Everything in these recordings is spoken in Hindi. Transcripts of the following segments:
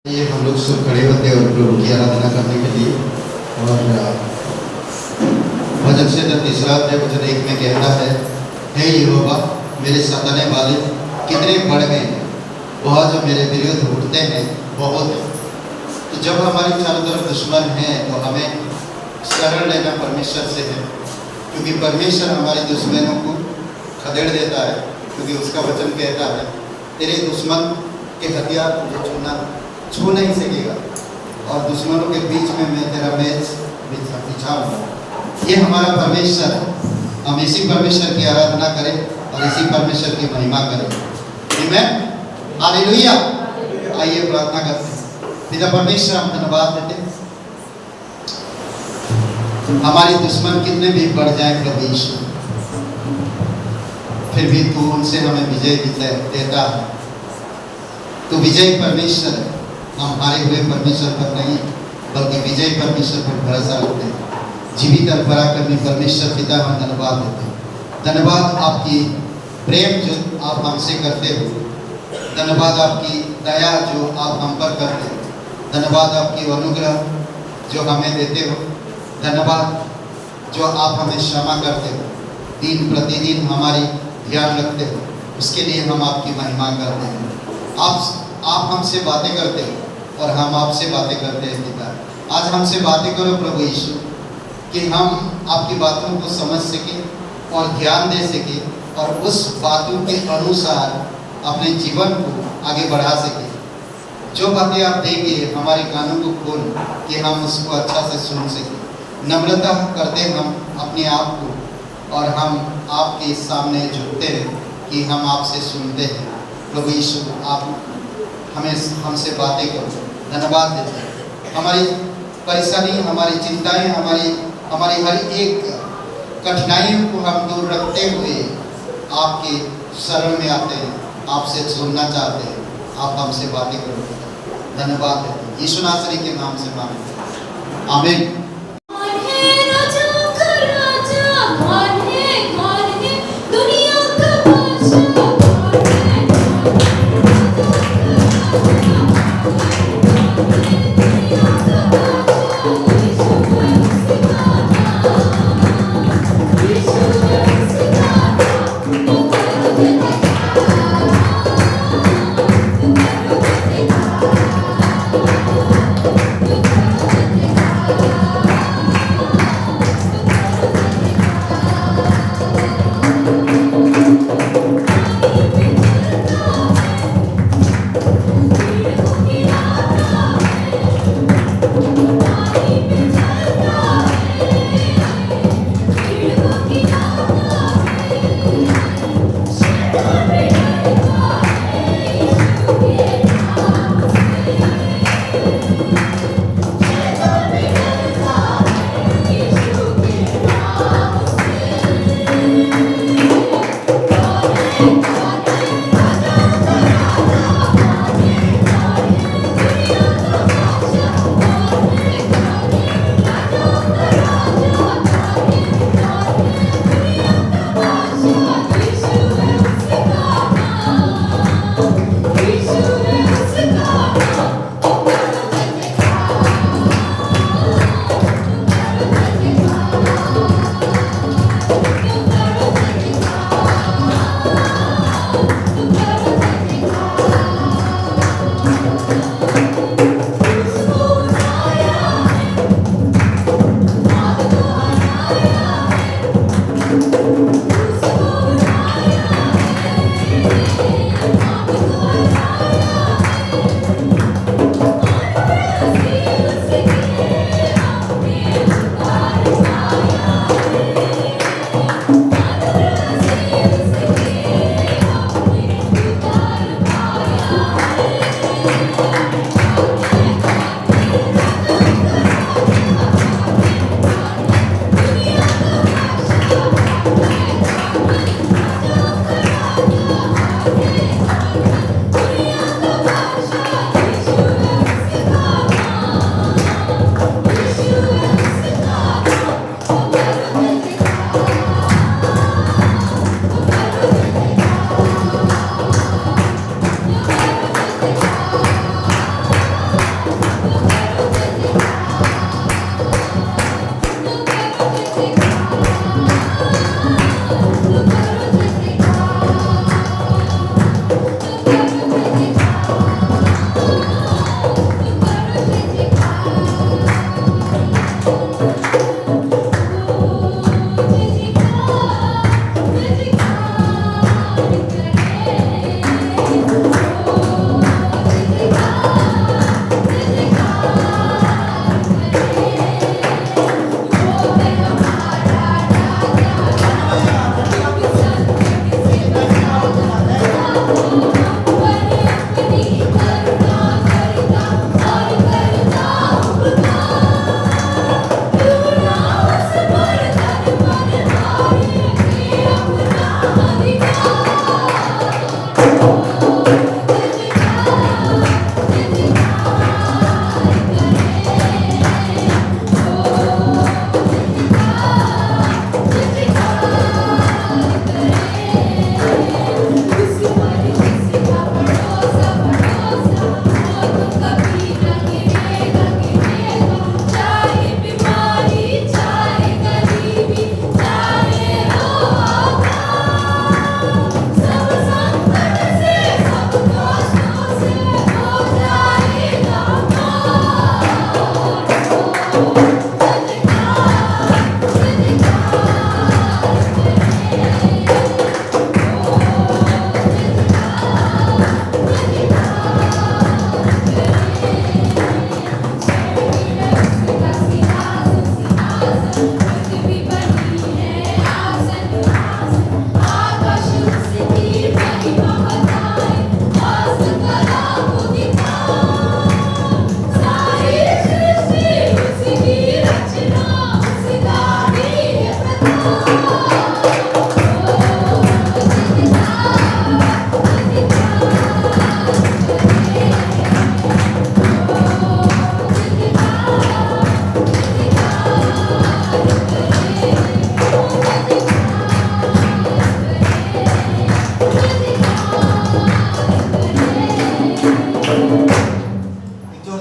ये हम लोग सब खड़े होते हैं और प्रभु की आराधना करने के लिए। और भजन से तीसरा अध्याय वचन 1 में कहता है, हे यहोवा मेरे सताने वाले कितने बढ़ गए हैं, वह जो मेरे विरुद्ध उठते हैं बहुत है। तो जब हमारे चारों तरफ दुश्मन हैं तो हमें शरण लेना परमेश्वर से है, क्योंकि परमेश्वर हमारे दुश्मनों को खदेड़ देता है। क्योंकि उसका वचन कहता है, तेरे दुश्मन के हथियार तुझे छू नहीं सकेगा और दुश्मनों के बीच में मैं तेरा मेज बिछाऊंगा। ये हमारा परमेश्वर है। हम इसी परमेश्वर की आराधना करें और इसी परमेश्वर की महिमा करें। आमीन, हालेलुया। आइए प्रार्थना करते हैं। पिता परमेश्वर, हम धन्यवाद देते हैं, हमारे दुश्मन कितने भी बढ़ जाए प्रभु यीशु, फिर भी तू उनसे हमें विजय देता है। तू विजय परमेश्वर है। हम हारे हुए परमेश्वर पर नहीं बल्कि विजय परमेश्वर पर भरोसा रखते हैं। जीवित और पराक्रमी परमेश्वर पिता, हम धन्यवाद देते हैं। धन्यवाद आपकी प्रेम जो आप हमसे करते हो, धन्यवाद आपकी दया जो आप हम पर करते हो, धन्यवाद आपकी अनुग्रह जो हमें देते हो, धन्यवाद जो आप हमें क्षमा करते हो, दिन प्रतिदिन हमारी ध्यान रखते हो, उसके लिए हम आपकी महिमा करते हैं। आप हमसे बातें करते हो और हम आपसे बातें करते हैं पिता। आज हमसे बातें करो प्रभु यीशु, कि हम आपकी बातों को समझ सकें और ध्यान दे सकें और उस बातों के अनुसार अपने जीवन को आगे बढ़ा सकें। जो बातें आप देंगे हमारे कानों को खोल कि हम उसको अच्छा से सुन सकें। नम्रता करते हम अपने आप को और हम आपके सामने झुकते हैं कि हम आपसे सुनते हैं। प्रभु यीशु, आप हमसे बातें करो। धन्यवाद देते हैं। हमारी परेशानी, हमारी चिंताएं, हमारी हर एक कठिनाइयों को हम दूर रखते हुए आपके शरण में आते हैं, आपसे सुनना चाहते हैं। आप हमसे बातें करो। धन्यवाद देते हैं। यीशु नासरी के नाम से मांगते हैं, आमीन।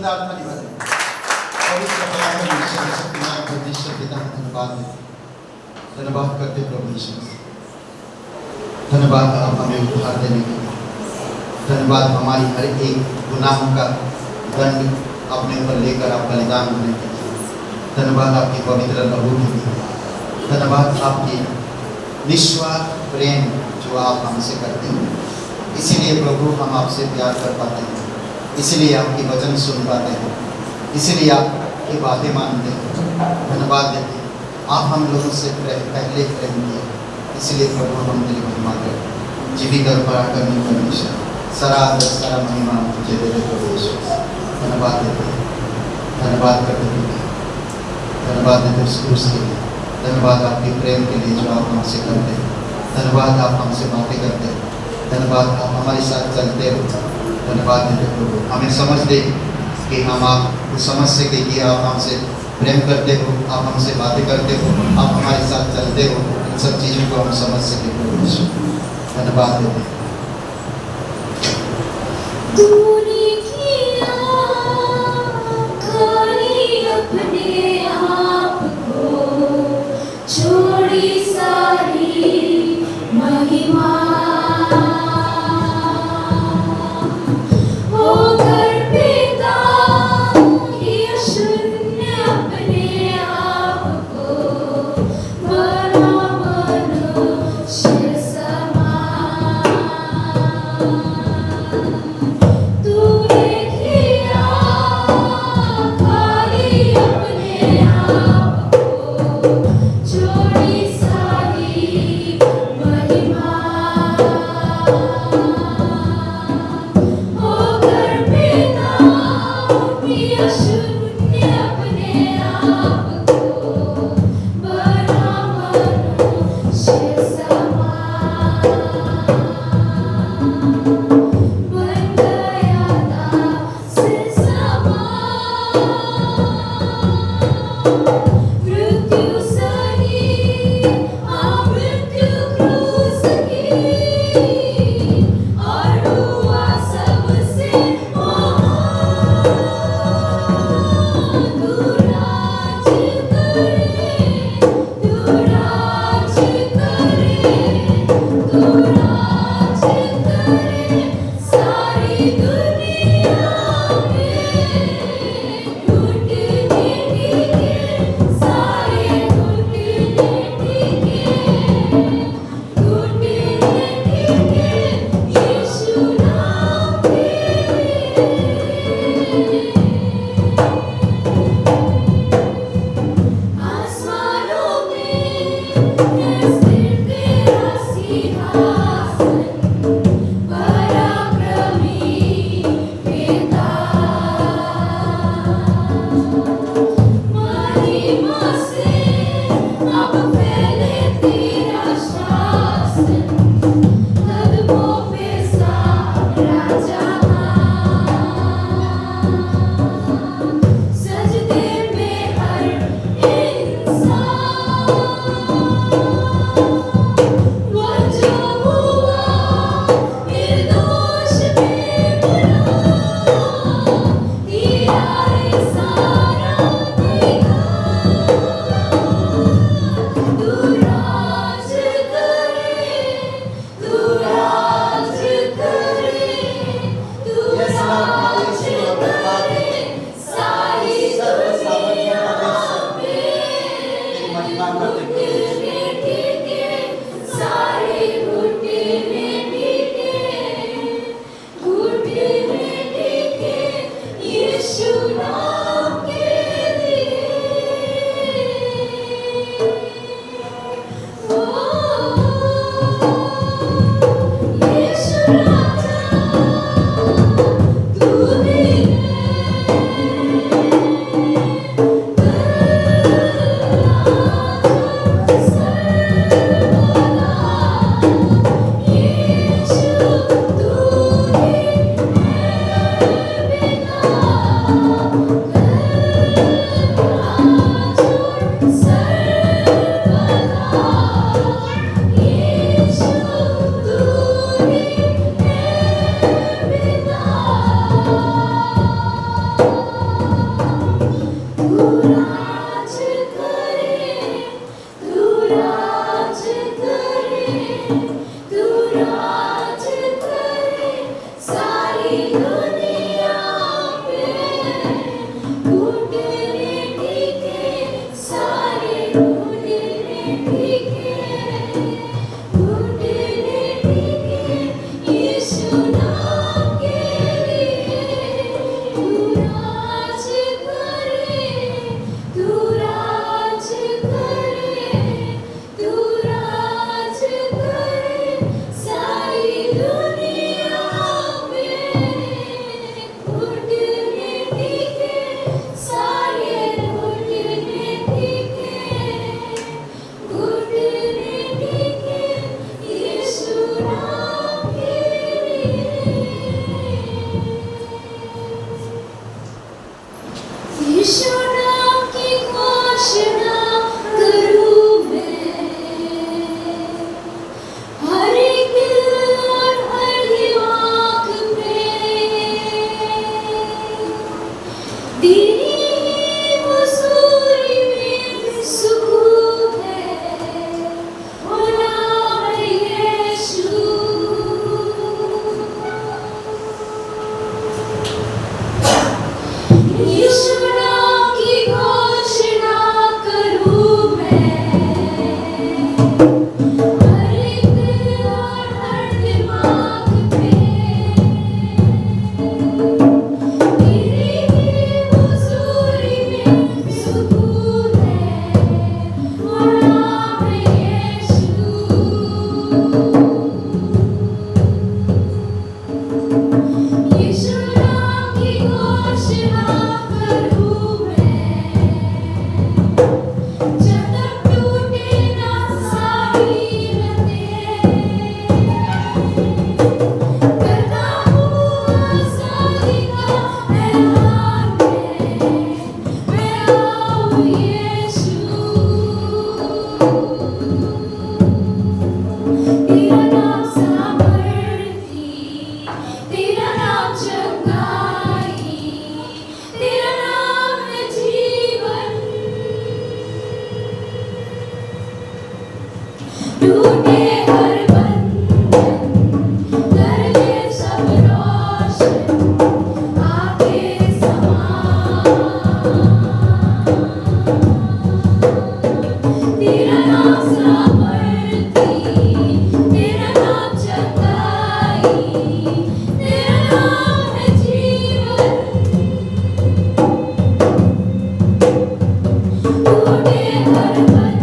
जोरदार ताली बजाएं। पवित्र पराक्रम ईश्वर शक्तिमान परमेश्वर पिता का धन्यवाद देते, धन्यवाद करते प्रभु यीशु, धन्यवाद आप हमें उपहार देने के लिए, धन्यवाद हमारी हर एक गुनाह का दंड अपने ऊपर लेकर आप बलिदान होने के लिए, धन्यवाद आपकी पवित्र लहू के लिए, धन्यवाद आपकी निस्वार्थ प्रेम जो आप हमसे करते हैं। इसीलिए प्रभु हम आपसे प्यार कर पाते हैं, इसीलिए आपकी वचन सुन पाते हैं, इसीलिए आपकी बातें मानते हैं, धन्यवाद देते हैं। आप हम लोगों से पहले प्रेम किए, इसलिए प्रभु हम तेरी महिमा करें। जीवित और पराक्रमी परमेश्वर, सारा आदर सारा महिमा तुझे दे प्रभु यीशु। धन्यवाद देते हैं, धन्यवाद करते हैं, धन्यवाद देते उस क्रूस के लिए, धन्यवाद आपके प्रेम के लिए जो आप हमसे करते हैं, धन्यवाद आप हमसे बातें करते हैं, धन्यवाद आप हमारे साथ चलते हो, धन्यवाद देते प्रभु। हमें समझ दे कि हम आपको समझ सके कि आप हमसे प्रेम करते हो, आप हमसे बातें करते हो, आप हमारे साथ चलते हो, इन सब चीज़ों को हम समझ सके प्रभु यीशु। धन्यवाद देते हैं। तूने किया खाली अपने आप को, छोड़ी सारी महिमा, होकर पिता ये शून्य अपने आप को, बना मनुष्य समान। तूने किया खाली अपने आप को, छोड़ी सारी महिमा, होकर पिता ये शून्य अपने आप को, बना मनुष्य समान, बन गया दास समान, मृत्यु सही मृत्यु क्रूस की, और हुआ सबसे महान। यीशु नाम की घोषणा करूं मैं, हर एक दिल और हर दिमाग में तेरी मसूरी में सुकून है, वो नाम है यीशु। यीशु नाम की घोषणा करूं मैं, हर एक दिल और हर दिमाग में तेरी हुजूरी में सुकून है, वो नाम है यीशु। यीशु नाम की घोषणा करूं मैं, जब तक टूटे ना सारी रतें, करता हूँ आज़ादी का ऐलान मैं आऊँ यीशु। तेरा नाम सामर्थी, तेरा नाम चंगाई, तेरा नाम है जीवन। टूटे हर बंधन, कर दे सब रोशन, आके समा। तेरा नाम सामर्थी, तेरा नाम चंगाई, तेरा नाम है जीवन। टूटे हर बंधन,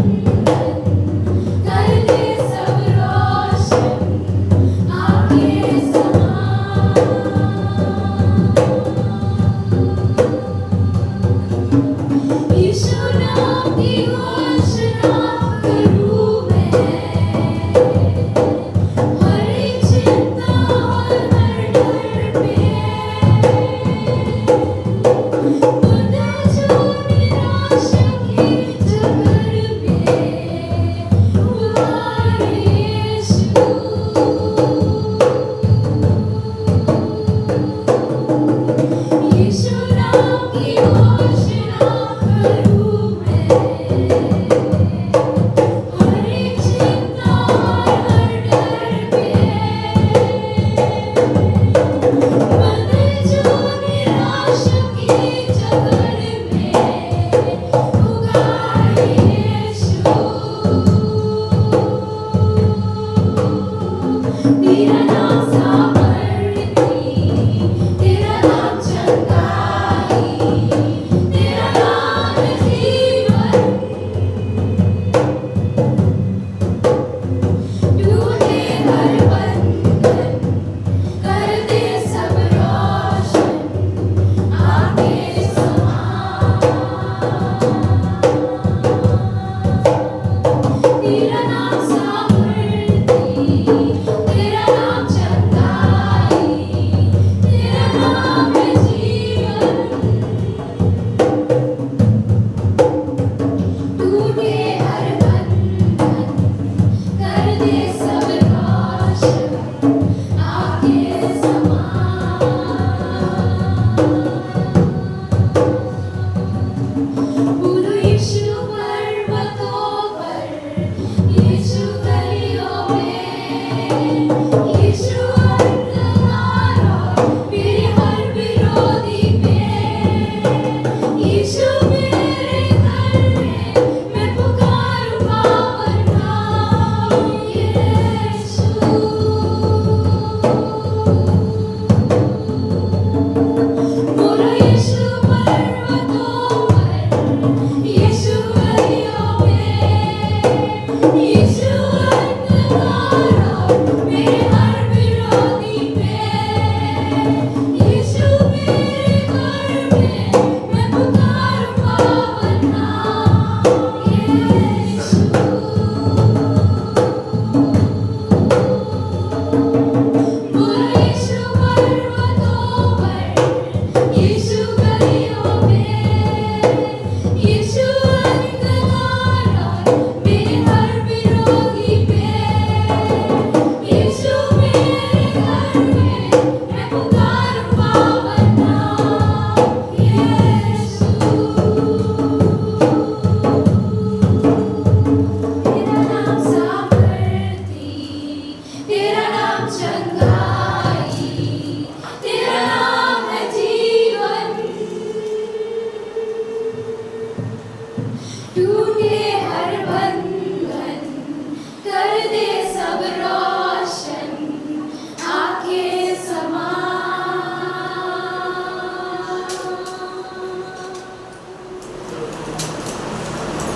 कर दे सब रोशन, आके समा। यीशु नाम की घोषणा करूं मैं, हर एक चिंता और हर डर पे, खुद जो निराशा की जगर में, पुकार यीशु। यीशु नाम की घोषणा करूं मैं, हर एक चिंता और हर डर पे, बदल जो निराशा की जगर में, पुकार यीशु। तेरा नाम सामर्थी, तेरा नाम चंगाई, तेरा नाम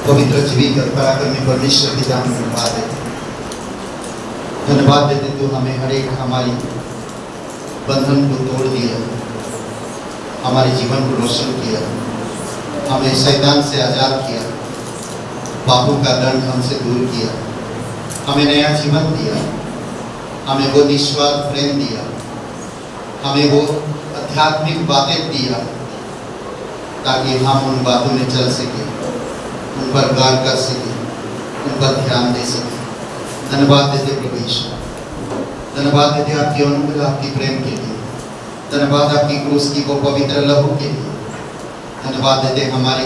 पवित्र जीवित और पराक्रमी परमेश्वर की जान धन्यवाद देते, धन्यवाद देते तो हमें हर एक हमारी बंधन को तोड़ दिया, हमारे जीवन को रोशन किया, हमें शैतान से आजाद किया, पापों का दंड हमसे दूर किया, हमें नया जीवन दिया, हमें वो निस्वार्थ प्रेम दिया, हमें वो आध्यात्मिक बातें दिया ताकि हम उन बातों में चल सके, उन पर गौर कर सके, उन पर ध्यान दे सके। धन्यवाद देते प्रभु यीशु, धन्यवाद देते आपकी अनुग्रह, आपकी प्रेम के लिए, धन्यवाद आपकी क्रूस की वो पवित्र लहू के लिए, धन्यवाद देते हमारे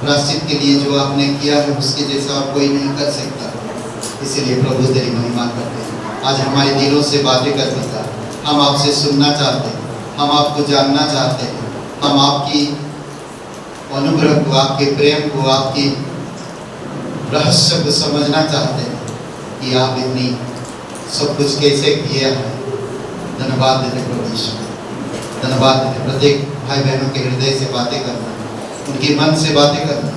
प्रायश्चित के लिए जो आपने किया है उसके जैसा और कोई नहीं कर सकता। इसीलिए प्रभु तेरी महिमा करते हैं। आज हमारे दिलों से बातें कर पिता, हम आपसे सुनना चाहते हैं, हम आपको जानना चाहते हैं, हम आपकी अनुग्रह को, आपके प्रेम को, आपकी रहस्य को समझना चाहते हैं कि आप इतनी सब कुछ कैसे किया है। धन्यवाद देते प्रभु यीशु, धन्यवाद देते प्रत्येक भाई बहनों के हृदय से बातें करना, उनके मन से बातें करना,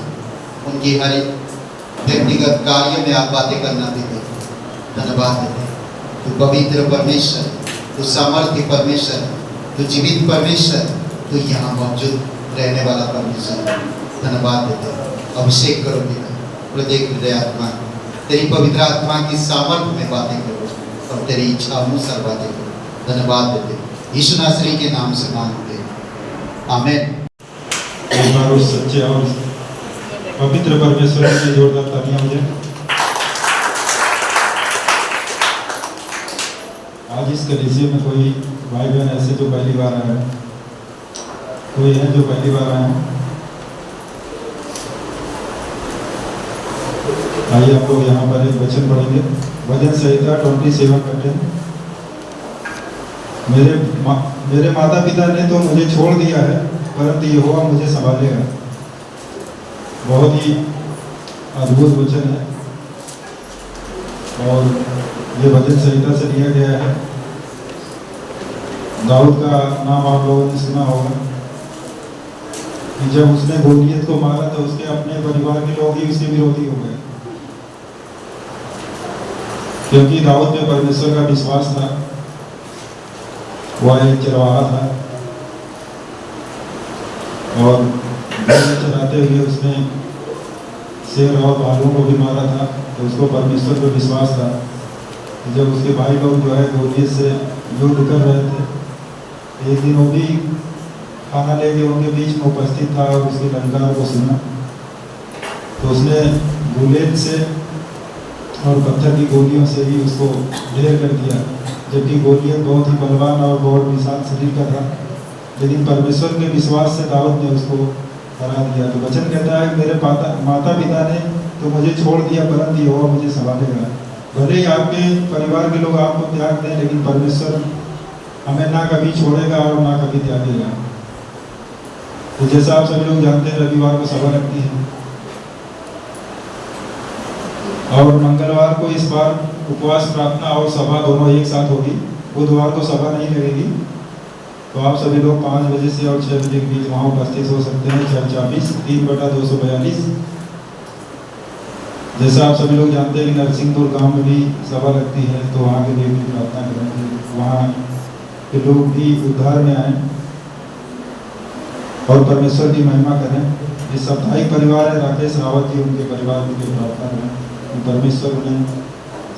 उनकी हर व्यक्तिगत कार्य में आप बातें करना देते। धन्यवाद देते तो पवित्र परमेश्वर, तो सामर्थ्य परमेश्वर, तो जीवित परमेश्वर, तो यहाँ मौजूद रहने वाला परमेश्वर। धन्यवाद देते, अभिषेक करो पिता, प्रत्येक हृदय आत्मा तेरी पवित्र आत्मा की सामर्थ्य में बातें करो और तेरी इच्छा अनुसार बातें करो। धन्यवाद देते यीशु नासरी के नाम से मांगते, आमीन। एक बार उस सच्चे और पवित्र परमेश्वर के जोरदार तालियां हो जाए। आज इस कलीसिया में कोई भाई बहन ऐसे जो पहली बार आए हैं, कोई है जो पहली बार आए हैं? आइए आप लोग यहाँ पर एक वचन पढ़ेंगे, भजन संहिता 27 करते हैं। मेरे माता पिता ने तो मुझे छोड़ दिया है, परंतु यहोवा मुझे संभालेगा। बहुत ही अद्भुत वचन है और ये भजन संहिता से लिया गया है। दाऊद का नाम आप लोगों ने सुना होगा कि जब उसने गोलियत को मारा तो उसके अपने परिवार के लोग ही उसके विरोधी हो गए, क्योंकि दाऊद में परमेश्वर का विश्वास था। वह एक चरवाहा था और भेड़ चराते हुए उसने शेर और भालू को भी मारा था, तो उसको परमेश्वर पर विश्वास था। जब उसके भाई लोग जो है गोलियत से युद्ध कर रहे थे, एक दिन वो भी खाना लेके उनके बीच में उपस्थित था और उसकी ललकार को सुना, तो उसने बुलेट से और पत्थर की गोलियों से ही उसको ढेर कर दिया, जबकि गोलियत बहुत ही बलवान और बहुत विशाल शरीर का था। लेकिन परमेश्वर के विश्वास से दाऊद ने उसको हरा दिया। तो वचन कहता है मेरे माता पिता ने तो मुझे छोड़ दिया, परंतु यहोवा मुझे संभालेगा। भले ही आपके परिवार के लोग आपको त्याग दें, लेकिन परमेश्वर हमें ना कभी छोड़ेगा और ना कभी त्यागेगा। तो जैसा आप सभी लोग जानते हैं, रविवार को सभा लगती है और मंगलवार को इस बार उपवास प्रार्थना और सभा दोनों एक साथ होगी। बुधवार को सभा नहीं लगेगी, तो आप सभी लोग 5 बजे से और 6 बजे के बीच वहाँ उपस्थित हो सकते हैं। Church office 3/242। जैसा आप सभी लोग जानते हैं कि नरसिंहपुर गांव में भी सभा लगती है, तो वहाँ के लिए भी प्रार्थना करेंगे, वहाँ के लोग भी उद्धार में आए और परमेश्वर की महिमा करें। ये साप्ताहिक परिवार है, राकेश रावत जी, उनके परिवार के लिए प्रार्थना करें कि परमेश्वर उन्हें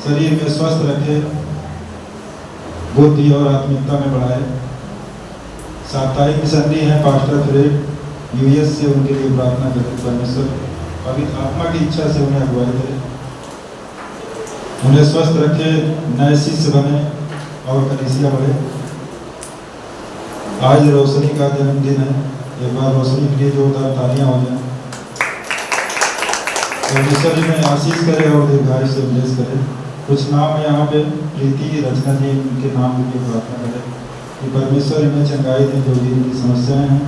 शरीर में स्वस्थ रखे, बुद्धि और आत्मिकता में बढ़ाए। साप्ताहिक मिशनरी हैं पास्टर फ्रेड यूएस से, उनके लिए प्रार्थना करें परमेश्वर पवित्र आत्मा की इच्छा से उन्हें अगुवाई करे, उन्हें स्वस्थ रखे, नए शिष्य बने और कलीसिया बढ़े। आज रोशनी का जन्मदिन है, एक बार रोशनी के लिए जोरदार तालियां हो जाए। परमेश्वर जी में आशीष करे और दीर्घायु से ब्लेस करे। कुछ नाम है यहाँ पे, प्रीति रचना जी, उनके नाम के लिए प्रार्थना करें कि परमेश्वर इन्हें चंगाई दें, जो भी इनकी समस्याएं हैं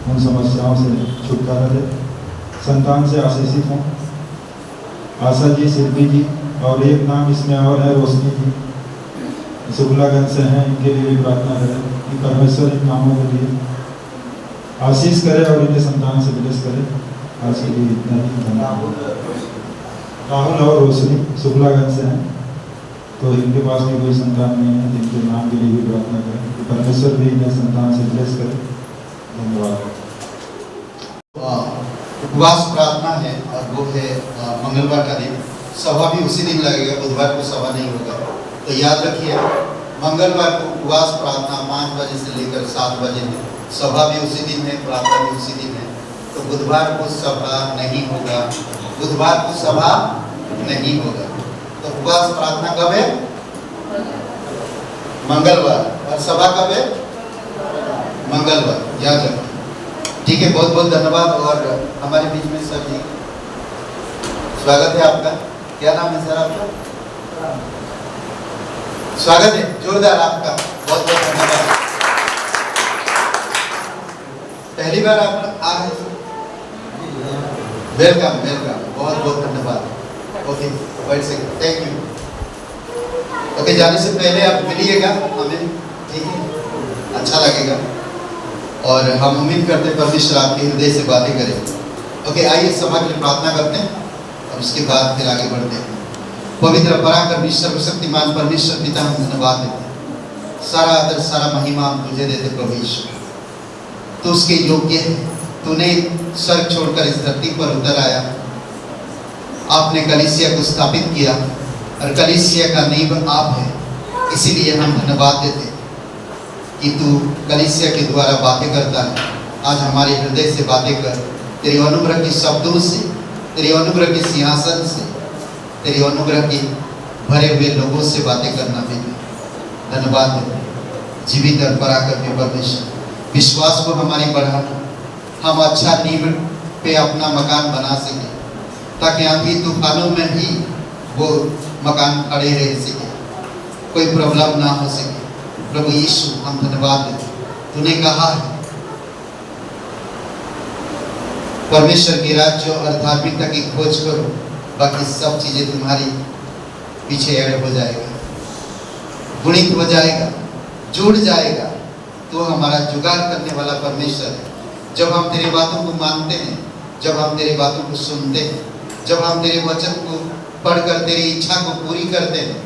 उन समस्याओं से छुटकारा दे, संतान से आशीषित हों। आशा जी, शिल्पी जी, और एक नाम इसमें और है रोशनी जी, शुक्लागंज से हैं, इनके लिए भी प्रार्थना करें कि परमेश्वर इन नामों के लिए आशीष करे और इन्हें संतान से ब्लेस करे। आज के लिए इतना ही। धन्यवाद। राहुल और रोशनी शुक्लागंज से हैं, तो इनके पास भी कोई संतान नहीं है, जिनके नाम के लिए भी प्रार्थना करें कि परमेश्वर भी इन्हें संतान से ब्लेस करे। धन्यवाद। उपवास प्रार्थना है और वो है मंगलवार का दिन। सभा भी उसी दिन लगेगा, बुधवार को सभा नहीं होगा। तो याद रखिए, मंगलवार को उपवास प्रार्थना 5 बजे से लेकर 7 बजे में, सभा भी उसी दिन है, प्रार्थना भी उसी दिन है। तो बुधवार को सभा नहीं होगा, बुधवार को सभा नहीं होगा। तो उपवास प्रार्थना कब है? मंगलवार। और सभा कब है? मंगलवार। याद रखिए। ठीक है, बहुत बहुत धन्यवाद। और हमारे बीच में सर जी, स्वागत है आपका। क्या नाम है सर आपका? स्वागत है जोरदार आपका, बहुत बहुत धन्यवाद। पहली बार आप आ रहे हैं, वेलकम वेलकम, बहुत बहुत धन्यवाद। Okay, wait second, thank you. Okay, जाने से पहले आप मिलिएगा हमें, ठीक है? अच्छा लगेगा और हम उम्मीद करते हैं परमेश्वर आपके हृदय से बातें करें। ओके, आइए सभा के लिए प्रार्थना करते हैं और उसके बाद फिर आगे बढ़ते हैं। पवित्र पराक्रमी सर्वशक्तिमान परमेश्वर पिता, हम धन्यवाद देते हैं। सारा आदर सारा महिमा हम तुझे देते प्रभु यीशु। तो उसके योग्य है, तूने स्वर्ग छोड़कर इस धरती पर उतर आया, आपने कलीसिया को स्थापित किया और कलीसिया का नींव आप है। इसीलिए हम धन्यवाद देते हैं कि तू कलीसिया के द्वारा बातें करता है। आज हमारे हृदय से बातें कर, तेरी अनुग्रह के शब्दों से, तेरी अनुग्रह के सिंहासन से, तेरी अनुग्रह के भरे हुए लोगों से बातें करना भी धन्यवाद है। जीवित और पराक्रमी परमेश्वर, विश्वास को हमारी बढ़ाना, हम अच्छा नींव पे अपना मकान बना सके, ताकि आंधी तूफानों में ही वो मकान खड़े रह सके, कोई प्रॉब्लम ना हो सके। प्रभु यीशु, हम धन्यवाद देते, तूने कहा है परमेश्वर के राज्य और धार्मिकता की खोज करो, बाकी सब चीजें तुम्हारी पीछे ऐड हो जाएगा, गुणित हो जाएगा, जुड़ जाएगा। तो हमारा जुगाड़ करने वाला परमेश्वर है। जब हम तेरी बातों को मानते हैं, जब हम तेरी बातों को सुनते हैं, जब हम तेरे वचन को पढ़कर तेरी इच्छा को पूरी करते हैं,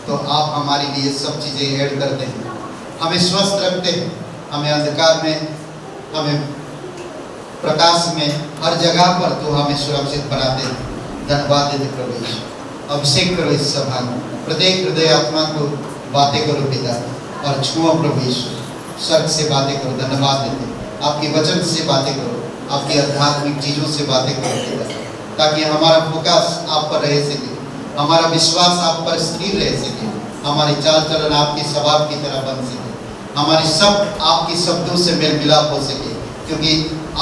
तो आप हमारे लिए सब चीजें ऐड करते हैं, हमें स्वस्थ रखते हैं, हमें अंधकार में, हमें प्रकाश में, हर जगह पर तो हमें सुरक्षित बनाते हैं। धन्यवाद देते प्रभु यीशु। अभिषेक करो इस सभा में, प्रत्येक हृदय आत्मा को बातें करो पिता, और छुओ प्रभु यीशु, स्वर्ग से बातें करो। धन्यवाद देते, आपके वचन से बातें करो, आपकी आध्यात्मिक चीजों से बातें करो पिता, ताकि हमारा फोकस आप पर रह सके, हमारा विश्वास आप पर स्थिर रह सके, हमारी चाल चलन आपके स्वभाव की तरह बन सके, हमारे सब आपके शब्दों से मेल मिलाप हो सके। क्योंकि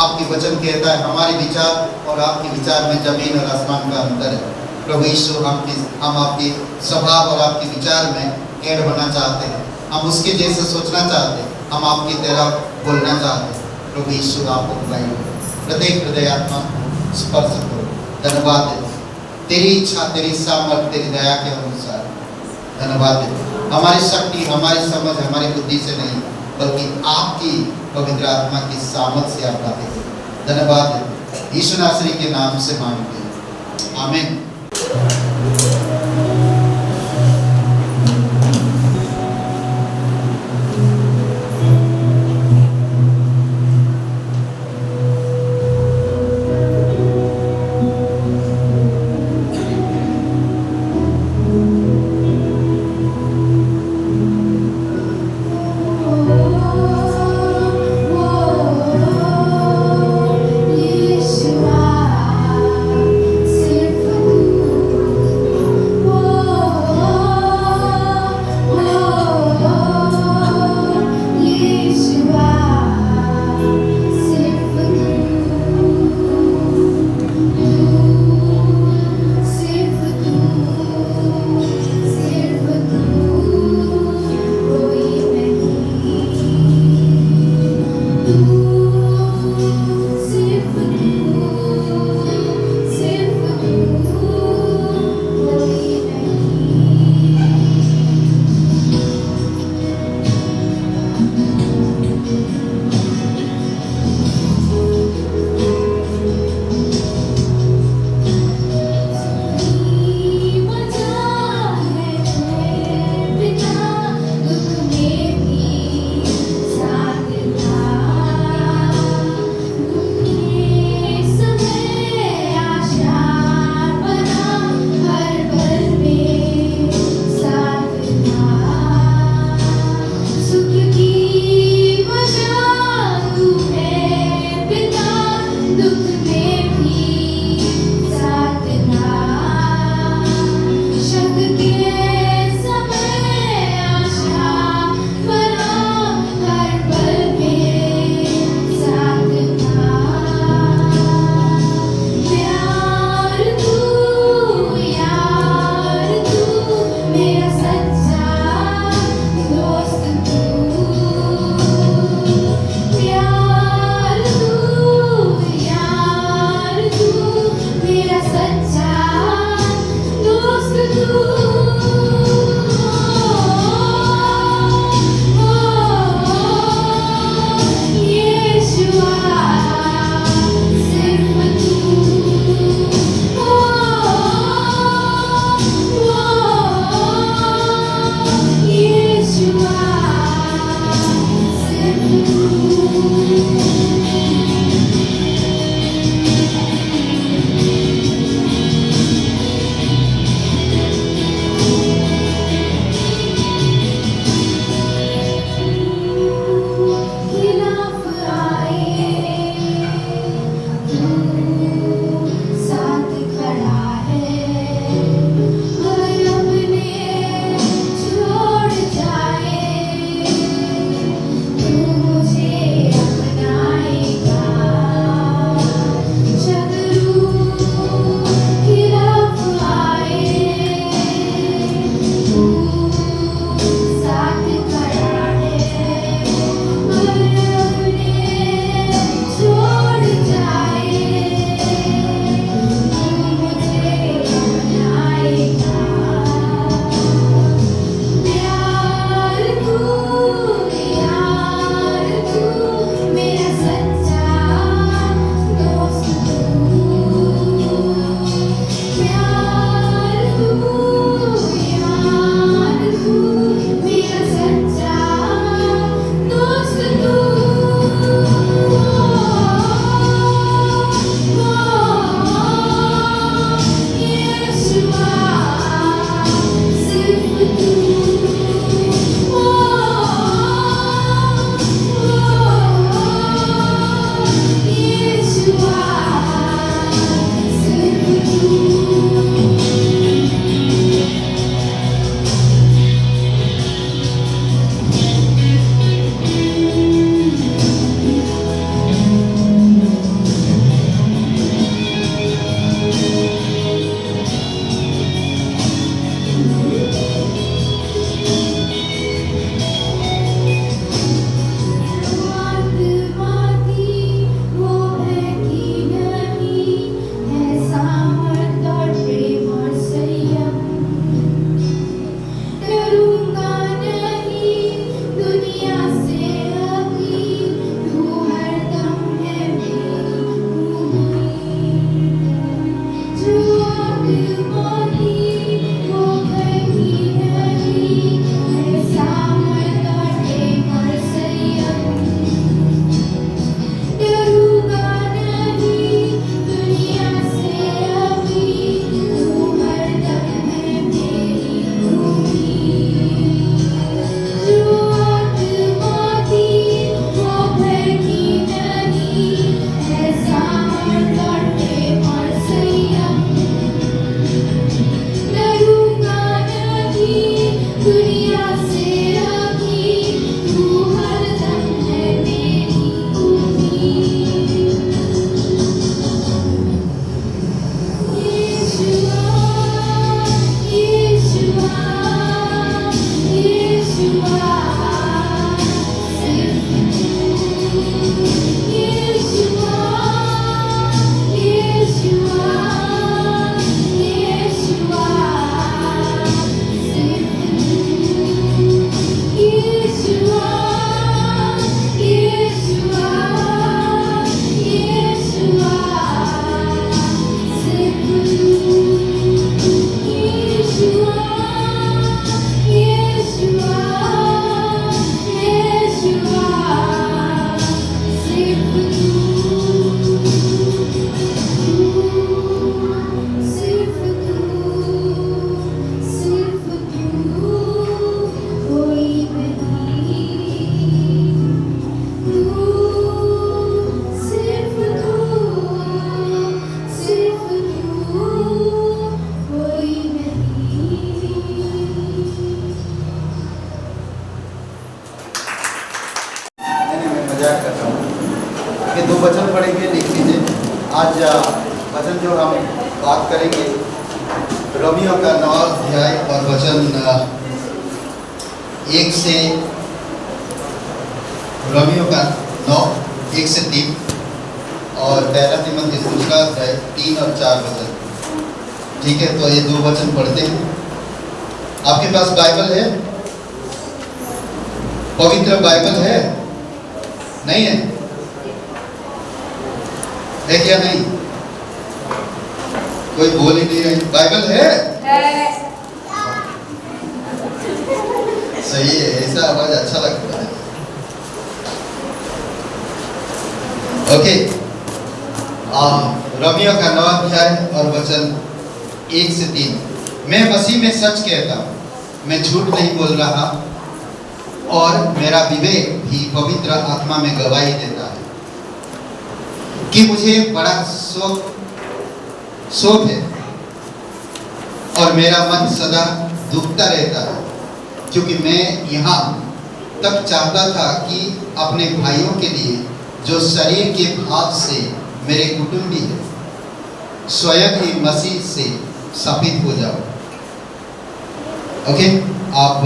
आपके वचन कहता है हमारे विचार और आपके विचार में जमीन और आसमान का अंतर है। प्रभु यीशु, हम आपके स्वभाव और आपके विचार में ऐड होना चाहते हैं, हम उसके जैसे सोचना चाहते हैं, हम आपकी तरह बोलना चाहते हैं। प्रभु यीशु, आपको प्रत्येक हृदय आत्मा स्पर्श करो। धन्यवाद देते, तेरी इच्छा, तेरी सामर्थ, तेरी दया के अनुसार धन्यवाद देते। हमारी शक्ति, हमारी समझ, हमारी बुद्धि से नहीं, बल्कि आपकी पवित्र आत्मा की सामर्थ से आप बातें करें। धन्यवाद देते, यीशु नासरी के नाम से मांगते हैं, आमीन। यीशुआ, सिर्फ तू दुख में भी साथ था, शक के समय आशा बना हर पल में साथ था। प्यार तू यार तू मेरा सच्चा दोस्त तू, प्यार तू यार आज वचन जो हम बात करेंगे रोमियो का 9 अध्याय और वचन 1 से रोमियो का 9 1 से 3 और पहला तिमोथी दूसरा अध्याय 3 और 4 वचन। ठीक है, तो ये दो वचन पढ़ते हैं। आपके पास बाइबल है? पवित्र बाइबल है? नहीं है? है क्या नहीं? कोई बोल ही नहीं रही। बाइबल है? सही है, ऐसा आवाज अच्छा लगता है। ओके, रोमियो का 9 अध्याय और वचन 1 से 3। मैं मसीह में सच कहता हूँ, मैं झूठ नहीं बोल रहा, और मेरा विवेक भी पवित्र आत्मा में गवाही देता है कि मुझे बड़ा शोक है और मेरा मन सदा दुखता रहता है, क्योंकि मैं यहाँ तक चाहता था कि अपने भाइयों के लिए जो शरीर के भाव से मेरे कुटुंबी है, स्वयं ही मसीह से स्थापित हो जाओ। ओके, आप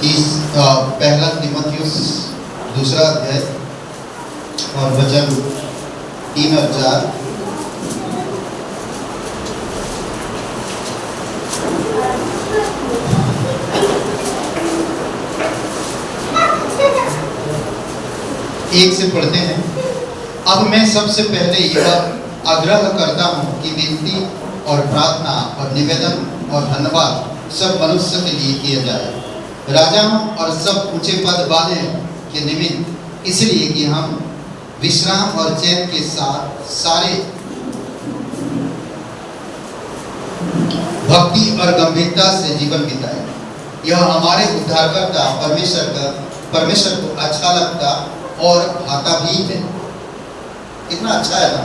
इस पहला तीमुथियुस दूसरा अध्याय और वचन 3 और 4। एक से पढ़ते हैं। अब मैं सबसे पहले यह आग्रह करता हूँ कि विनती और प्रार्थना और निवेदन और धन्यवाद सब मनुष्य के लिए किया जाए, राजाओं और सब ऊंचे पद वाले के निमित्त, इसलिए कि हम विश्राम और चैन के साथ सारे भक्ति और गंभीरता से जीवन बिताए। यह हमारे उद्धारकर्ता परमेश्वर को अच्छा लगता और भाता भी है। कितना अच्छा है ना,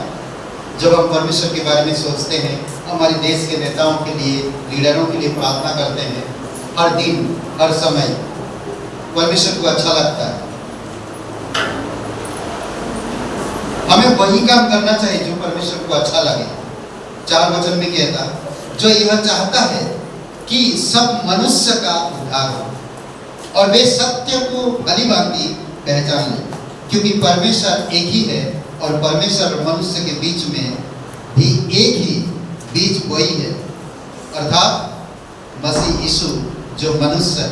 जब हम परमेश्वर के बारे में सोचते हैं, हमारे देश के नेताओं के लिए, लीडरों के लिए प्रार्थना करते हैं, हर दिन हर समय परमेश्वर को अच्छा लगता है। हमें वही काम करना चाहिए जो परमेश्वर को अच्छा लगे। 4 वचन में कहता, जो यह चाहता है कि सब मनुष्य का उद्धार हो और वे सत्य को भली भांति पहचान ले, क्योंकि परमेश्वर एक ही है और परमेश्वर और मनुष्य के बीच में भी एक ही बीज वही है, अर्थात मसीह यीशु जो मनुष्य है,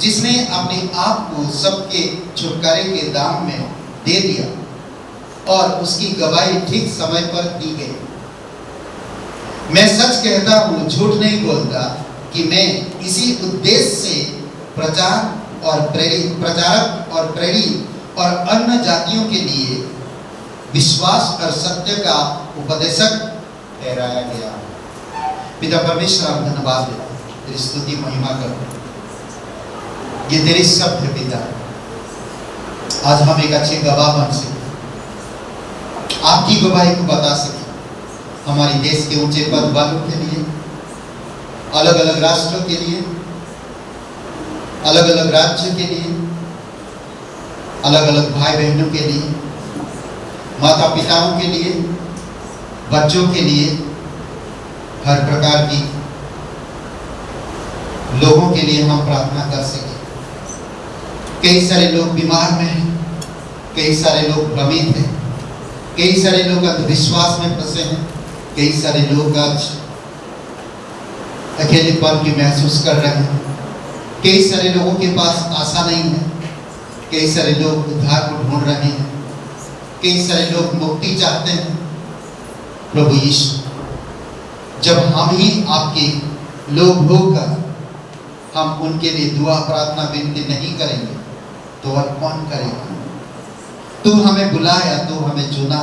जिसने अपने आप को सबके छुटकारे के दाम में दे दिया और उसकी गवाही ठीक समय पर दी गई। मैं सच कहता हूँ, झूठ नहीं बोलता, कि मैं इसी उद्देश्य से प्रचारक और प्रेरित और अन्य जातियों के लिए विश्वास और सत्य का उपदेशक ठहराया गया। पिता परमेश्वर, आप धन्यवाद देते, तेरी स्तुति महिमा करो। ये तेरी शब्द पिता, आज हम एक अच्छे गवाह बन सके, आपकी गवाही को बता सके, हमारे देश के ऊंचे पद वालों के लिए, अलग अलग राष्ट्रों के लिए, अलग अलग राज्य के लिए, अलग अलग भाई बहनों के लिए, माता पिताओं के लिए, बच्चों के लिए, हर प्रकार की लोगों के लिए हम प्रार्थना कर सके। कई सारे लोग बीमार में हैं, कई सारे लोग भ्रमित हैं, कई सारे लोग अंधविश्वास में फंसे हैं, कई सारे लोग आज अकेलेपन की महसूस कर रहे हैं, कई सारे लोगों के पास आशा नहीं है, कई सारे लोग उद्धार को ढूंढ रहे हैं, कई सारे लोग मुक्ति चाहते हैं। प्रभु यीशु, जब हम ही आपके लोग होकर हम उनके लिए दुआ प्रार्थना विनती नहीं करेंगे तो और कौन करेगा? तू हमें बुलाया, तू हमें चुना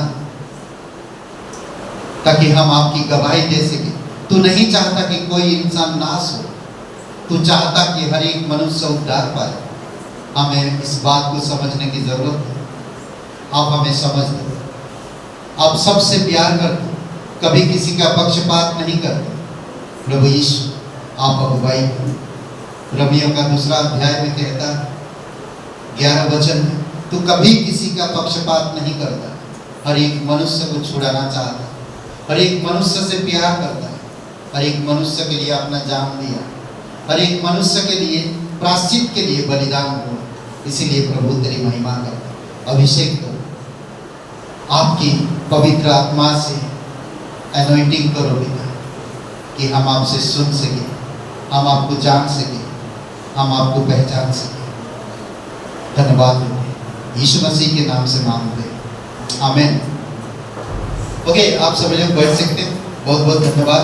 ताकि हम आपकी गवाही दे सके। तू नहीं चाहता कि कोई इंसान नाश हो, तू चाहता कि हर एक मनुष्य उद्धार पाए। हमें इस बात को समझने की जरूरत है। आप हमें समझ दो, आप सबसे प्यार करते, कभी किसी का पक्षपात नहीं करते। प्रभु यीशु, आप अगुवाई करो। रोमियो का 2 अध्याय में कहता, 11 वचन में, तू कभी किसी का पक्षपात नहीं करता, हर एक मनुष्य को छुड़ाना चाहता है, हर एक मनुष्य से प्यार करता है, हर एक मनुष्य के लिए अपना जान दिया, हर एक मनुष्य के लिए प्रायश्चित के लिए बलिदान हुआ। इसीलिए प्रभु तेरी महिमा कर, अभिषेक करो, आपकी पवित्र आत्मा से एनॉइंटिंग करो पिता, कि हम आपसे सुन सके, हम आपको जान सके, हम आपको पहचान सके। धन्यवाद प्रभु, यीशु मसीह के नाम से मांगते हैं, आमीन। ओके, आप सब लोग बैठ सकते हैं। बहुत बहुत धन्यवाद।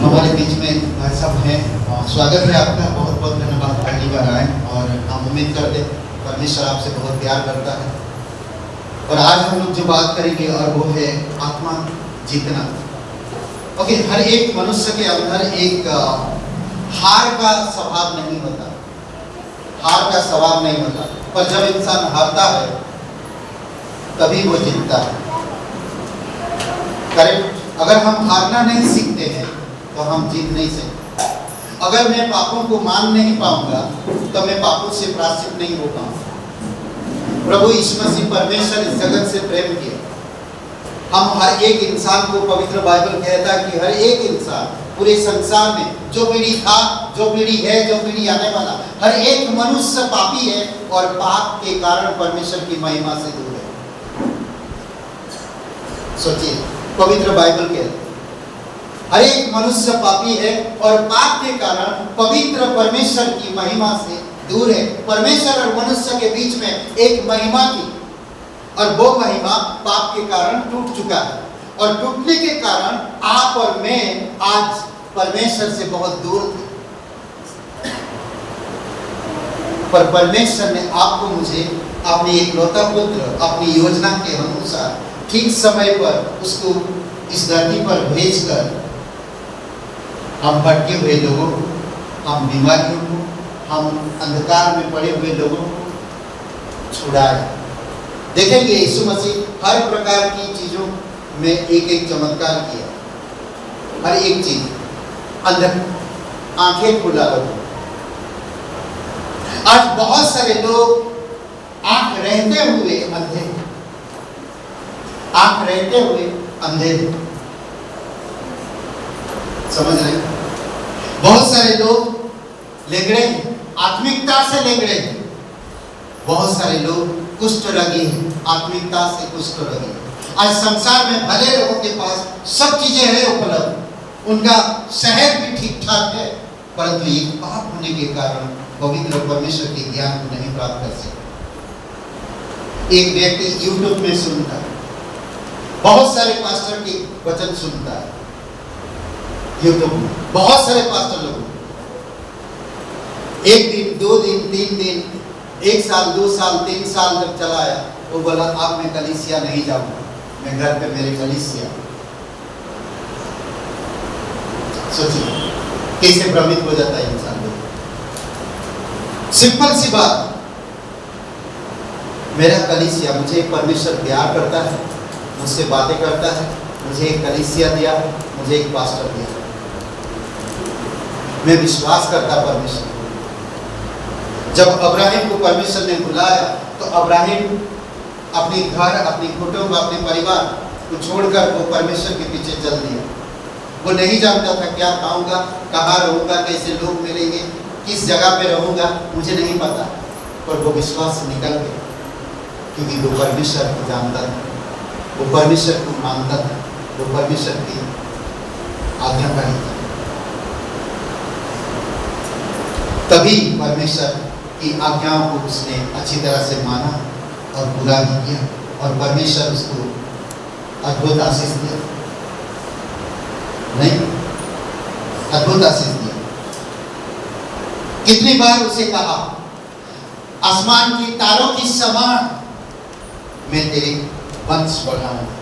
हमारे बीच में भाई साहब हैं, स्वागत है आपका, बहुत बहुत धन्यवाद पहली बार आए। और हम उम्मीद करते हैं परमेश्वर आपसे बहुत प्यार करता है। और आज हम लोग जो बात करेंगे और वो है आत्मा जीतना। ओके, हर एक मनुष्य के अंदर एक हार का स्वभाव नहीं होता, हार का स्वभाव नहीं होता, पर जब इंसान हारता है तभी वो जीतता है। करेक्ट? अगर हम हारना नहीं सीखते हैं तो हम जीत नहीं सकते। अगर मैं पापों को मान नहीं पाऊंगा तो मैं पापों से प्रायश्चित नहीं हो पाऊंगा। प्रभु यीशु मसीह परमेश्वर इस जगत से प्रेम किया। हम हर एक इंसान को, पवित्र बाइबल कहता है कि हर एक इंसान पूरे संसार में जो पीढ़ी था, जो पीढ़ी है, जो पीढ़ी आने वाला, हर एक मनुष्य पापी है और पाप के कारण परमेश्वर की महिमा से दूर है। सोचिए, पवित्र बाइबल कहता है हर एक मनुष्य पापी है और पाप के कारण पवित्र परमेश्वर की महिमा से दूर है। परमेश्वर और मनुष्य के बीच में एक महिमा थी और वो महिमा पाप के कारण टूट चुका है। और टूटने के कारण आप और मैं आज परमेश्वर से बहुत दूर थे। पर परमेश्वर ने आपको, मुझे अपनी एकलौता पुत्र अपनी योजना के अनुसार ठीक समय पर उसको इस धरती पर भेजकर हम भटके हुए लोगों को, हम बीमारियों को, हम अंधकार में पड़े हुए लोगों को छुड़ाए। देखेंगे यीशु मसीह हर प्रकार की चीजों में एक एक चमत्कार किया। हर एक चीज, अंदर आंखें खुला रखो। आज बहुत सारे लोग आंख रहते हुए अंधे, आंख रहते हुए अंधे, समझ रहे? बहुत सारे लोग लेगड़े हैं, आत्मिकता से लेगड़े हैं। बहुत सारे लोग कुष्ठ रोगी हैं, आत्मिकता से कुष्ठ रोगी। आज संसार में भले लोगों के पास सब चीजें हैं उपलब्ध, उनका शहर भी ठीक ठाक है, परंतु एक पाप होने के कारण पवित्र परमेश्वर के ज्ञान को नहीं प्राप्त कर सकते। एक व्यक्ति यूट्यूब में सुनता है, बहुत सारे पास्टर के वचन सुनता है यूट्यूब में, बहुत सारे पास्टर लोग, एक दिन, दो दिन, तीन दिन, एक साल, 2 साल, 3 साल तक चलाया। वो बोला अब मैं कलीसिया नहीं जाऊंगा, मैं घर पे मेरे कलीसिया। सोचिए कैसे भ्रमित हो जाता है इंसान। सिंपल सी बात, मेरा कलीसिया, मुझे परमेश्वर प्यार करता है, मुझसे बातें करता है, मुझे एक कलीसिया दिया, मुझे एक पास्टर दिया, मैं विश्वास करता परमेश्वर। जब अब्राहिम को परमेश्वर ने बुलाया तो अब्राहिम अपनी घर, अपनी कुटुंब, अपने परिवार को छोड़कर वो परमेश्वर के पीछे चल दिया। वो नहीं जानता था क्या खाऊंगा, कहाँ रहूंगा, कैसे लोग मिलेंगे, किस जगह पे रहूंगा, मुझे नहीं पता, पर वो विश्वास से निकल गया क्योंकि वो परमेश्वर को जानता था, वो परमेश्वर को मानता था, वो परमेश्वर की आज्ञाकारी था। तभी परमेश्वर की आज्ञाओं को उसने अच्छी तरह से माना और पूरा भी किया और परमेश्वर उसको अद्भुत आशीष दिया। नहीं, अद्भुत आशीष दिया। कितनी बार उसे कहा, आसमान की तारों की समान मैं तेरे वंश बढ़ाऊंगा,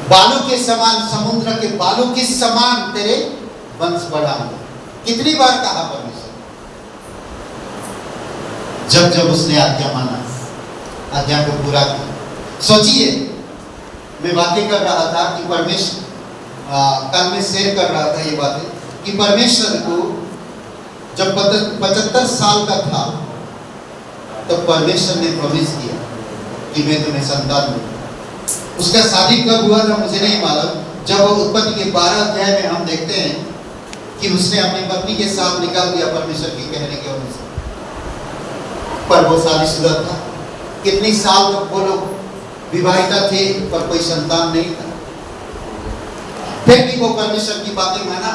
बालू के समान, समुद्र के बालू के समान तेरे वंश बढ़ाऊंगा। कितनी बार कहा परमेश्वर। जब जब उसने आज्ञा माना, आज्ञा को पूरा किया। सोचिए, मैं बातें कर रहा था कि परमेश्वर, कल मैं शेयर कर रहा था ये बातें कि परमेश्वर को जब 75 साल का था तो परमेश्वर ने प्रॉमिस किया कि मैं तुम्हें संतान दूंगा। उसका शादी कब हुआ था मुझे नहीं मालूम। जब वो उत्पत्ति के 12 अध्याय में हम देखते हैं कि उसने अपनी पत्नी के साथ निकाल दिया परमेश्वर के कहने के अनुसार, पर वो शादीशुदा था। कितनी साल तक वो लोग विवाहिता थे पर कोई संतान नहीं था। फिर भी वो परमेश्वर की बातें माना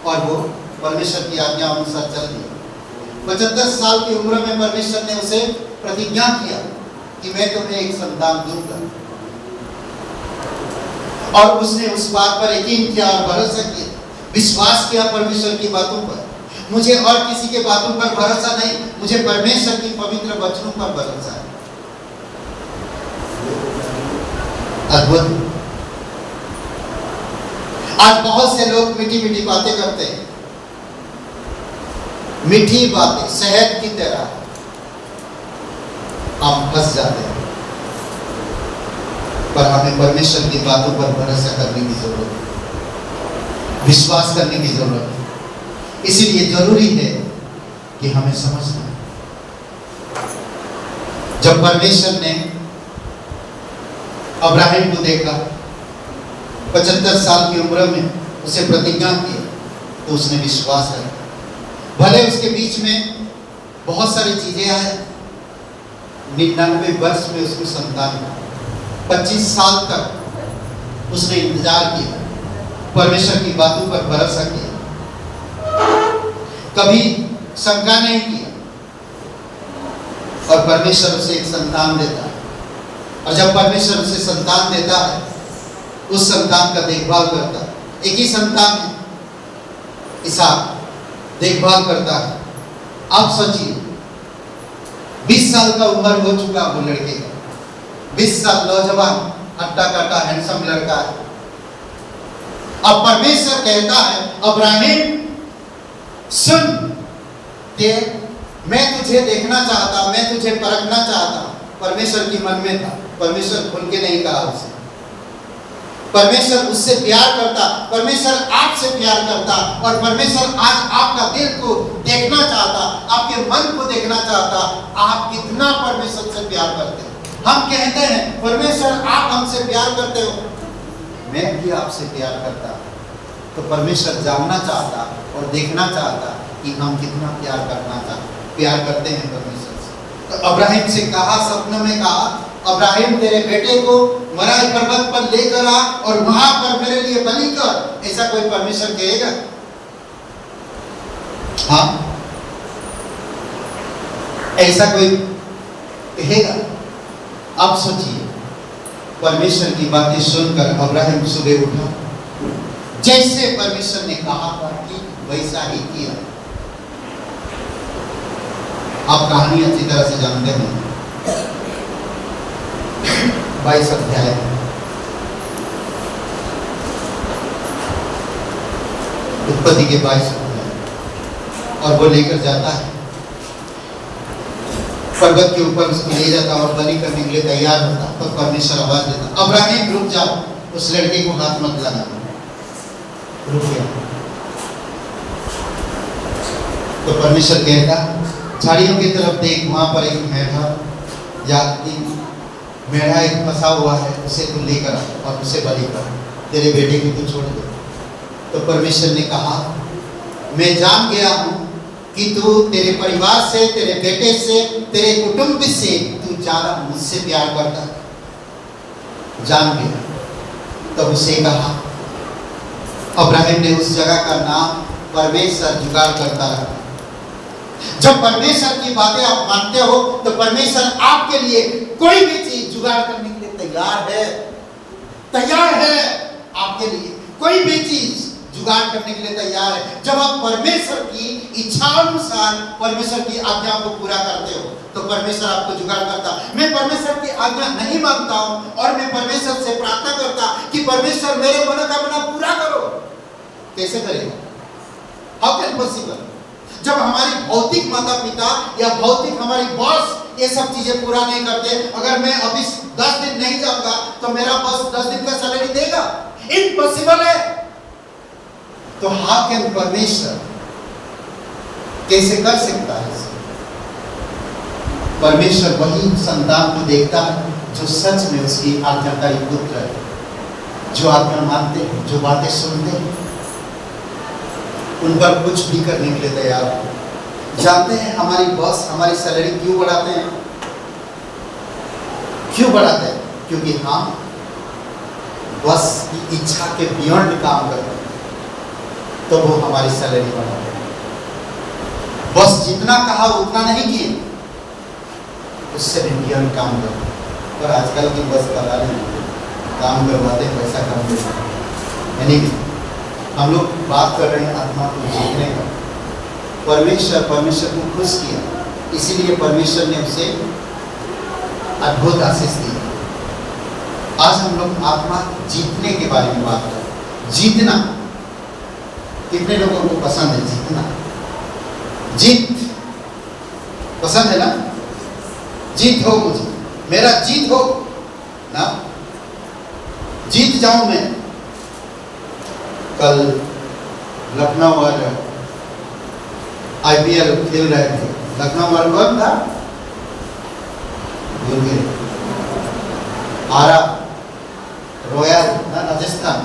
और वो परमेश्वर की आज्ञा अनुसार चल दिया। 75 साल की उम्र में परमेश्वर ने उसे प्रतिज्ञा किया कि मैं तुम्हें एक संतान दूंगा, और उसने उस बात पर यकीन किया और भरोसा किया, विश्वास किया परमेश्वर की बातों पर। मुझे और किसी के बातों पर भरोसा नहीं, मुझे परमेश्वर की पवित्र वचनों पर भरोसा है। अद्भुत। आज बहुत से लोग मीठी मीठी बातें करते हैं, मीठी बातें शहद की तरह, हम फंस जाते हैं। पर हमें परमेश्वर की बातों पर भरोसा करने की जरूरत है, विश्वास करने की जरूरत है। इसीलिए जरूरी है कि हमें समझना है। जब परमेश्वर ने अब्राहम को देखा, 75 साल की उम्र में उसे प्रतिज्ञा की, तो उसने विश्वास रखा। भले उसके बीच में बहुत सारी चीजें आए, 99 वर्ष में उसको संतान हुआ। 25 साल तक उसने इंतजार किया, परमेश्वर की बातों पर भरोसा किया, कभी शंका नहीं किया, और परमेश्वर उसे एक संतान देता है। और जब परमेश्वर उसे संतान देता है, उस संतान का देखभाल करता है। एक ही संतान है, इसहाक, देखभाल करता है। आप सोचिए, 20 साल का उम्र हो चुका वो लड़के का, 20 साल नौजवान, हट्टा कट्टा हैंडसम लड़का है। अब परमेश्वर कहता है, अब्राहम सुन, देख, मैं तुझे देखना चाहता, मैं तुझे परखना चाहता। परमेश्वर की मन में था, परमेश्वर खुल के नहीं कहा उसे। परमेश्वर उससे प्यार करता, परमेश्वर आपसे प्यार करता, और परमेश्वर आज आपका दिल को देखना चाहता, आपके मन को देखना चाहता, आप कितना परमेश्वर से प्यार करते हो। हम कहते हैं, परमेश्वर आप हमसे प्यार करते हो, मैं भी आपसे प्यार करता। तो परमेश्वर जानना चाहता और देखना चाहता कि हम कितना प्यार करते हैं परमेश्वर से। तो अब्राहम से कहा, सपने में कहा, अब्राहम तेरे बेटे को मराई पर्वत पर लेकर आ और वहां पर मेरे लिए बलि कर। ऐसा कोई परमेश्वर कहेगा? हाँ, ऐसा कोई कहेगा? अब सोचिए, परमेश्वर की बातें सुनकर अब्राहम सुबह उठा, जैसे परमेश्वर ने कहा था कि वैसा ही किया। आप कहानी अच्छी तरह से जानते हैं। 22 अध्याय, उत्पत्ति के 22 अध्याय, और वो लेकर जाता है पर्वत के ऊपर, उसको ले जाता और बलि करने के लिए तैयार होता। तो परमेश्वर आवाज देता, अब्राहम रुक जाओ, उस लड़के को हाथ मत लगाना। रुक गया। तो परमेश्वर कहता, झाड़ियों की तरफ देख, वहां पर एक मेढ़ा एक फंसा हुआ है, उसे तू लेकर आ और उसे बलि कर, तेरे बेटे को तू छोड़ दे। तो परमेश्वर ने कहा, मैं जान गया हूं कि तू तेरे परिवार से, तेरे बेटे से, तेरे कुटुंब से तू ज्यादा मुझसे प्यार करता है। जान गया। तब उसे कहा, अब्राहम ने उस जगह का नाम परमेश्वर जुगाड़ करता रहा। जब परमेश्वर की बातें आप मानते हो, तो परमेश्वर आपके लिए कोई भी चीज जुगाड़ करने के लिए तैयार है। आपके लिए कोई भी चीज जुगाड़ करने के लिए तैयार है। जब आप परमेश्वर की इच्छा अनुसार परमेश्वर की आज्ञा को पूरा करते हो, तो परमेश्वर आपको जुगाड़ करता। मैं परमेश्वर की आज्ञा नहीं मानता हूं और मैं परमेश्वर से प्रार्थना करता कि परमेश्वर मेरे मनोकामना पूरा करो। कैसे करेगा? How can possible? जब हमारी भौतिक माता पिता या भौतिक हमारी बॉस ये सब चीजें पूरा नहीं करते, अगर मैं अभी 10 दिन नहीं जाऊंगा तो मेरा बॉस 10 दिन का सैलरी देगा? इम्पॉसिबल है। तो हाउ कैन परमेश्वर कैसे कर सकता है? परमेश्वर वही संतान को देखता है जो सच में उसकी आज्ञाकारी पुत्र है, जो आज्ञा मानते हैं, जो बातें सुनते हैं, उन पर कुछ भी करने के लिए तैयार हो। जानते हैं हमारी बॉस हमारी सैलरी क्यों बढ़ाते हैं? क्यों बढ़ाते हैं? क्योंकि हम बॉस की इच्छा के बियॉन्ड काम करते हैं, तो वो हमारी सैलरी बढ़ाते हैं। बॉस जितना कहा उतना नहीं किए, उससे भी बियॉन्ड काम करते हैं। और आजकल की बॉस पता नहीं, काम करवाते पैसा कम देते हैं। यानी कि हम लोग बात कर रहे हैं आत्मा को जीतने का। परमेश्वर को खुश किया, इसीलिए परमेश्वर ने उसे अद्भुत आशीष दी। आज हम लोग आत्मा जीतने के बारे में बात कर रहे हैं। जीतना कितने लोगों को पसंद है? जीतना, जीत पसंद है ना? जीत हो, मुझे मेरा जीत हो ना, जीत जाऊं मैं। कल लखनऊ और आईपीएल खेल रहे थे। लखनऊ और कौन था? भूल गए। आरा रॉयल ना, राजस्थान।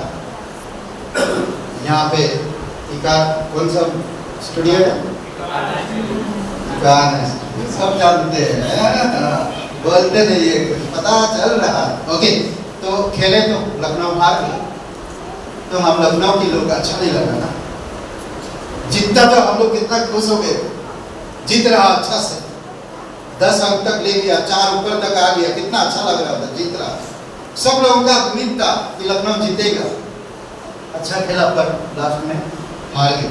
यहाँ पे कौन सा स्टूडियो है? सब जानते हैं, बोलते नहीं है, पता चल रहा है। ओके, तो खेले तो लखनऊ हार गई, तो हम लखनऊ के लोग अच्छा नहीं लगा ना। जीतता तो हम लोग कितना खुश हो गए, जीत रहा अच्छा से, 10 अंक तक ले गया, 4 ऊपर तक आ गया, कितना अच्छा लग रहा था, जीत रहा। सब लोगों का उम्मीद था कि लखनऊ जीतेगा, अच्छा खेला, पर लास्ट में हार गए।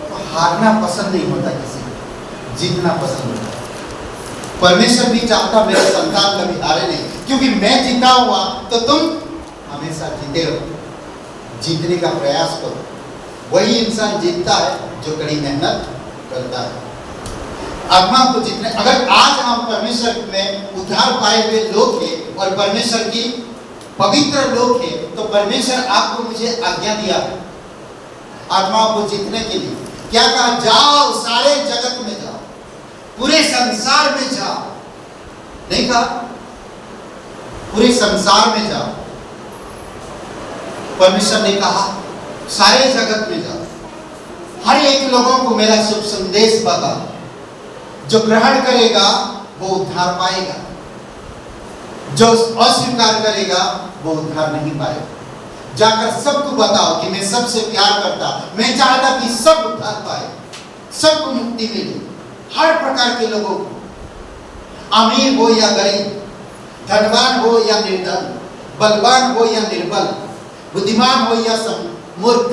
तो हारना पसंद नहीं होता किसी को, जीतना पसंद होता है। परमेश्वर भी चाहता मेरे संतान कभी हारे नहीं, क्योंकि मैं जीता हुआ तो तुम हमेशा जीते रहो। जीतने का प्रयास करो, वही इंसान जीतता है जो कड़ी मेहनत करता है। आत्मा को जीतने, अगर आज हम परमेश्वर में उद्धार पाए हुए लोग हैं और परमेश्वर की पवित्र लोग हैं, तो परमेश्वर आपको मुझे आज्ञा दिया है आत्माओं को जीतने के लिए। क्या कहा? जाओ, सारे जगत में जाओ, पूरे संसार में जाओ। नहीं कहा पूरे संसार में जाओ, परमेश्वर ने कहा सारे जगत में जाओ, हर एक लोगों को मेरा शुभ संदेश बताओ। जो ग्रहण करेगा वो उद्धार पाएगा, जो अस्वीकार करेगा वो उद्धार नहीं पाएगा। जाकर सबको बताओ कि मैं सबसे प्यार करता, मैं चाहता कि सब उद्धार पाए, सबको मुक्ति मिले, हर प्रकार के लोगों को, अमीर हो या गरीब, धनवान हो या निर्धन, बलवान हो या निर्बल, बुद्धिमान हो या मूर्ख,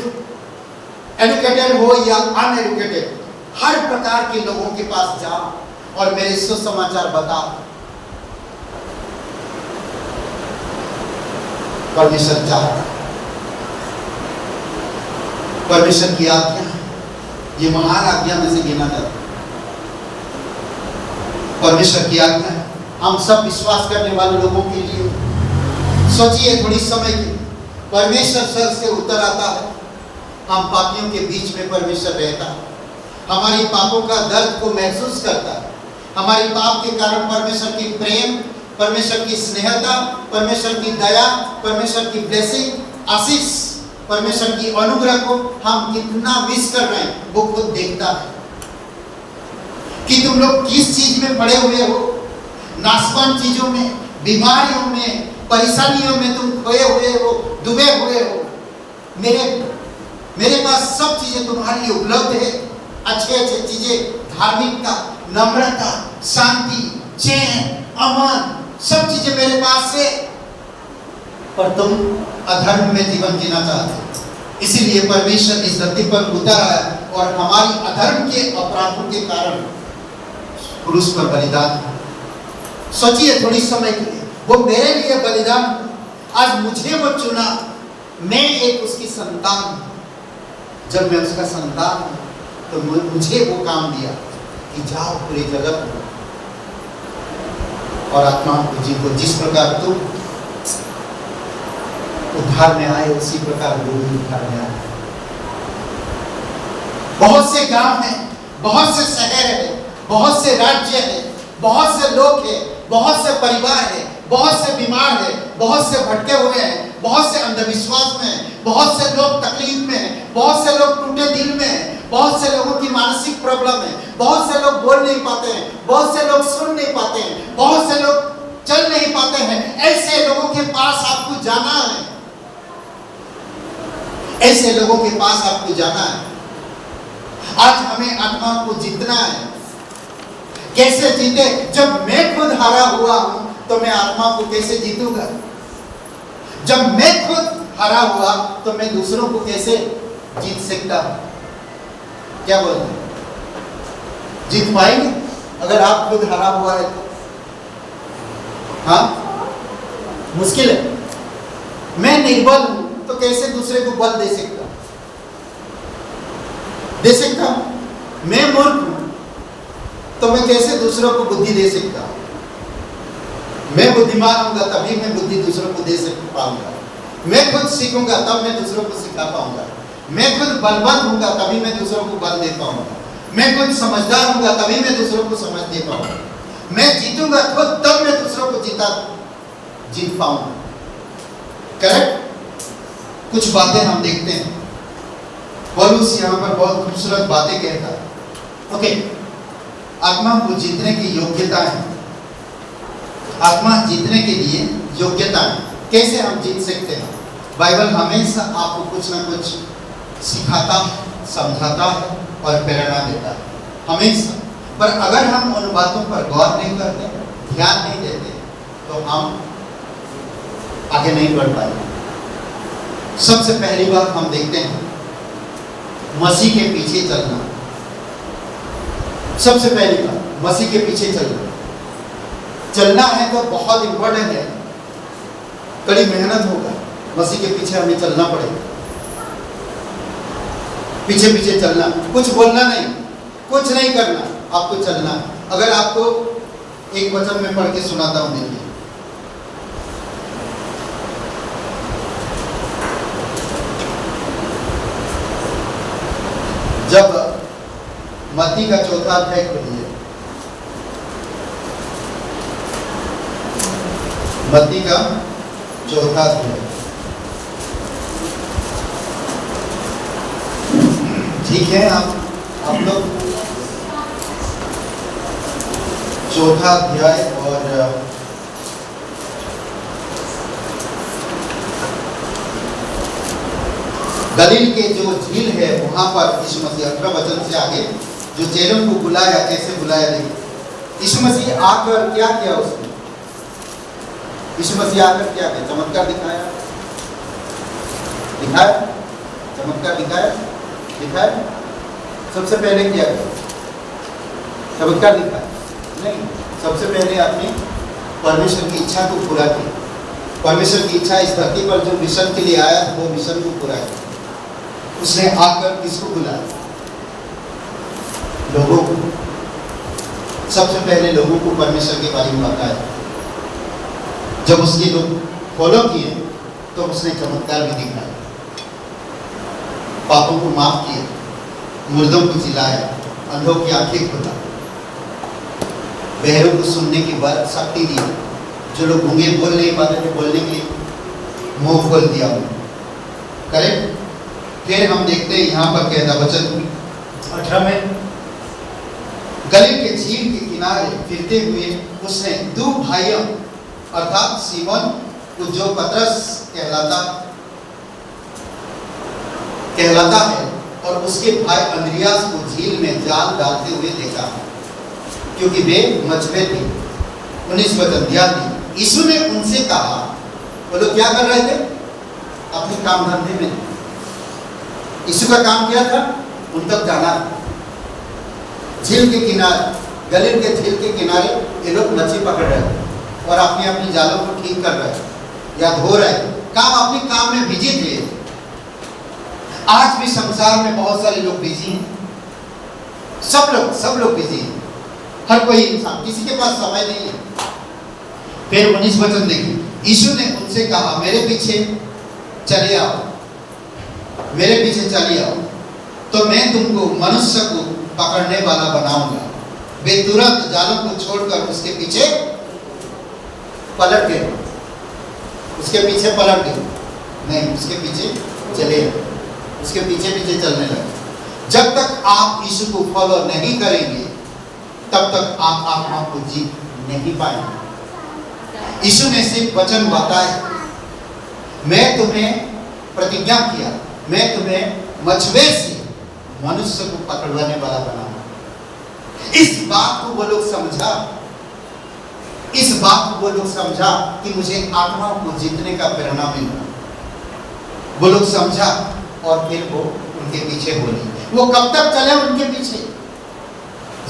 एजुकेटेड हो या अनएजुकेटेड, हर प्रकार के लोगों के पास जाओ और मेरे सुसमाचार बताओ। परमेश्वर चाहता, परमेश्वर की आज्ञा, ये महान आज्ञा में से गिना जाता है। परमेश्वर की आज्ञा है हम सब विश्वास करने वाले लोगों के लिए। सोचिए थोड़ी समय की, परमेश्वर स्वर्ग से उतर आता है, हम पापियों के बीच में परमेश्वर रहता है, हमारी पापों का दर्द को महसूस करता है, हमारी पाप के कारण परमेश्वर की प्रेम, परमेश्वर की स्नेहता, परमेश्वर की दया, परमेश्वर की ब्लेसिंग, आशीष, परमेश्वर की अनुग्रह को हम कितना मिस कर रहे हैं वो खुद देखता है। कि तुम लोग किस चीज में पड़े हुए हो, नाशवान चीजों में, बीमारियों में, परेशानियों में तुम खोए हुए हो, डूबे हुए हो। मेरे पास सब चीजें तुम्हारे लिए उपलब्ध है, अच्छे अच्छे चीजें, धार्मिकता, नम्रता, शांति, चैन, अमन, सब चीजें मेरे पास है, पर तुम अधर्म में जीवन जीना चाहते हो। इसीलिए परमेश्वर इस धरती पर उतर आया और हमारी अधर्म के अपराधों के कारण क्रूस पर बलिदान। सोचिए थोड़ी समय के लिए, वो मेरे लिए बलिदान, आज मुझे वो चुना, मैं एक उसकी संतान हूं। जब मैं उसका संतान हूं तो मुझे वो काम दिया कि जाओ पूरी जगत में और आत्माओं को जीतो। जिस प्रकार तुम उद्धार में आए उसी प्रकार वो भी उद्धार में आए। बहुत से गांव हैं, बहुत से शहर हैं, बहुत से राज्य हैं, बहुत से लोग हैं, बहुत से परिवार है, बहुत से बीमार है, बहुत से भटके हुए हैं, बहुत से अंधविश्वास में हैं, बहुत से लोग तकलीफ में हैं, बहुत से लोग टूटे दिल में हैं, बहुत से लोगों की मानसिक प्रॉब्लम है, बहुत से लोग बोल नहीं पाते हैं, बहुत से लोग सुन नहीं पाते हैं, बहुत से लोग चल नहीं पाते हैं। ऐसे लोगों के पास आपको जाना है, ऐसे लोगों के पास आपको जाना है। आज हमें आत्मा को जीतना है। कैसे जीते? जब मैं खुद हारा हुआ हूं तो मैं आत्मा को कैसे जीतूंगा? जब मैं खुद हारा हुआ तो मैं दूसरों को कैसे जीत सकता हूं? क्या बोलते हैं? जीत पाएंगे अगर आप खुद हारा हुआ है तो? हाँ, मुश्किल है। मैं निर्बल हूं तो कैसे दूसरे को बल दे सकता हूं? दे सकता हूं। मैं मूर्ख हूं तो मैं कैसे दूसरों को बुद्धि दे सकता हूं? मैं बुद्धिमान होऊंगा तभी मैं बुद्धि दूसरों को दे पाऊंगा। मैं खुद सीखूंगा तब मैं दूसरों को सिखा पाऊंगा। मैं खुद बलवंत होऊंगा तभी मैं दूसरों को बल दे पाऊंगा। मैं खुद समझदार होऊंगा तभी मैं दूसरों को समझ दे पाऊंगा। मैं जीतूंगा खुद तब मैं दूसरों को जीत पाऊंगा। करेक्ट? कुछ बातें हम देखते हैं। पौलुस यहाँ पर बहुत खूबसूरत बातें कहता है। ओके, आत्मा को जीतने की योग्यता है। आत्मा जीतने के लिए योग्यता है। कैसे हम जीत सकते हैं? बाइबल हमेशा आपको कुछ ना कुछ सिखाता है, समझाता है और प्रेरणा देता है, हमेशा। पर अगर हम उन बातों पर गौर नहीं करते, ध्यान नहीं देते, तो हम आगे नहीं बढ़ पाएंगे। सबसे पहली बात हम देखते हैं मसीह के पीछे चलना। सबसे पहली बात मसीह के पीछे चलना है तो बहुत इंपॉर्टेंट है। कड़ी मेहनत होगा, मसीह के पीछे हमें चलना पड़ेगा। पीछे पीछे चलना, कुछ बोलना नहीं, कुछ नहीं करना, आपको चलना है। अगर आपको एक वचन में पढ़ के सुनाता हूं, देखिए। जब मत्ती का 4 अध्याय खोलिए, मत्ती का 4 अध्याय। ठीक है, आप लोग 4 अध्याय और गलील के जो झील है वहां पर यीशु मसीह 18 वचन से आगे जो चेलों को बुलाया, कैसे बुलाया देखिए। यीशु मसीह आकर क्या किया उसने? यीशु मसीह आकर क्या किया? चमत्कार दिखाया, चमत्कार दिखाया। सबसे पहले क्या किया? चमत्कार दिखाया नहीं, सबसे पहले आपने परमेश्वर की इच्छा को पूरा किया। परमेश्वर की इच्छा इस धरती पर जो मिशन के लिए आया वो मिशन को पूरा किया। उसने आकर किसको बुलाया? लोगों को। सबसे पहले लोगों को परमेश्वर के बारे में बताया। जब उसके लोग फॉलो किए तो उसने चमत्कार भी दिखाया, पापों को माफ किया, मुर्दों को जिलाया, अंधों की आंखें खोला, बहरों को सुनने की बात शक्ति दी, जो लोग गूंगे बोल नहीं पाते थे बोलने के लिए मुंह खोल दिया उन्हें। करेक्ट? फिर हम देखते हैं यहाँ पर कहता वचन 18 में, गलील के झील के किनारे फिरते हुए उसने 2 भाइयों अर्थात सीमोन को जो पतरस कहलाता है और उसके भाई अंद्रियास को झील में जाल डालते हुए देखा, क्योंकि वे मछुए थे। 19 वचन ध्यान दी। यीशु ने उनसे कहा, वो लोग क्या कर रहे थे? अपने काम धंधे में। यीशु का काम क्या था? उन तक जाना। झील के किनारे, गलील के झील के किनारे ये लोग मछली पकड़ रहे थे और अपनी अपनी जालों को ठीक कर रहे थे या धो रहे थे। अपने काम में बिजी थे। आज भी संसार में बहुत सारे लोग बिजी हैं। सब लोग बिजी हैं। हर कोई इंसान, किसी के पास समय नहीं है। फिर 19 वचन देखिए, यीशु ने उनसे कहा, मेरे पीछे चले आओ, मेरे पीछे चले आओ, तो मैं तुमको मनुष्य को पकड़ने वाला बनाऊंगा। वे तुरंत जालों को छोड़कर उसके पीछे पलट गए। उसके पीछे पलट गए नहीं, उसके पीछे चले, उसके पीछे पीछे चलने लगे। जब तक आप यीशु को फॉलो नहीं करेंगे तब तक आप आत्मा को जीत नहीं पाएंगे। यीशु ने सिर्फ वचन बताया, मैं तुम्हें प्रतिज्ञा किया, मैं तुम्हें मछुए से मनुष्य को पकड़वाने वाला बनाऊंगा। इस बात को वो लोग समझा, इस बात को वो लोग समझा कि मुझे आत्माओं को जीतने का प्रेरणा मिला। वो लोग समझा और फिर वो उनके पीछे बोली। वो कब तक चले उनके पीछे?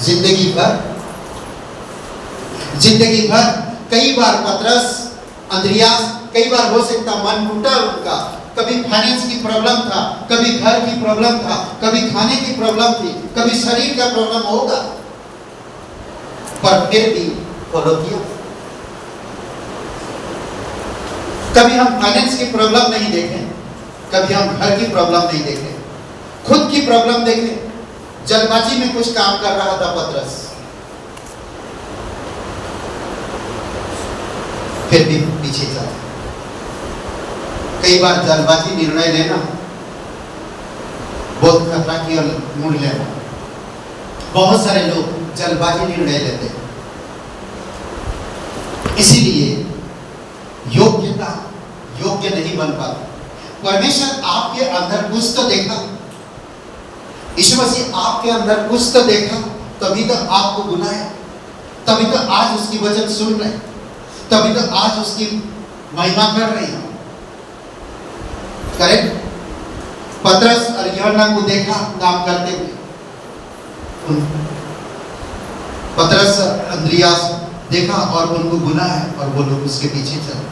जिंदगी भर। जिंदगी भर। कई बार पतरस, अंद्रियास, कई बार हो सकता मन टूटा उनका। कभी फाइनेंस की प्रॉब्लम था, कभी घर की प्रॉब्लम था, कभी खाने की प्रॉब्लम थी, कभी शरीर का प्रॉब्लम होगा, पर फिर भी फॉलो किया। कभी हम फाइनेंस की प्रॉब्लम नहीं देखें, कभी हम घर की प्रॉब्लम नहीं देखें, खुद की प्रॉब्लम देखें। जल्दबाजी में कुछ काम कर रहा था पतरस, फिर भी पीछे चला। कई बार जल्दबाजी निर्णय लेना बहुत खतरा की ओर मुड़ लेना। बहुत सारे लोग जल्दबाजी निर्णय लेते हैं, इसीलिए योग्य नहीं बन पाता। परमेश्वर आपके अंदर कुछ तो देखा, यीशु मसीह आपके अंदर कुछ तो देखा, तभी तो आपको बुलाया, तभी तो आज उसकी वचन सुन रहे, तभी तो आज उसकी महिमा कर रही हैं। करेक्ट? पतरस और यूहन्ना को देखा काम करते हुए, पतरस अंद्रियास देखा और उनको बुलाया और वो लोग उसके पीछे चले।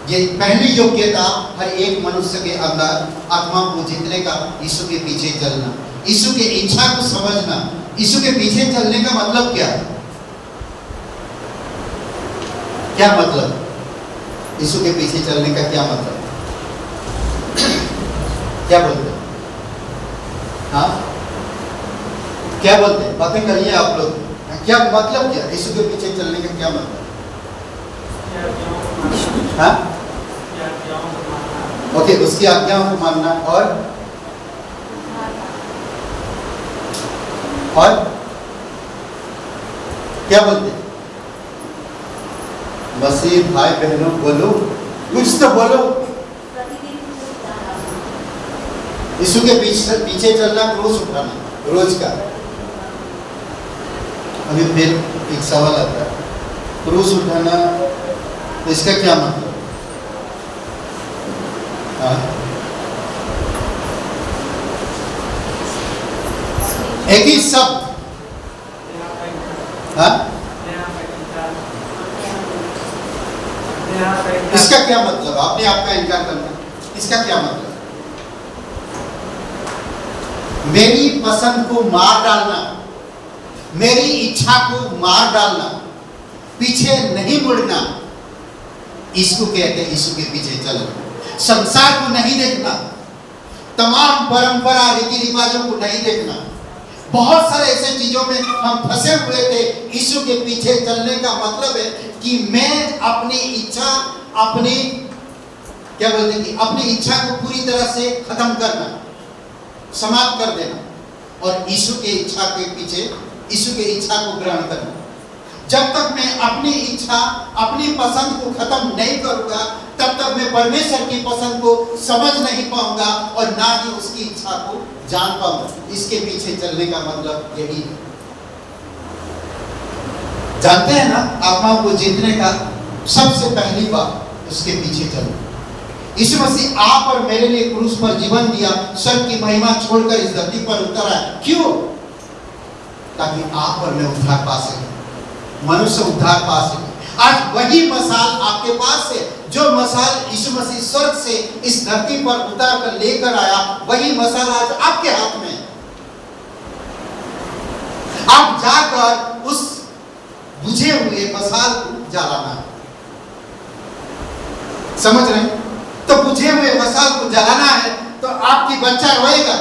ये पहली योग्यता हर एक मनुष्य के अंदर आत्मा को जीतने का, यीशु के पीछे चलना, यीशु की इच्छा को समझना। यीशु के पीछे चलने का मतलब क्या है? क्या मतलब? यीशु के पीछे चलने का क्या मतलब? क्या बोलते हैं? हाँ, क्या बोलते हैं? बातें करिए आप लोग। क्या मतलब क्या यीशु के पीछे चलने का क्या मतलब? हाँ, ओके, उसकी आज्ञाओं को मानना और क्या बोलते हैं? मसीह भाई बहनों बोलो, कुछ तो बोलो। यीशु के पीछे चलना, क्रूस उठाना रोज का। अभी फिर एक सवाल आता है, क्रूस उठाना तो इसका क्या मतलब? एक ही शब्द, इसका क्या मतलब? आपने आपका इनकार करना, इसका क्या मतलब? मेरी पसंद को मार डालना, मेरी इच्छा को मार डालना, पीछे नहीं मुड़ना, इसको कहते हैं यीशु के पीछे चलना। संसार को नहीं देखना, तमाम परंपरा रीति रिवाजों को नहीं देखना। बहुत सारे ऐसे चीजों में हम फंसे हुए थे। यीशु के पीछे चलने का मतलब है कि मैं अपनी इच्छा, अपनी क्या बोलते हैं कि अपनी इच्छा को पूरी तरह से खत्म करना, समाप्त कर देना और यीशु के इच्छा के पीछे, यीशु के इच्छा को ग्रहण करना। जब तक मैं अपनी इच्छा, अपनी पसंद को खत्म नहीं करूंगा, तब तक मैं परमेश्वर की पसंद को समझ नहीं पाऊंगा और ना ही उसकी इच्छा को जान पाऊंगा। इसके पीछे चलने का मतलब यही है। जानते हैं ना, आत्माओं को जीतने का सबसे पहली बात उसके पीछे चलना। यीशु मसीह आप और मेरे लिए क्रूस पर जीवन दिया, स्वर्ग की महिमा छोड़कर इस धरती पर उतर आया। क्यों? ताकि आप और मैं उद्धार पा सके, मनुष्य उद्धार पा सके। आज वही मसाल आपके पास है, जो मसाल यीशु मसीह स्वर्ग से इस धरती पर उतार कर लेकर आया, वही मसाल आज आपके हाथ में है। आप जाकर उस बुझे हुए मसाल को जलाना है। समझ रहे हैं? तो बुझे हुए मसाल को जलाना है तो आपकी बच्चा रोएगा,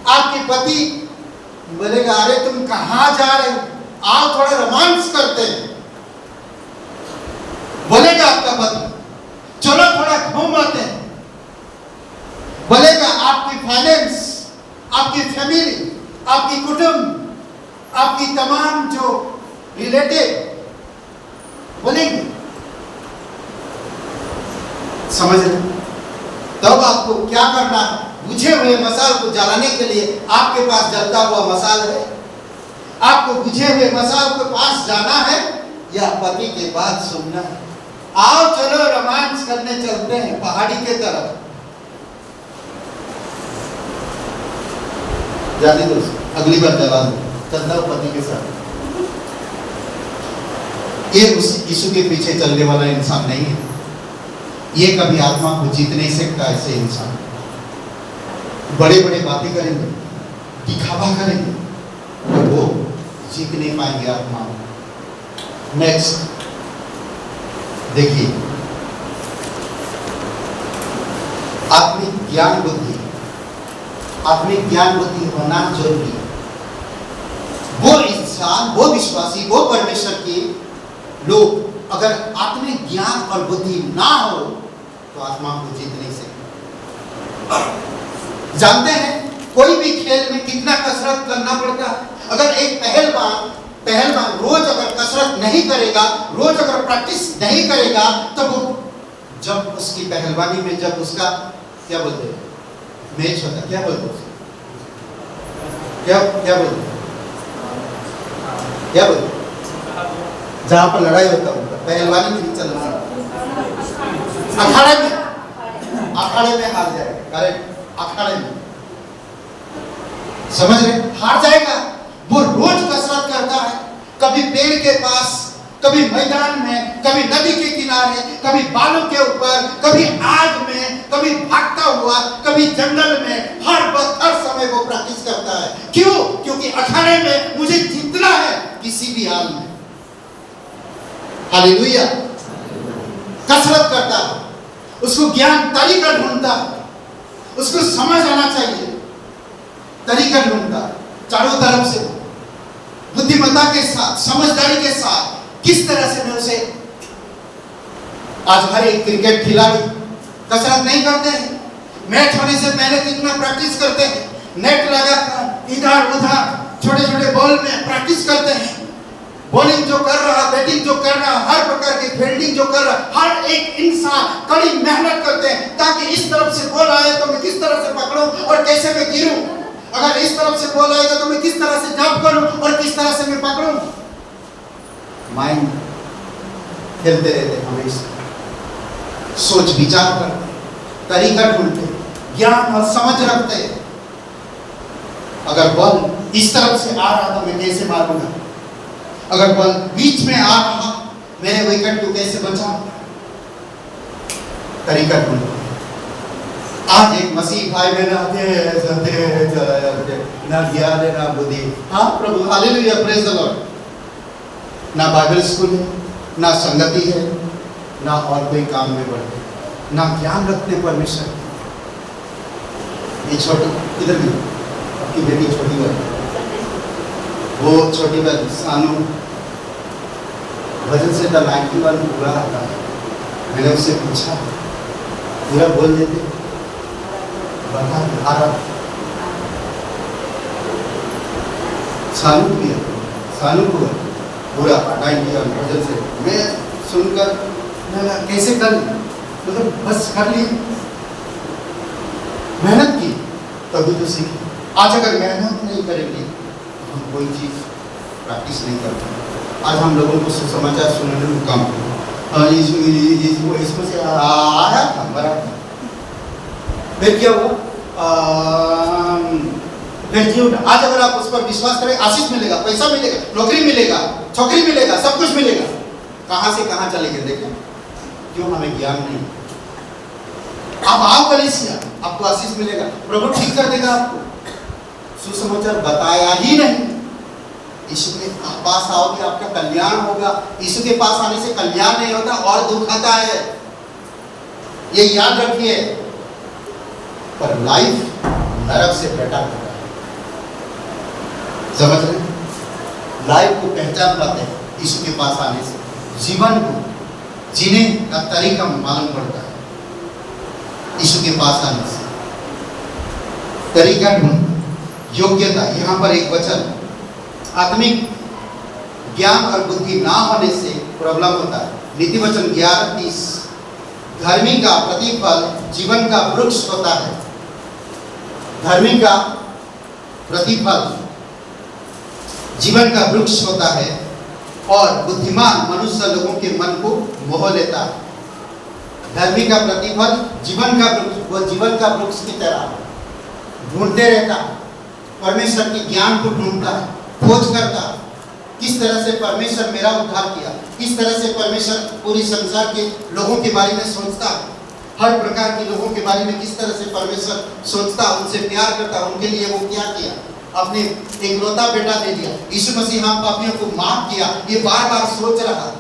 आपके पति बोलेगा, अरे तुम कहां जा रहे हो? आओ थोड़ा रोमांस करते हैं, बोलेगा आपका पति। चलो थोड़ा घूम आते हैं, बोलेगा आपकी फाइनेंस, आपकी फैमिली, आपकी कुटुंब, आपकी तमाम जो रिलेटिव बोलेंगे। समझ रहे? तब आपको क्या करना है? बुझे हुए मसाल को जलाने के लिए आपके पास जलता हुआ मसाल है। आपको बुझे हुए मसाल के पास जाना है या पति के बात सुनना है? आओ चलो रोमांस करने चलते हैं पहाड़ी के तरफ। जाने दो, अगली बार जला दो, चलता हूं पति के साथ। ये उस यीशु के पीछे चलने वाला इंसान नहीं है। ये कभी आत्मा को जीत नहीं सकता। ऐसे इंसान बड़े बड़े बातें करेंगे, दिखावा करेंगे, और वो जीत नहीं पाएंगे आत्मा। नेक्स्ट देखिए, आत्मिक ज्ञान बुद्धि, आत्मिक ज्ञान बुद्धि होना जरूरी है। वो इंसान, वो विश्वासी, वो परमेश्वर के लोग अगर आत्मिक ज्ञान और बुद्धि ना हो तो आत्मा को जीत नहीं सकते। जानते हैं कोई भी खेल में कितना कसरत करना पड़ता है। अगर एक पहलवान रोज अगर कसरत नहीं करेगा, रोज अगर प्रैक्टिस नहीं करेगा, तो वो जब उसकी पहलवानी में जब उसका क्या बोलते हैं मैच होता है, क्या बोलते हैं, क्या बोलते जहां पर लड़ाई होता है पहलवानी नहीं चल रहा, अखाड़े में हार जाएगा। करेक्ट, अखाड़े में, समझ रहे, हार जाएगा। वो रोज कसरत करता है, कभी पेड़ के पास, कभी मैदान में, कभी नदी के किनारे, कभी बालों के ऊपर, कभी आग में, कभी भागता हुआ, कभी जंगल में, हर वक्त हर समय वो प्रैक्टिस करता है। क्यों? क्योंकि अखाड़े में मुझे जीतना है किसी भी हाल में। हालेलुया। कसरत करता है, उसको ज्ञान तरीका ढूंढता है, उसको समझ आना चाहिए, तरीका ढूंढता है चारों तरफ से, बुद्धिमत्ता के साथ, समझदारी के साथ, किस तरह से मैं उसे। आज हर एक क्रिकेट खिलाड़ी कसरत नहीं करते हैं, मैच होने से पहले कितना प्रैक्टिस करते हैं, नेट लगाकर इधर उधर छोटे छोटे बॉल में प्रैक्टिस करते हैं। बॉलिंग जो कर रहा, बैटिंग जो कर रहा, हर प्रकार की फील्डिंग जो कर रहा, हर एक इंसान कड़ी मेहनत करते हैं ताकि इस तरफ से बॉल आए तो मैं किस तरह से पकड़ूं और कैसे मैं गिरूं, अगर इस तरफ से बॉल आएगा तो मैं किस तरह से जंप करूं और किस तरह से मैं पकड़ूं। माइंड खेलते रहते, हमेशा सोच विचार करते, तरीका ढूंढते, ज्ञान और समझ रखते। अगर बॉल इस तरफ से आ रहा तो मैं कैसे मारूंगा, अगर बॉल बीच में आ रहा मेरे विकेट को कैसे बचाऊं, तरीका ढूंढो। आज एक मसीह भाई बहन आते ना ज्ञान है ना बुद्धि। हाँ प्रभु, हालेलुया, प्रेज द लॉर्ड। ना बाइबल स्कूल है, ना संगति है, ना और कोई काम में बढ़ते, ना ज्ञान रखते परमेश्वर। ये छोटी इधर भी आपकी बेटी छोटी वाली, वो छोटी बहन सानू वजन से 91 पूरा आता है। मैंने उससे पूछा, पूरा बोल देते, बता आ रहा। सानू को पूरा 91 वजन से। मैं सुनकर कैसे कर ली, मतलब बस कर ली, मेहनत की तभी तो सीखी। आज अगर मेहनत नहीं करेंगे हम कोई चीज प्रैक्टिस नहीं करते। आज हम लोगों को सुसमाचार सुनने में कम, इसमें से आया था बराबर, फिर क्या हुआ, फिर क्यों। आज अगर आप उस पर विश्वास करें, आशीष मिलेगा, पैसा मिलेगा, नौकरी मिलेगा, छोकरी मिलेगा, सब कुछ मिलेगा। कहां से कहां चलेंगे देखें, क्यों? हमें ज्ञान नहीं। आप आओ कलीसिया, आपको आशीष मिलेगा, प्रभु ठीक कर देगा आपको। सुसमाचार बताया ही नहीं। यीशु के पास आओगे आपका कल्याण होगा। यीशु के पास आने से कल्याण नहीं होता और दुख आता है, ये याद रखिए। पर लाइफ नरक से बेटर होता है, समझ रहे? लाइफ को पहचान पाते हैं यीशु के पास आने से। जीवन को जीने का तरीका मालूम पड़ता है यीशु के पास आने से। तरीका ढूंढ, योग्यता। यहाँ पर एक वचन, आत्मिक ज्ञान और बुद्धि ना होने से प्रॉब्लम होता है। नीति वचन 11:30, धर्मी का प्रतिफल जीवन का वृक्ष होता है। धर्मी का प्रतिफल जीवन का वृक्ष होता है और बुद्धिमान मनुष्य लोगों के मन को मोह लेता है। धर्मी का प्रतिफल जीवन का वृक्ष, वो जीवन का वृक्ष की तरह ढूंढते रहता है, परमेश्वर के ज्ञान को ढूंढता है, खोज करता है, किस तरह से परमेश्वर मेरा उद्धार किया, किस तरह से परमेश्वर पूरी संसार के लोगों के बारे में सोचता है, हर प्रकार के लोगों के बारे में किस तरह से परमेश्वर सोचता, उनसे प्यार करता, उनके लिए वो क्या किया, अपने एकलौता बेटा दे दिया। यीशु मसीह हम पापियों को माफ किया, ये बार बार सोच रहा।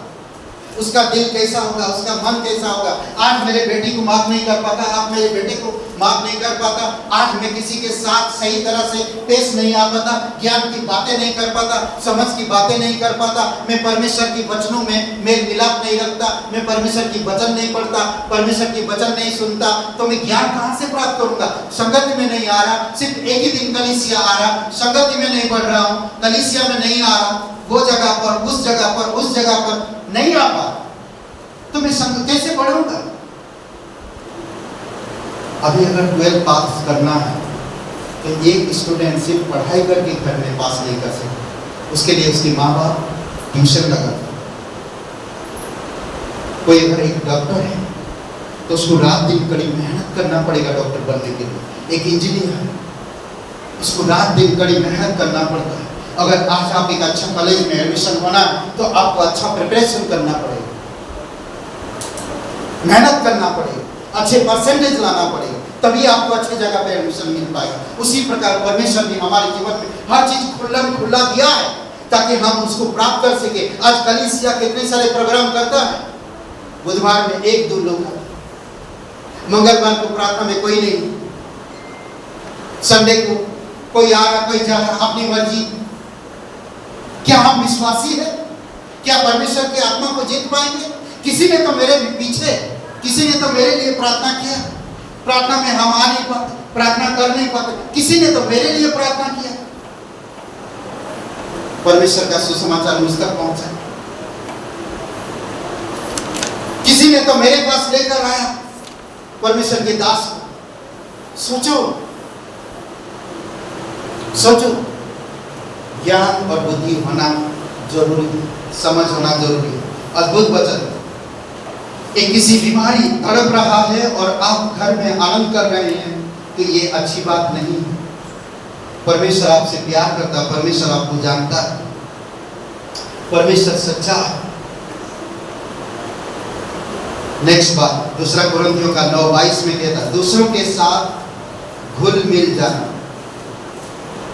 उसका दिल कैसा होगा, उसका मन कैसा होगा। आज मेरे बेटी को माफ नहीं कर पाता, आप मेरे बेटे को माफ नहीं कर पाता, आज मैं किसी के साथ सही तरह से पेश नहीं आ पाता, ज्ञान की बातें नहीं कर पाता, समझ की बातें नहीं कर पाता, मैं परमेश्वर की वचनों में मेल मिलाप नहीं रखता, मैं परमेश्वर की वचन नहीं पढ़ता, परमेश्वर की वचन नहीं सुनता, तो मैं ज्ञान कहाँ से प्राप्त करूंगा? संगति में नहीं आ रहा, सिर्फ एक ही दिन कलीसिया आ रहा, संगति में नहीं बढ़ रहा हूँ, कलीसिया में नहीं आ रहा, वो जगह पर, उस जगह पर, उस जगह पर नहीं आ पा, तो मैं कैसे पढ़ूंगा? अभी अगर 12 पास करना है तो एक स्टूडेंट सिर्फ पढ़ाई करके घर में पास नहीं कर सकता, उसके लिए उसके माँ बाप ट्यूशन लगाते। कोई अगर एक डॉक्टर है तो उसको रात दिन कड़ी मेहनत करना पड़ेगा डॉक्टर बनने के लिए। एक इंजीनियर है, उसको रात दिन कड़ी मेहनत करना पड़ता है। अगर आज आप एक अच्छा कॉलेज में एडमिशन होना तो आपको अच्छा प्रिपरेशन करना पड़ेगा, मेहनत करना पड़ेगा, अच्छे परसेंटेज लाना पड़ेगा, तभी आपको अच्छी जगह पे एडमिशन मिल पाएगा। उसी प्रकार परमेश्वर ने हमारे जीवन में हर चीज खुला दिया है ताकि हम उसको प्राप्त कर सके। आज कलीसिया कितने सारे प्रोग्राम करता है, बुधवार में 1-2 लोग, मंगलवार को प्रार्थना में कोई नहीं, संडे को कोई आ रहा कोई जा रहा, अपनी मर्जी। क्या हम विश्वासी है? क्या परमेश्वर की आत्मा को जीत पाएंगे? किसी ने तो मेरे पीछे, किसी ने तो मेरे लिए प्रार्थना किया, प्रार्थना में हम आ नहीं पाते, प्रार्थना कर नहीं पाते, किसी ने तो मेरे लिए प्रार्थना किया। परमेश्वर का सुसमाचार मुझ तक पहुंचा, किसी ने तो मेरे पास लेकर आया परमेश्वर के दास को। सोचो, ज्ञान और बुद्धि होना जरूरी है, समझ होना जरूरी है। अद्भुत वचन, एक किसी बीमारी तड़प रहा है और आप घर में आनंद कर रहे हैं तो ये अच्छी बात नहीं है। परमेश्वर आपसे प्यार करता, परमेश्वर आपको जानता है, परमेश्वर सच्चा है। नेक्स्ट बात, 2 कुरिन्थियों का 9:22 में कहता है, दूसरों के साथ घुल मिल जाना।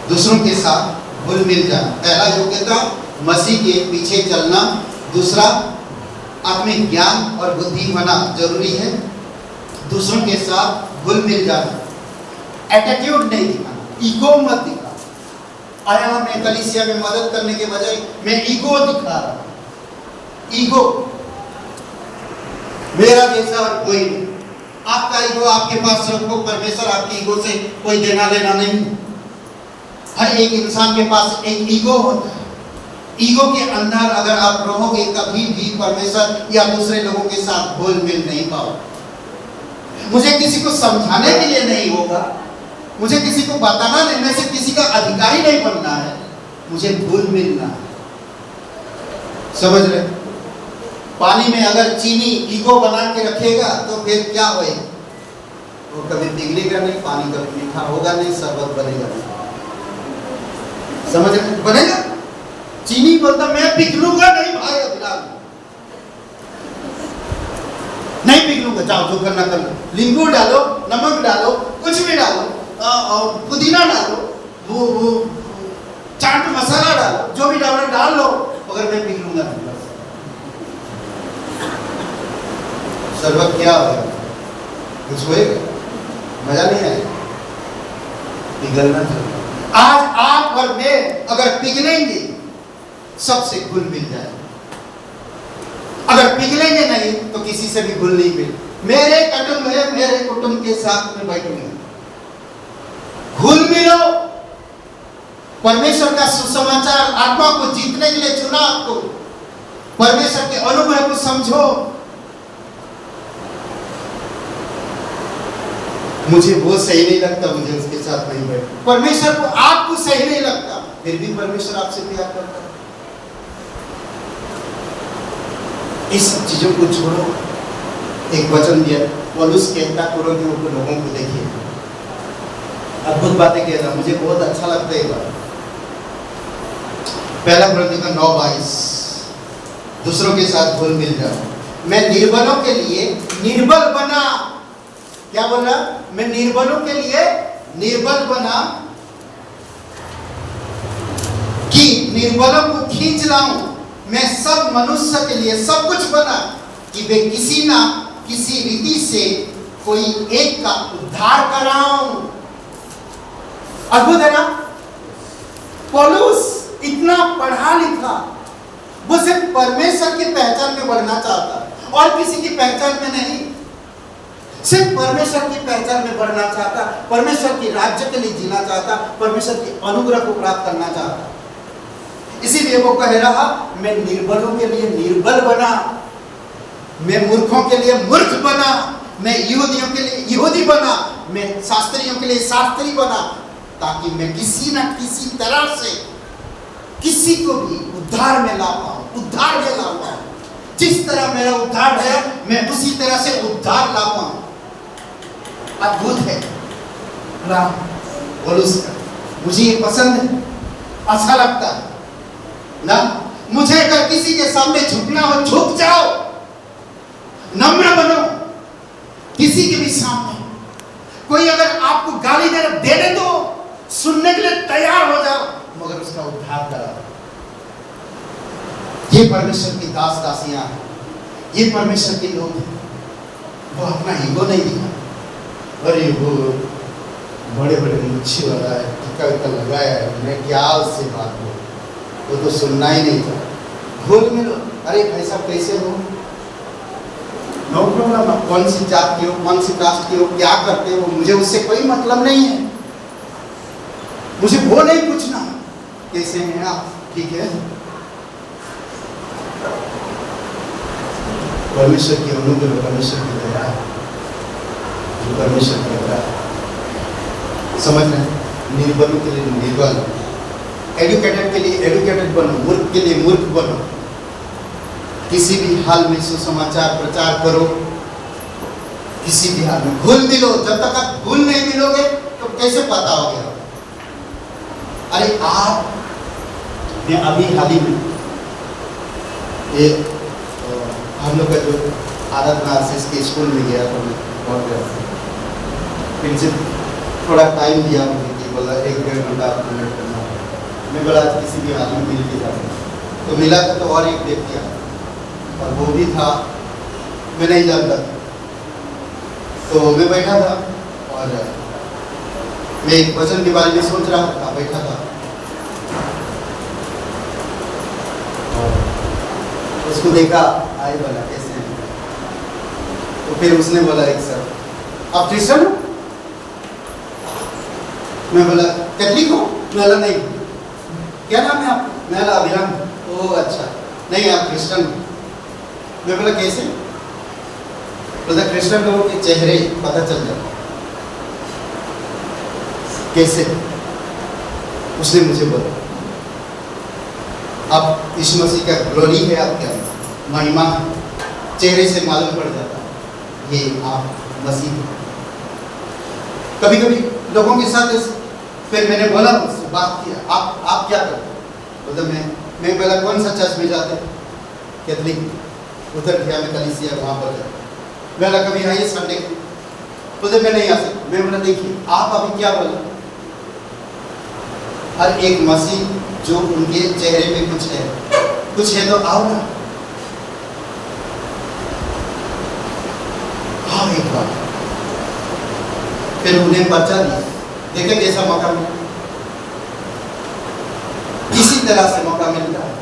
दूसरों के साथ घुल मिल जाना। पहला योग्यता मसीह के पीछे चलना, दूसरा आत्मिक ज्ञान और बुद्धि होना जरूरी है। दूसरों के साथ घुल मिल जाना, एटीट्यूड नहीं दिखाना, ईगो मत दिखा। आया मैं कलीसिया में मदद करने के बजाय मैं ईगो दिखा रहा, ईगो, मेरा जैसा और कोई नहीं। आपका ईगो आपके पास रखो, परमेश्वर आपकी ईगो से कोई देना लेना नहीं। हर एक इंसान के पास एक ईगो होता है। ईगो के अंदर अगर आप रहोगे कभी भी परमेश्वर या दूसरे लोगों के साथ घुल मिल नहीं पाओगे। मुझे किसी को समझाने के लिए नहीं होगा, मुझे किसी को बताना नहीं, मैं सिर्फ किसी का अधिकारी नहीं बनना है, मुझे घुल मिलना है। समझ रहे? पानी में अगर चीनी ईगो बना के रखेगा तो फिर क्या होएगा? वो कभी पिघलेगा नहीं, पानी कभी मीठा होगा नहीं, शरबत बनेगा नहीं। समझ रहे? बनेगा? चीनी बोलता मैं पिघलूंगा नहीं भाई, अभिलाष नहीं पिघलूंगा, जाओ जो करना कर लो। नींबू डालो, नमक डालो, कुछ भी डालो, पुदीना डालो, वो चाट मसाला डालो, जो भी डालो डाल लो, मगर मैं पिघलूंगा नहीं। शरबत क्या होगा? कुछ होएगा? मजा नहीं आएगा, पिघलना चाहिए। आज आप और मैं अगर पिघलेंगे सबसे घुल मिल जाए। अगर पिघलेंगे नहीं तो किसी से भी घुल नहीं मिल। मेरे कुटुंब है, मेरे कुटुंब के साथ में बैठूंगा, घुल मिलो। परमेश्वर का सुसमाचार, आत्मा को जीतने के लिए चुना आपको, परमेश्वर के अनुग्रह को समझो। मुझे वो सही नहीं लगता, मुझे उसके साथ नहीं बैठ। परमेश्वर को आपको सही नहीं लगता, फिर भी परमेश्वर आपसे प्यार करता है। इस सब चीजों को छोड़ो। एक वचन दिया पौलुस कहता कुरिन्थियों के लोगों को, देखिए अद्भुत बातें कहता, मुझे बहुत अच्छा लगता है ये बात। पहला कुरिन्थियों का 9:22, दूसरों के साथ घुल मिल जाओ। मैं निर्बलों के लिए निर्बल बना। क्या बोला? मैं निर्बलों के लिए निर्बल बना कि निर्बलों को खींच लाऊं। मैं सब मनुष्य के लिए सब कुछ बना कि वे किसी ना किसी रीति से कोई एक का उद्धार कराऊं। अद्भुत है ना? पौलुस इतना पढ़ा लिखा, वो सिर्फ परमेश्वर की पहचान में बढ़ना चाहता और किसी की पहचान में नहीं। सिर्फ परमेश्वर की पहचान में बढ़ना चाहता, परमेश्वर के राज्य के लिए जीना चाहता, परमेश्वर के अनुग्रह को प्राप्त करना चाहता। इसीलिए वो कह रहा, मैं निर्बलों के लिए निर्बल बना, मैं मूर्खों के लिए मूर्ख बना, मैं यहूदियों के लिए यहूदी बना, मैं शास्त्रियों के लिए शास्त्री बना, ताकि मैं किसी न किसी तरह से किसी को भी उद्धार में ला पाऊं, उद्धार में ला पाऊं। जिस तरह मेरा उद्धार है, मैं उसी तरह से उद्धार ला पाऊं। अद्भुत है राम पौलुस का, मुझे ये पसंद है, अच्छा लगता है ना। मुझे अगर किसी के सामने झुकना हो, झुक जाओ, नम्र बनो किसी के भी सामने। कोई अगर आपको गाली दे दे दो, सुनने के लिए तैयार हो जाओ, मगर उसका उद्धार करो। ये परमेश्वर की दास दासियां हैं, ये परमेश्वर के लोग हैं। वो अपना ईगो नहीं दिखा, अरे वो बड़े बड़े मुच्छी वाला है, टीका विका लगाया है, मैं क्या उससे बात करूं, वो तो सुनना ही नहीं था। घुल मिलो। अरे भाई साहब कैसे हो, नो प्रॉब्लम, कौन सी जात के हो, कौन सी कास्ट के हो, क्या करते हो, मुझे उससे कोई मतलब नहीं है। मुझे वो नहीं पूछना कैसे हैं आप, ठीक है। परमेश्वर की अनुग्रह, परमेश्वर की दया, परमेश्वर की दया, समझ रहे हैं? निर्बलों के लिए निर्बल, एडुकेटेड के लिए एडुकेटेड बनो, मूर्ख के लिए मूर्ख बनो। किसी भी हाल में सुसमाचार प्रचार करो, किसी भी हाल में घुल मिलो। जब तक आप घुल नहीं मिलोगे तो कैसे पता होगा? अरे आप, मैं अभी हाल ही में ये हम लोग का जो आदत नार्सिस के स्कूल में गया था, मैं प्रिंसिपल थोड़ा टाइम दिया मुझे कि बोला 1-1.5 घंटा आपको वेट करना है। मैं बोला आज किसी भी आदमी मिल के जाऊँगा, तो मिला तो और एक व्यक्ति आया और वो भी था, मैं नहीं जानता था। तो मैं बैठा था और मैं एक वचन के बारे में सोच रहा था, बैठा था। उसको देखा, आए बोला कैसे हैं? तो फिर उसने बोला, एक सर आप क्रिश्चियन हो? मैं बोला कैथलिक हो? मैं बोला नहीं। क्या नाम है आप? मैं बोला अभिराम। ओह अच्छा, नहीं आप क्रिश्चियन हो। मैं बोला कैसे? बोला क्रिश्चियन लोगों के चेहरे पता चल जाता। कैसे? उसने मुझे बोला, अब यीशु मसीह का ग्लोरी है आपके अंदर, महिमा चेहरे से मालूम पड़ जाता है, ये आप मसीह। कभी कभी लोगों के साथ फिर मैंने बोला, उससे बात किया, आप क्या करते हो? मतलब मैं बोला कौन सा चर्च में जाते? कैथलिक। उधर गया मैं कलीसिया, वहाँ पर जाता। मैं बोला कभी आइए संडे को? बोलते मैं नहीं आ सकता। मैं बोला देखिए आप अभी क्या बोला, हर एक मसीह जो उनके चेहरे पे कुछ है तो आओ ना, आओ एक बार। फिर उन्हें पर्चा दिया, देखे कैसा मौका मिला। इसी तरह से मौका मिलता है।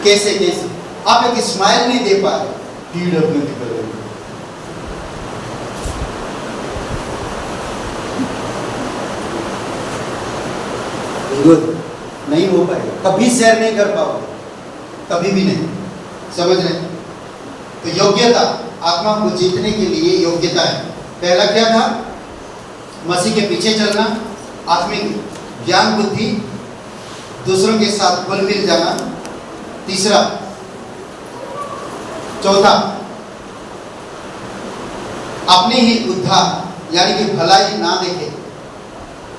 कैसे कैसे आप एक स्माइल नहीं दे पा रहे, PWD कर रहे हो। गुड, नहीं हो पाएगा, कभी शेयर नहीं कर पाओगे, कभी भी नहीं। समझ रहे? तो योग्यता, आत्मा को जीतने के लिए योग्यता है। पहला क्या था? मसीह के पीछे चलना, आत्मिक ज्ञान बुद्धि, दूसरों के साथ घुल मिल जाना। तीसरा, चौथा, अपने ही उद्धार यानी कि भलाई ना देखे।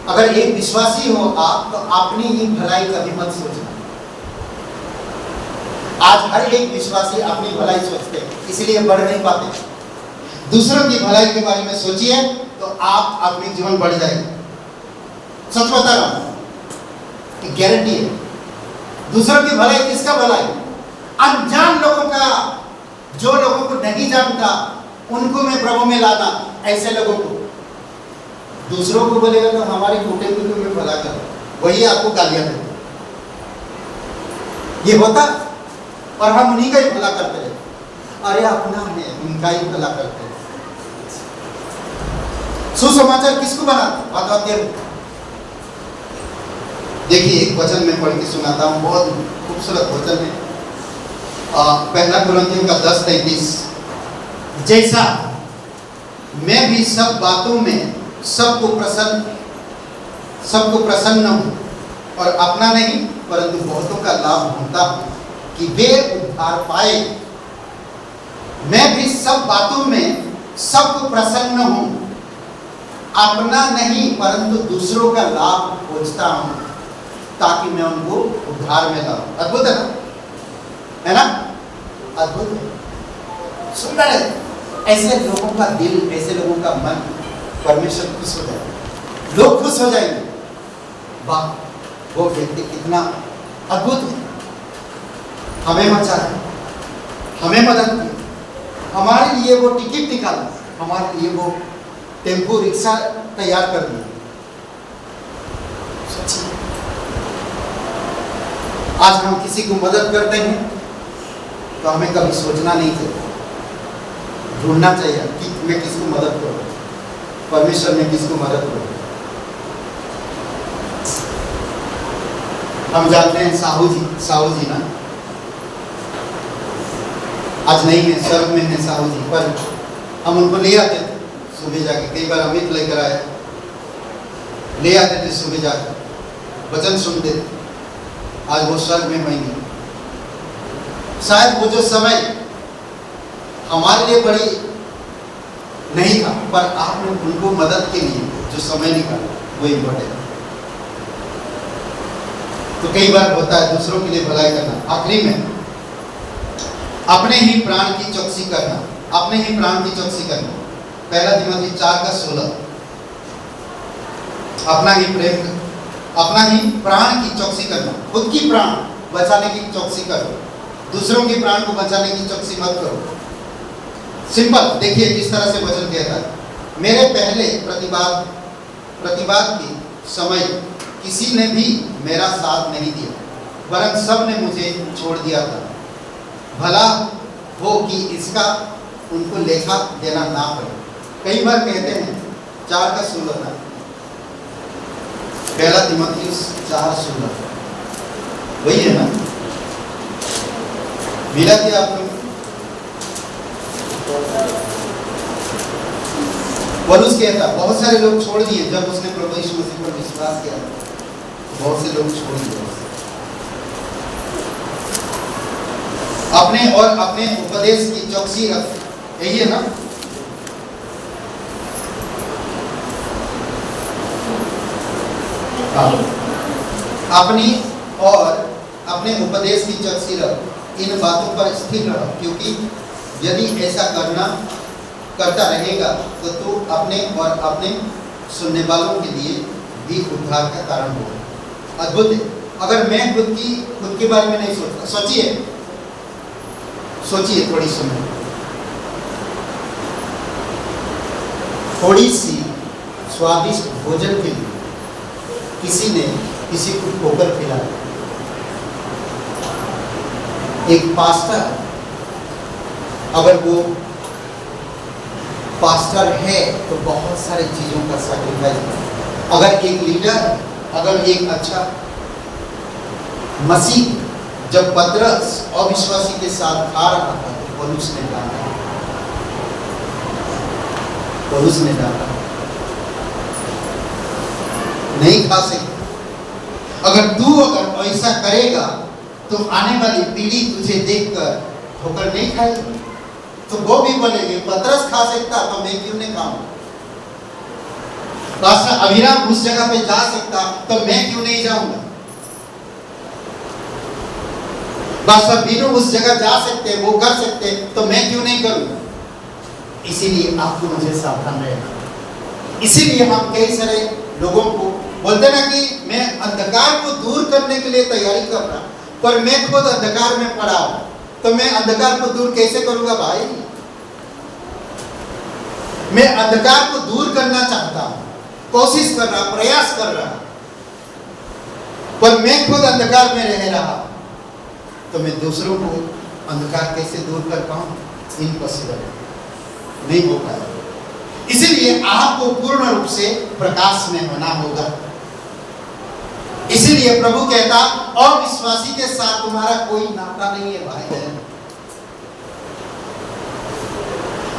अगर एक विश्वासी हो आप, तो अपनी ही भलाई कभी मत सोचना। आज हर एक विश्वासी अपनी भलाई सोचते हैं, इसलिए बढ़ नहीं पाते। दूसरों की भलाई के बारे में सोचिए तो आप अपनी जीवन बढ़ जाएगा। सच बता रहा हूं, गारंटी है। दूसरों की भलाई, किसका भलाई? अनजान लोगों का, जो लोगों को नहीं जानता उनको मैं प्रभु में लाना। ऐसे लोगों को, दूसरों को बोलेगा तो हमारे टूटे को मैं भला कर, वही आपको गालियां देते। ये होता और हम उन्हीं का ही भला करते हैं। अरे अपना है, उनका ही भला करते हैं। सुसमाचार किसको बनाते? बात देखिए, एक वचन में पढ़ के सुनाता हूँ, बहुत खूबसूरत वचन है। पहला कुरिन्थियों का 10:33, जैसा मैं भी सब बातों में सबको प्रसन्न हूँ और अपना नहीं परंतु बहुतों का लाभ होता हूँ कि वे उद्धार पाए। मैं भी सब बातों में सबको प्रसन्न हूँ, अपना नहीं परंतु दूसरों का लाभ खोजता हूँ ताकि मैं उनको उद्धार में लाऊं। अद्भुत है ना? है ना? अद्भुत है, सुंदर है। ऐसे लोगों का दिल, ऐसे लोगों का मन, परमेश्वर खुश हो जाएगा, लोग खुश हो जाएंगे। वाह, वो व्यक्ति कितना अद्भुत है। हमें बचा है, हमें मदद की, हमारे लिए वो टिकट निकाला, हमारे लिए वो टेम्पो रिक्शा तैयार कर दिया। आज हम किसी को मदद करते हैं तो हमें कभी सोचना नहीं चाहिए, ढूंढना चाहिए कि मैं किसको मदद करूं, परमेश्वर ने किसको मदद करूं। हम जानते हैं साहू जी ना, आज नहीं है, स्वर्ग में है साहू जी, पर हम उनको ले आते थे सुबह जाके। कई बार अमित लेकर आया, ले आते थे सुबह जाकर, वचन सुनते थे। आज वो स्वर्ग में नहीं। शायद वो जो समय हमारे लिए बड़ी नहीं था, पर आपने उनको मदद के लिए जो समय निकाला वो इम्पोर्टेंट। तो कई बार होता है दूसरों के लिए भलाई करना। आखिरी में, अपने ही प्राण की चौकसी करना, अपने ही प्राण की चौकसी करना। पहला तिमोथी 4:16, अपना ही प्राण की चौकसी करना। खुद की प्राण बचाने की चौकसी करो, दूसरों के प्राण को बचाने की चौकसी मत करो। सिंपल, देखिए किस तरह से वचन कहता है। मेरे पहले प्रतिवाद के समय किसी ने भी मेरा साथ नहीं दिया, वरन सब ने मुझे छोड़ दिया था। भला हो कि इसका उनको लेखा देना ना पड़े। कई बार कहते हैं 4:16, पहला तिमोथी 4:16, वही है ना? मिला क्या आपको? पौलुस कहता, बहुत सारे लोग छोड़ दिए जब उसने प्रभु यीशु मसीह पर विश्वास किया। बहुत से लोग छोड़ दिए अपने और अपने उपदेश की चौकसी रख। यही है ना? अपनी और अपने उपदेश की चौकसी रख, इन बातों पर स्थिर रहो, क्योंकि यदि ऐसा करता रहेगा तो तू अपने और अपने सुनने वालों के लिए भी उद्धार का कारण होगा। अद्भुत है। अगर मैं खुद के बारे में नहीं सोचता, सोचिए थोड़ी सुनो, थोड़ी सी स्वादिष्ट भोजन के लिए किसी ने किसी को ठोकर खिलाया, एक पास्टर, अगर वो पास्टर है तो बहुत सारी चीजों का सैक्रिफाइस करे। अगर एक लीडर, अगर एक अच्छा मसीह, जब पतरस अविश्वासी के साथ खा रहा था तो पौलुस ने डांटा, नहीं खा सकते। अगर ऐसा करेगा तो आने वाली पीढ़ी तुझे देखकर ठोकर नहीं खाएगी। तो वो भी बोलेंगे पतरस खा सकता तो मैं क्यों नहीं खाऊं? पास्टर अभिराम उस जगह पे जा सकता तो मैं क्यों नहीं जाऊंगा? पास्टर बीनू उस जगह जा सकते, वो कर सकते, तो मैं क्यों नहीं करूंगा? इसीलिए आपको मुझे सावधान रहना। इसीलिए हम कई सारे लोगों को बोलते ना कि मैं अंधकार को दूर करने के लिए तैयारी कर रहा, पर मैं खुद अंधकार में पड़ा हूं, तो मैं अंधकार को दूर कैसे करूंगा भाई? मैं अंधकार को दूर करना चाहता हूं, कोशिश कर रहा, प्रयास कर रहा, पर मैं खुद अंधकार में रह रहा, तो मैं दूसरों को अंधकार कैसे दूर कर पाऊं? इम्पॉसिबल, नहीं हो पाएगा। इसीलिए आपको पूर्ण रूप से प्रकाश में होना होगा। इसीलिए प्रभु कहता अविश्वासी के साथ तुम्हारा कोई नाता नहीं है भाई बहन।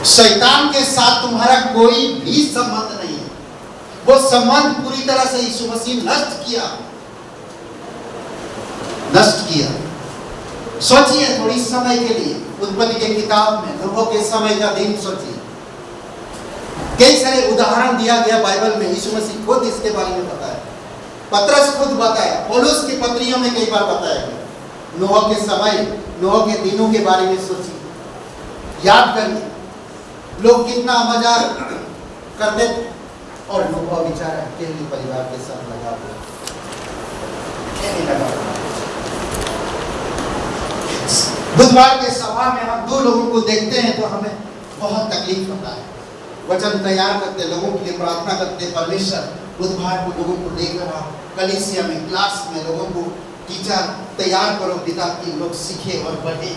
शैतान के साथ तुम्हारा कोई भी संबंध नहीं है। वो संबंध पूरी तरह से यीशु मसीह नष्ट किया। सोचिए थोड़ी समय के लिए, उत्पत्ति के किताब में नूह के समय का दिन सोचिए। कई सारे उदाहरण दिया गया बाइबल में, यीशु मसीह खुद इसके बारे में बताया, पतरस खुद बताया, पौलुस की पत्रियों में कई बार बताया गया। नूह के समय, नूह के दिनों के बारे में सोचिए, याद करिए लोग कितना मजाक करते थे, और नूह बेचारा अकेले परिवार के साथ लगा हुआ। बुधवार के सभा में हम दो लोगों को देखते हैं तो हमें बहुत तकलीफ होता है। वचन तैयार करते, लोगों के लिए प्रार्थना करते, परमेश्वर बुधवार को लोगों को लेकर आओ, कलीसिया में, क्लास में लोगों को टीचर तैयार करो पिता कि लोग सीखे और बढ़े।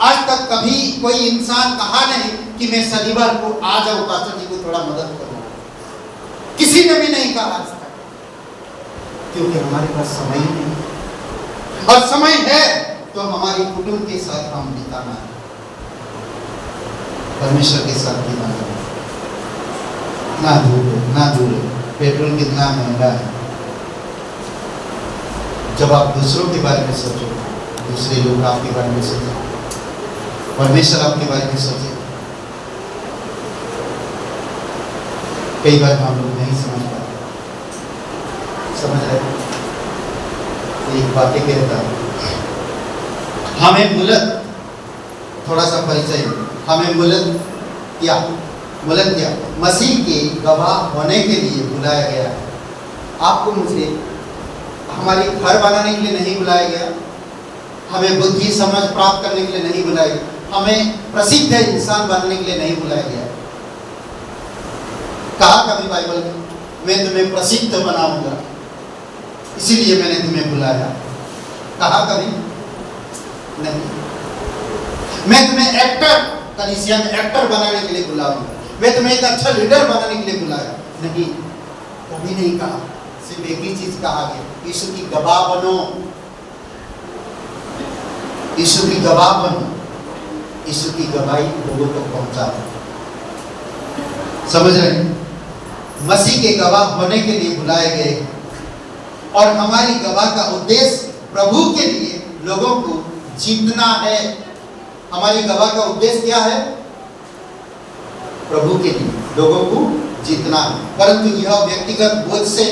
आज तक कभी कोई इंसान कहा नहीं कि मैं शनिवार को आ जाऊं पास्टर जी को थोड़ा मदद करूं। किसी ने भी नहीं कहा आज तक, क्योंकि हमारे पास समय ही नहीं, और समय है तो हमारी कुटुंब के साथ हम बिताना है, परमेश्वर के साथ बिताना है। ना दूर है, पेट्रोल कितना महंगा है। जब आप दूसरों के बारे में सोचो, दूसरे लोग आपके बारे में सोचो, परमेश्वर आपके बारे में सोचे। कई बार हम लोग नहीं समझ पाते। समझ रहे? एक बातें कहता है, हमें मूलत थोड़ा सा परिचय, हमें मूलत क्या मसीह के गवाह होने के लिए बुलाया गया। आपको मुझे हमारी घर बनाने के लिए नहीं बुलाया गया, हमें बुद्धि समझ प्राप्त करने के लिए नहीं बुलाया गया, हमें प्रसिद्ध इंसान बनने के लिए नहीं बुलाया गया। कहा कभी बाइबल में मैं तुम्हें प्रसिद्ध बनाऊंगा इसीलिए मैंने तुम्हें बुलाया? कहा कभी नहीं। मैं तुम्हें एक्टर, कलीसिया में एक्टर बनाने के लिए बुलाऊंगा, मैं तुम्हें एक अच्छा लीडर बनाने के लिए बुलाया? नहीं, कभी नहीं कहा। सिर्फ एक ही चीज कहा गया, यीशु की गवाह बनो, यीशु की गवाह बनो, यीशु की गवाही लोगों तक पहुंचा दो। समझ रहे हैं? मसीह के गवाह होने के लिए बुलाए गए, और हमारी गवाह का उद्देश्य प्रभु के लिए लोगों को जीतना है। हमारी गवाह का उद्देश्य क्या है? प्रभु के लिए लोगों को जीतना है, परंतु यह व्यक्तिगत बोझ से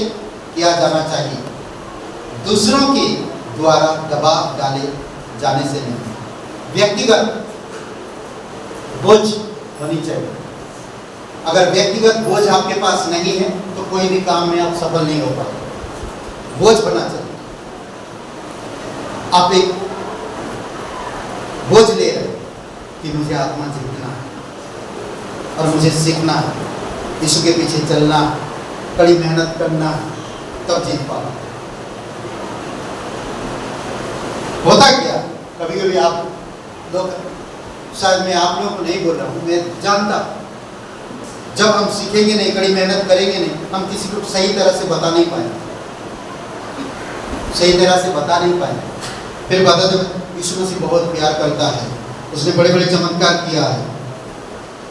किया जाना चाहिए, दूसरों के द्वारा दबाव डाले जाने से नहीं। व्यक्तिगत बोझ होनी चाहिए। अगर व्यक्तिगत बोझ आपके पास नहीं है तो कोई भी काम में आप सफल नहीं हो पाएंगे। बोझ बना चाहिए। आप एक बोझ ले रहे कि मुझे आत्मा जीतना है और मुझे सीखना है, यीशु के पीछे चलना, कड़ी मेहनत करना, तब जीत पाओ। होता क्या? कभी कभी आप लोग, शायद मैं आप लोगों को नहीं बोल रहा हूँ, मैं जानता, जब हम सीखेंगे नहीं, कड़ी मेहनत करेंगे नहीं, हम किसी को सही तरह से बता नहीं पाएंगे, सही तरह से बता नहीं पाएंगे। फिर बता दो, यीशु मसीह बहुत प्यार करता है, उसने बड़े बड़े चमत्कार किया है।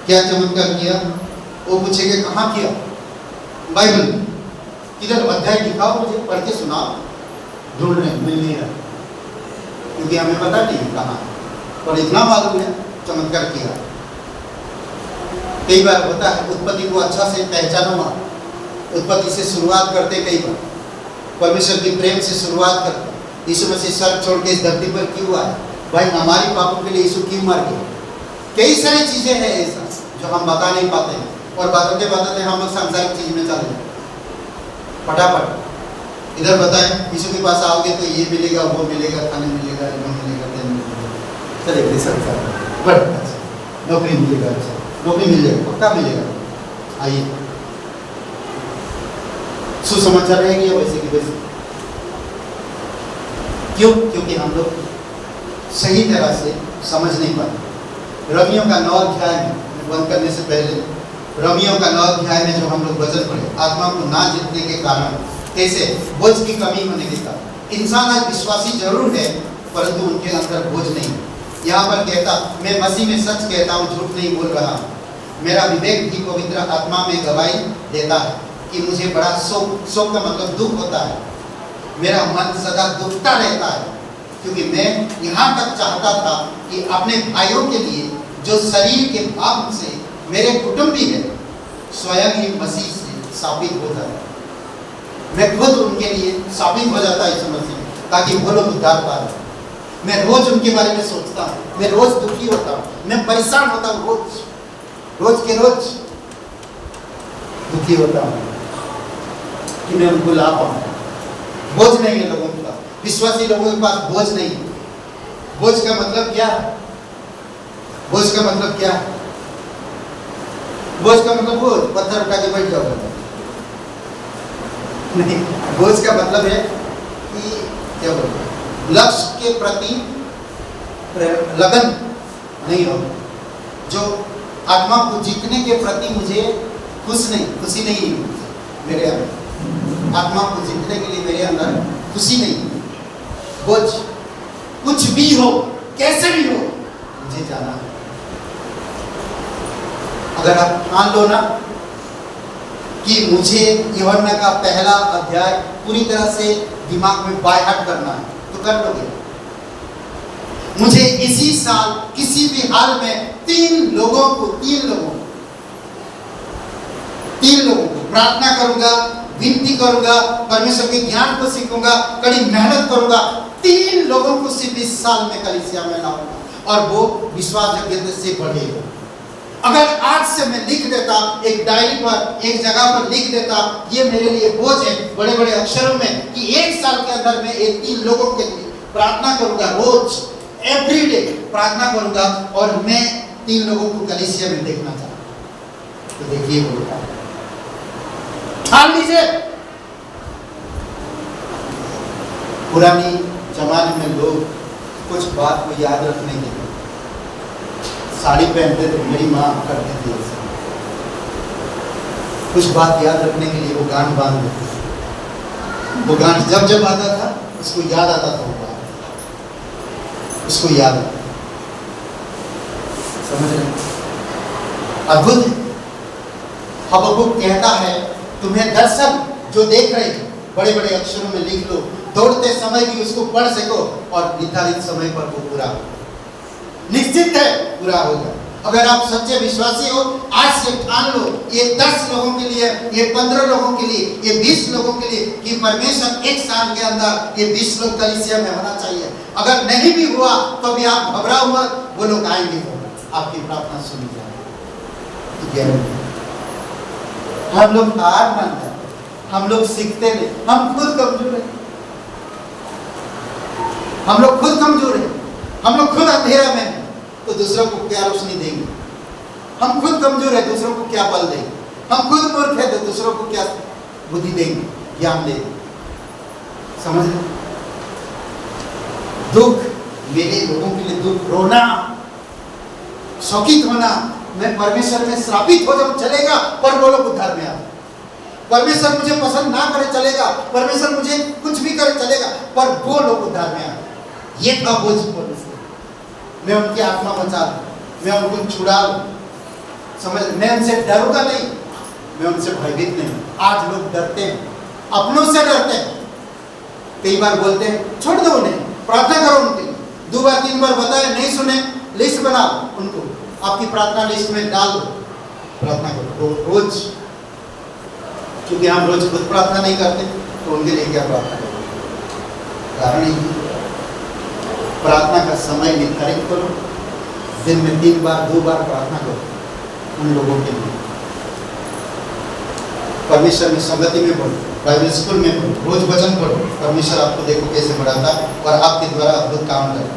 क्या चमत्कार किया? वो पूछेंगे कहाँ किया? बाइबल किधर अध्याय दिखाओ, मुझे पढ़ के सुनाओ। ढूंढ रहे मिल नहीं रहा, क्योंकि हमें पता नहीं कहाँ, पर इतना मालूम है चमत्कार किया। कई बार होता है उत्पत्ति को अच्छा से पहचानो, उत्पत्ति से शुरुआत करते, कई बार परमेश्वर की प्रेम से शुरुआत करते। यीशु मसीह स्वर्ग छोड़ के इस धरती पर क्यों आए? भाई हमारी पापों के लिए यीशु क्यों मर गए? कई सारी चीजें हैं ऐसा जो हम बता नहीं पाते हैं, और बताते बताते हम लोग सांसारिक चीज में चले जाते। फटाफट इधर बताएं, यीशु के पास आओगे तो ये मिलेगा, वो मिलेगा, खाने मिलेगा, मिलेगा, चले संसार बड़ा अच्छा, नौकरी मिलेगा, अच्छा नौकरी मिल जाएगा, पक्का मिलेगा। आइए, सुसमाचार रहेगी या वैसे की वैसे? क्यों? क्योंकि हम लोग सही तरह से समझ नहीं पाते। रोमियो का 9 अध्याय में, बंद करने से पहले, रोमियो का 9 अध्याय में जो हम लोग वचन पढ़े, आत्मा को ना जीतने के कारण, कैसे बोझ की कमी होने के कारण। इंसान आज विश्वासी जरूर है, परंतु उनके अंदर बोझ नहीं। यहाँ पर कहता, मैं मसीह में सच कहता हूँ, झूठ नहीं बोल रहा। मेरा विवेक भी पवित्र आत्मा में गवाही देता है कि मुझे बड़ा शोक, शोक का मतलब दुख होता है, मेरा मन सदा दुखता रहता है, क्योंकि मैं यहाँ तक चाहता था कि अपने भाइयों के लिए जो शरीर के भाव से मेरे कुटुंबी है, स्वयं ही मसीह से साबित हो जाए। मैं खुद उनके लिए साबित हो जाता है यीशु मसीह, ताकि वो लोग उद्धार पाए। मैं रोज उनके बारे में सोचता हूँ, मैं रोज दुखी होता हूँ, मैं परेशान होता हूँ, रोज के रोज दुखी होता हूँ कि मैं उनको ला पाऊँ। बोझ नहीं है लोगों के पास, विश्वासी लोगों के पास बोझ नहीं है। बोझ का मतलब क्या? बोझ का मतलब क्या? बोझ का मतलब बोझ पत्थर उठा के बैठ जाओ नहीं। बोझ का मतलब है कि क्या बोलते हैं, लक्ष्य के प्रति लगन नहीं हो, जो आत्मा को जीतने के प्रति मुझे खुशी नहीं है मेरे अंदर। आत्मा को जीतने के लिए मेरे अंदर खुशी नहीं। बोझ कुछ भी हो, कैसे भी हो, मुझे जाना है। अगर आप मान लो ना कि मुझे यूहन्ना का पहला अध्याय पूरी तरह से दिमाग में बाय हार्ट करना है, तो कर लोगे। मुझे इसी साल किसी भी हाल में 3 लोगों को प्रार्थना करूंगा, विनती करूंगा, परमेश्वर के ज्ञान को सीखूंगा, कड़ी मेहनत करूंगा। 3 लोगों को सिर्फ इस साल में कलीसिया में लाऊंगा, और वो विश्वास योग्यता से बढ़ेगा। अगर आज से मैं लिख देता, एक डायरी पर, एक जगह पर लिख देता, ये मेरे लिए बोझ है, बड़े बड़े अक्षरों में, कि 1 साल के अंदर मैं 3 लोगों के लिए प्रार्थना करूंगा, रोज एवरीडे प्रार्थना करूंगा, और मैं 3 लोगों को कलीसिया में देखना चाहता। तो देखिए बोलता है, ठान लीजिए। पुरानी जमाने में लोग कुछ बात को याद रखने के लिए साड़ी पहनते थे, मेरी माँ करती थी ऐसे। कुछ बात याद रखने के लिए वो गांठ बांध देते थे। वो गांठ जब जब आता था उसको याद आता था, वो बात उसको याद आता। समझ रहे? अद्भुत। हबक्कुक कहता है, तुम्हें दर्शन जो देख रहे हो बड़े बड़े अक्षरों में लिख लो, दौड़ते समय भी उसको पढ़ सको, और निर्धारित समय पर वो पूरा हो। निश्चित है पूरा होगा। अगर आप सच्चे विश्वासी हो, आज से ठान लो, ये 10 लोगों के लिए, ये 15 लोगों के लिए, ये 20 लोगों के लिए, कि परमेश्वर 1 साल के अंदर ये 20 लोग कलीसिया में होना चाहिए। अगर नहीं भी हुआ तो भी आप घबराओ मत, वो लोग आएंगे, आपकी प्रार्थना सुनी जाएगी। हम लोग हार मानते हैं, हम लोग सीखते नहीं, हम खुद कमजोर हैं, हम लोग खुद कमजोर हैं, हम लोग खुद अंधेरा में हैं, तो दूसरों को क्या रोशनी देंगे? हम खुद कमजोर है, दूसरों को क्या बल देंगे? हम खुद मूर्ख है, तो दूसरों को क्या बुद्धि देंगे, ज्ञान देंगे? समझ लो। दुख मेरे लोगों के लिए दुख, रोना, शोकित होना, मैं परमेश्वर में श्रापित हो जब चलेगा, पर वो लोग उद्धार में आते। परमेश्वर मुझे पसंद ना करे चलेगा, परमेश्वर मुझे कुछ भी करे चलेगा, पर वो लोग उद्धार में आते। ये था बोझ परमेश्वर। मैं उनकी आत्मा बचा लूं, मैं उनको छुड़ा लूं, समझ, मैं उनसे डरूंगा नहीं, मैं उनसे भयभीत नहीं। आज लोग डरते हैं, अपनों से डरते हैं। कई बार बोलते हैं छोड़ दो उन्हें, प्रार्थना करो उनके लिए। 2 बार 3 बार बताए, नहीं सुने, लिस्ट बनाओ, उनको आपकी प्रार्थना लिस्ट में डाल दो, प्रार्थना करो रोज। क्योंकि हम रोज खुद प्रार्थना नहीं करते, तो उनके लिए क्या प्रार्थना करो? कारण ही प्रार्थना का समय निर्धारित करो, दिन में 3 बार 2 बार प्रार्थना करो उन लोगों के लिए। परमेश्वर में संगति में पढ़ो, बाइबल स्कूल में पढ़ो, रोज वचन पढ़ो। परमेश्वर आपको देखो कैसे बढ़ाता और आपके द्वारा अद्भुत काम करे।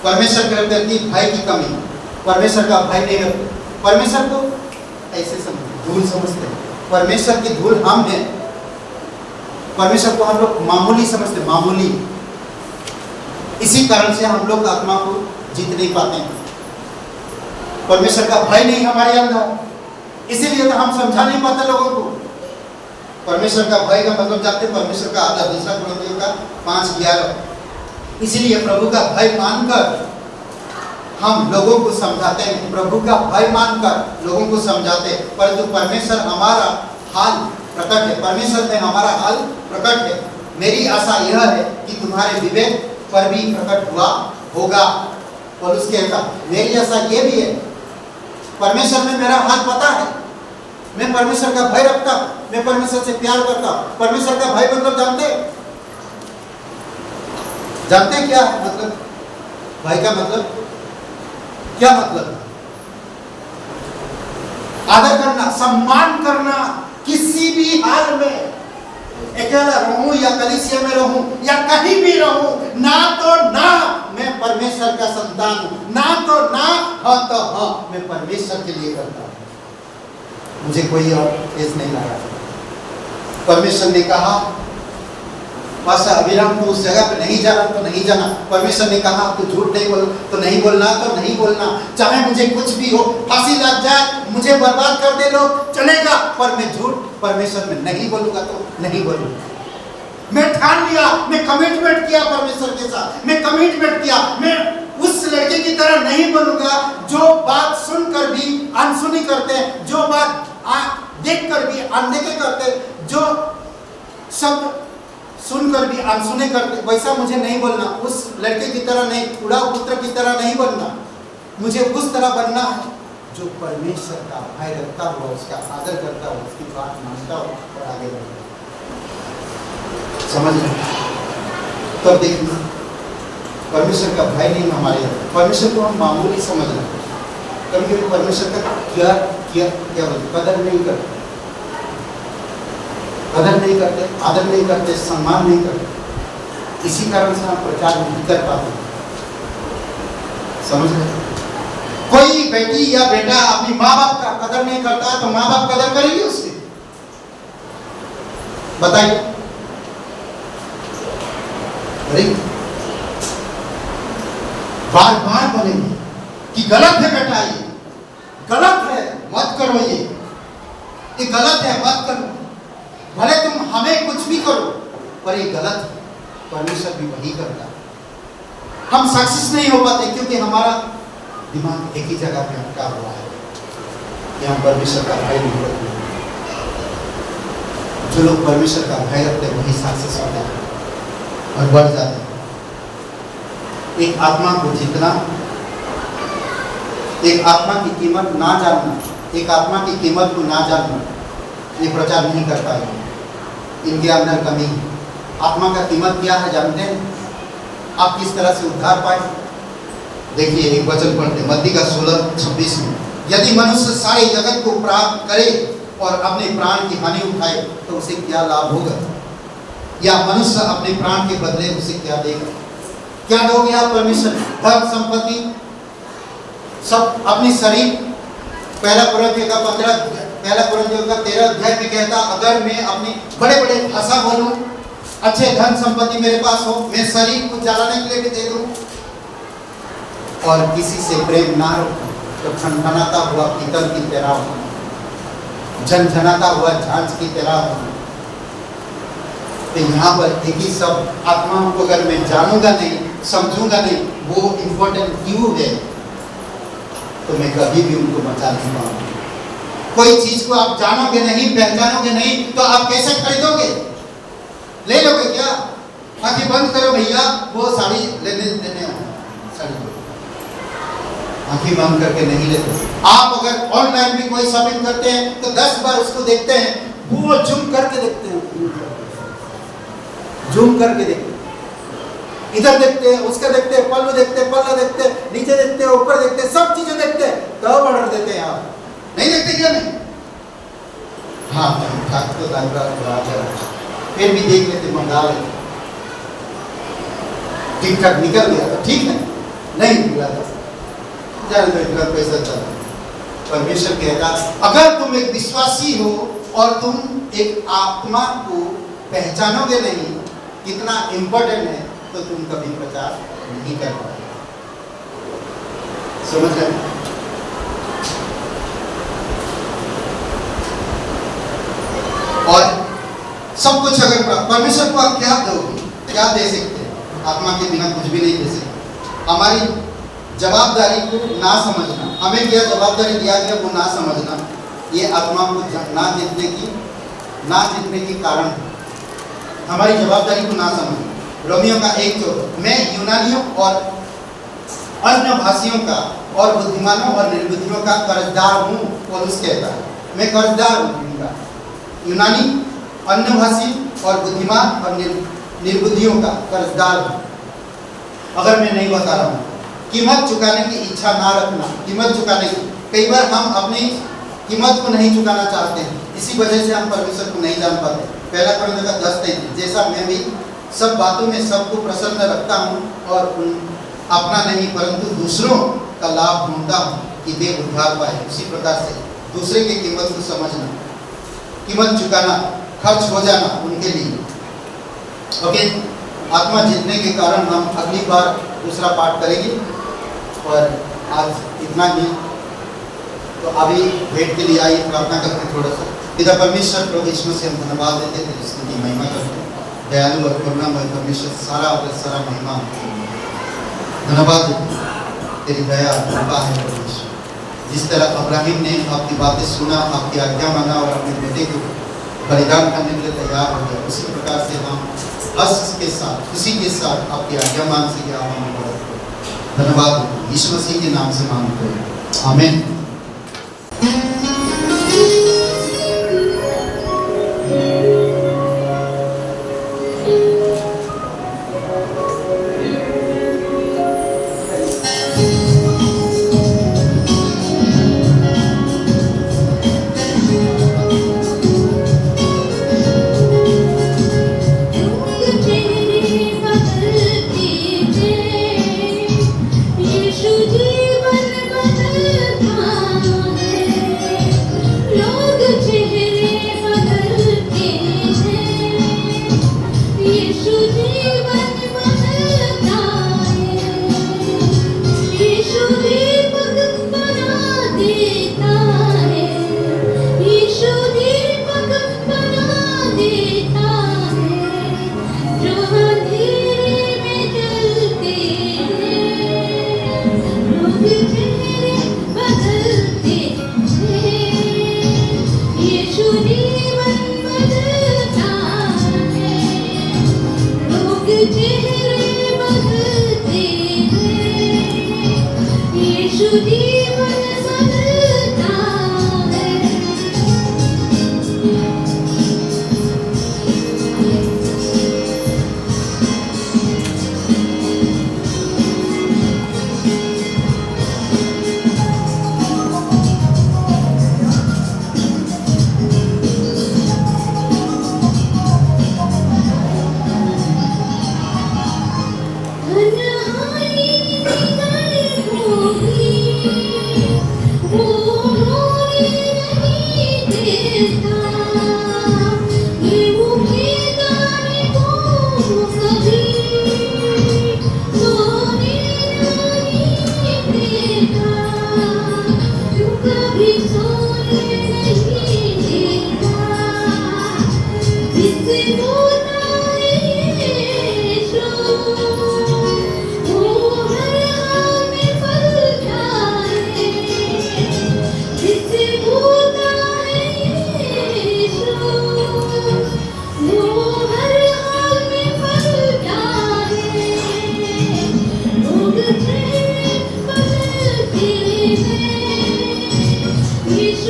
परमेश्वर के प्रति भय की कमी, परमेश्वर का भय नहीं रखते। परमेश्वर को ऐसे समझते, धूल समझते हैं। परमेश्वर की धूल हम हैं। परमेश्वर को हम लोग मामूली समझते, मामूली। इसी कारण से हम लोग आत्मा को जीत नहीं पाते हैं। परमेश्वर का भय नहीं हमारे अंदर, इसीलिए तो हम समझा नहीं पाते लोगों को। परमेश्वर का भय का मतलब जानते, परमेश्वर का आदर, 2 कुरिन्थियों का 5:11। इसीलिए प्रभु का भय मानकर हम लोगों को समझाते हैं, प्रभु का भय मानकर लोगों को समझाते हैं। परंतु परमेश्वर हमारा हाल प्रकट है, परमेश्वर में हमारा हाल प्रकट है। मेरी आशा यह है कि तुम्हारे विवेक पर भी प्रकट हुआ होगा। और उसके कहता, मेरी आशा ये भी है, परमेश्वर में मेरा हाल पता है, मैं परमेश्वर का भय रखता, मैं परमेश्वर से प्यार करता। परमेश्वर का भय मतलब जानते क्या है? मतलब भय का मतलब क्या? मतलब आदर करना, सम्मान करना। किसी भी हाल में, अकेला रहूं या कलीसिया में रहूं या कहीं भी रहूं, ना तो ना मैं परमेश्वर का संतान हूं, ना तो ना हाँ तो हाँ मैं परमेश्वर के लिए करता हूं। मुझे कोई और केस नहीं लगा। परमेश्वर ने कहा पास्टर अभिराम तो उस जगह पे नहीं जाना तो नहीं जाना। परमेश्वर ने कहा तू झूठ नहीं बोल तो नहीं बोलना, तो नहीं बोलना। चाहे मुझे कुछ भी हो, फांसी लग जाए, मुझे बर्बाद कर दे लोग, चलेगा, पर मैं झूठ परमेश्वर में नहीं बोलूंगा तो नहीं बोलूंगा। मैं ठान लिया, मैं कमिटमेंट किया परमेश्वर के साथ, मैं कमिटमेंट किया, मैं उस लड़के की तरह नहीं बनूंगा जो बात सुनकर भी अनसुनी करते हैं, जो बात देखकर भी अनदेखे करते, जो शब्द सुनकर भी अनसुने करते, वैसा मुझे नहीं बोलना। उस लड़के की तरह नहीं, उड़ा पुत्र की तरह नहीं बनना। मुझे उस तरह बनना है जो परमेश्वर का भय रखता हुआ, उसका आदर करता हुआ, उसकी बात मानता हुआ और आगे बढ़ता। समझ रहे? तब देखिए परमेश्वर का भय नहीं हमारे, परमेश्वर को हम मामूली समझ रहे हैं। कभी कभी परमेश्वर का क्या कदर नहीं करते, कदर नहीं करते, आदर नहीं करते, सम्मान नहीं करते। इसी कारण से हम प्रचार नहीं कर पाते। समझ रहे? कोई बेटी या बेटा अपनी माँ बाप का कदर नहीं करता तो माँ बाप कदर करेंगे उसकी? बताइए। बार बार बोलेंगे कि गलत है बेटा, ये गलत है, मत करो, ये गलत है, मत करो। भले तुम हमें कुछ भी करो, पर ये गलत है। परमेश्वर भी वही करता है। हम सक्सेस नहीं हो पाते क्योंकि हमारा दिमाग एक ही जगह पे अटका हुआ है कि हम परमेश्वर का भय नहीं रखते। जो लोग परमेश्वर का भय रखते हैं वही सक्सेस होते हैं और बढ़ जाते हैं। एक आत्मा को जीतना, एक आत्मा की कीमत ना जानना, एक आत्मा की कीमत को ना जानना, ये प्रचार नहीं कर पाएंगे। इनके अंदर कमी है। आत्मा का कीमत क्या है जानते हैं? आप किस तरह से उद्धार पाए? देखिए एक वचन पढ़ते मत्ती का 16:26 में, यदि मनुष्य सारे जगत को प्राप्त करे और अपने प्राण की हानि उठाए तो उसे क्या लाभ होगा? या मनुष्य अपने प्राण के बदले उसे क्या देगा? क्या दोगे आप परमेश्वर? धन संपत्ति सब, अपनी शरीर। पहला कुरिन्थियों का 13 अध्याय में कहता, अगर मैं अपनी बड़े बड़े भाषा बोलूं, अच्छे धन संपत्ति मेरे पास हो, मैं शरीर को जलाने के लिए भी दे दूं, और किसी से प्रेम ना रखो तो खनखनाता हुआ पीतल की तरह हो, झनझनाता हुआ झांझ की तरह हो। तो यहाँ पर एक ही सब आत्माओं को अगर मैं जानूंगा नहीं, समझूंगा नहीं वो इम्पोर्टेंट क्यों है, तो मैं कभी भी उनको बचा नहीं पाऊंगा। कोई चीज को आप जानोगे नहीं, पहचानोगे नहीं, तो आप कैसे खरीदोगे? ले लोगे क्या? आंखें बंद करो भैया, वो साड़ी लेने देने साड़ी आंखें बंद करके नहीं लेते। आप अगर ऑनलाइन भी कोई शॉपिंग करते हैं तो 10 बार उसको देखते हैं, वो जूम करके देखते हैं, जूम करके देखते हैं, इधर देखते हैं, उसका देखते हैं, पल्लू देखते हैं, पल्ला देखते हैं, नीचे देखते हैं, ऊपर देखते हैं, सब चीजें देखते हैं, तब ऑर्डर देते हैं। आप नहीं देखते क्या? नहीं, हाँ तो फिर भी देख लेते, मंगा लेते, ठीक ठाक निकल गया तो ठीक है, नहीं निकला तो जाने दो, इतना पैसा चला। परमेश्वर कहता अगर तुम एक विश्वासी हो और तुम एक आत्मा को पहचानोगे नहीं कितना इंपॉर्टेंट है, तो तुम कभी प्रचार नहीं कर पाओगे। समझ रहे हैं? और सब कुछ अगर परमेश्वर को आप क्या दोगे, क्या दे सकते हैं? आत्मा के बिना कुछ भी नहीं दे सकते। हमारी जवाबदारी को ना समझना, हमें क्या जवाबदारी दिया गया वो ना समझना, ये आत्मा को ना जीतने की कारण है। हमारी जवाबदारी को ना समझना। रोमियो का 1:14, मैं यूनानियों और अन्य भाषियों का और बुद्धिमानों और निर्बुद्धियों का कर्जदार हूँ। पौलुस कहता है मैं कर्जदार हूँ इनका, यूनानी, अन्य भाषी और बुद्धिमान और निर्बुद्धियों का कर्जदार हूँ। अगर मैं नहीं बता रहा हूँ, कीमत चुकाने की इच्छा ना रखना, कीमत चुकाने की। कई बार हम अपनी कीमत को नहीं चुकाना चाहते हैं, इसी वजह से हम परमेश्वर को नहीं जान पाते। पहला कोरिन्थियों 10:33, जैसा मैं भी सब बातों में सबको प्रसन्न रखता हूँ और अपना नहीं परंतु दूसरों का लाभ ढूंढता हूँ कि वे उद्धार पाए, उसी प्रकार से दूसरे की कीमत को समझना, कीमत चुकाना, खर्च हो जाना उनके लिए। ओके, आत्मा जीतने के कारण हम अगली बार दूसरा पाठ करेंगे और आज इतना ही। तो अभी भेंट के लिए आइए, प्रार्थना करते हैं थोड़ा सा। पिता परमेश्वर प्रभु यीशु से हम धन्यवाद देते हैं, इसकी महिमा करते हैं। दयालु और करुणामय परमेश्वर, सारा महिमा धन्यवाद देते हैं। तेरी दया कृपा है परमेश्वर। जिस तरह अब्राहिम ने आपकी बातें सुना, आपकी आज्ञा माना और अपने बेटे को बलिदान करने के लिए तैयार हो गया, उसी प्रकार से हम हर्ष के साथ, खुशी के साथ आपकी आज्ञा मान सके। आप हमें बहुत धन्यवाद यीशु मसीह के नाम से मांगते हैं, आमीन। यीशु जीवन बदलता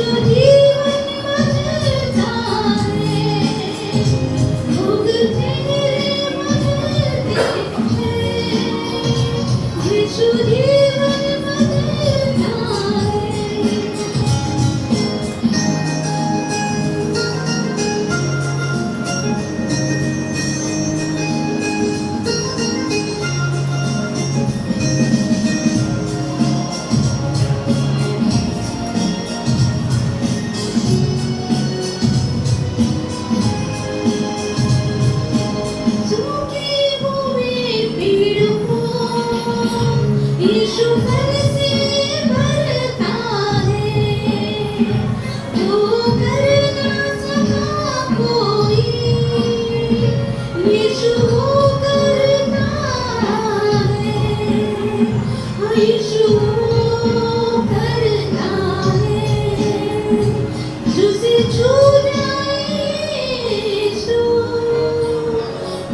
यीशु जीवन बदलता है, लोग चेहरे बदलते हैं, यीशु जीवन बदलता है। सूखे हुए पेड़ को यीशु फल से भरता है, जो कर ना सका कोई यीशु वो करता है, यीशु वो करता है, जिसे छू जाए यीशु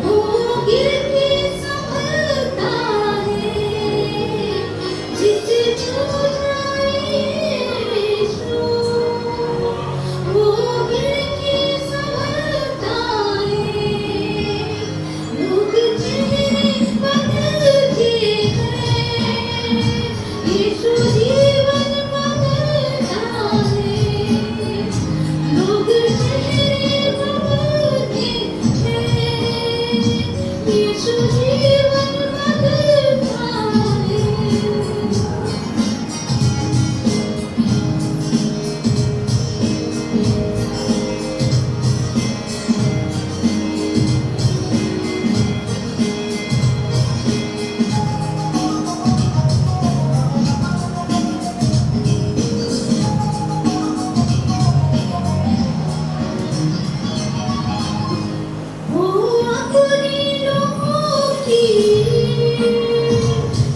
वो गिर के संभलता है, जिसे छू जाए यीशु वो गिर के संभलता है, लोग चेहरे बदलते हैं, यीशु जीवन बदलता है, लोग चेहरे बदलते हैं, यीशु जीवन बदलता है। वो अपने लोगों की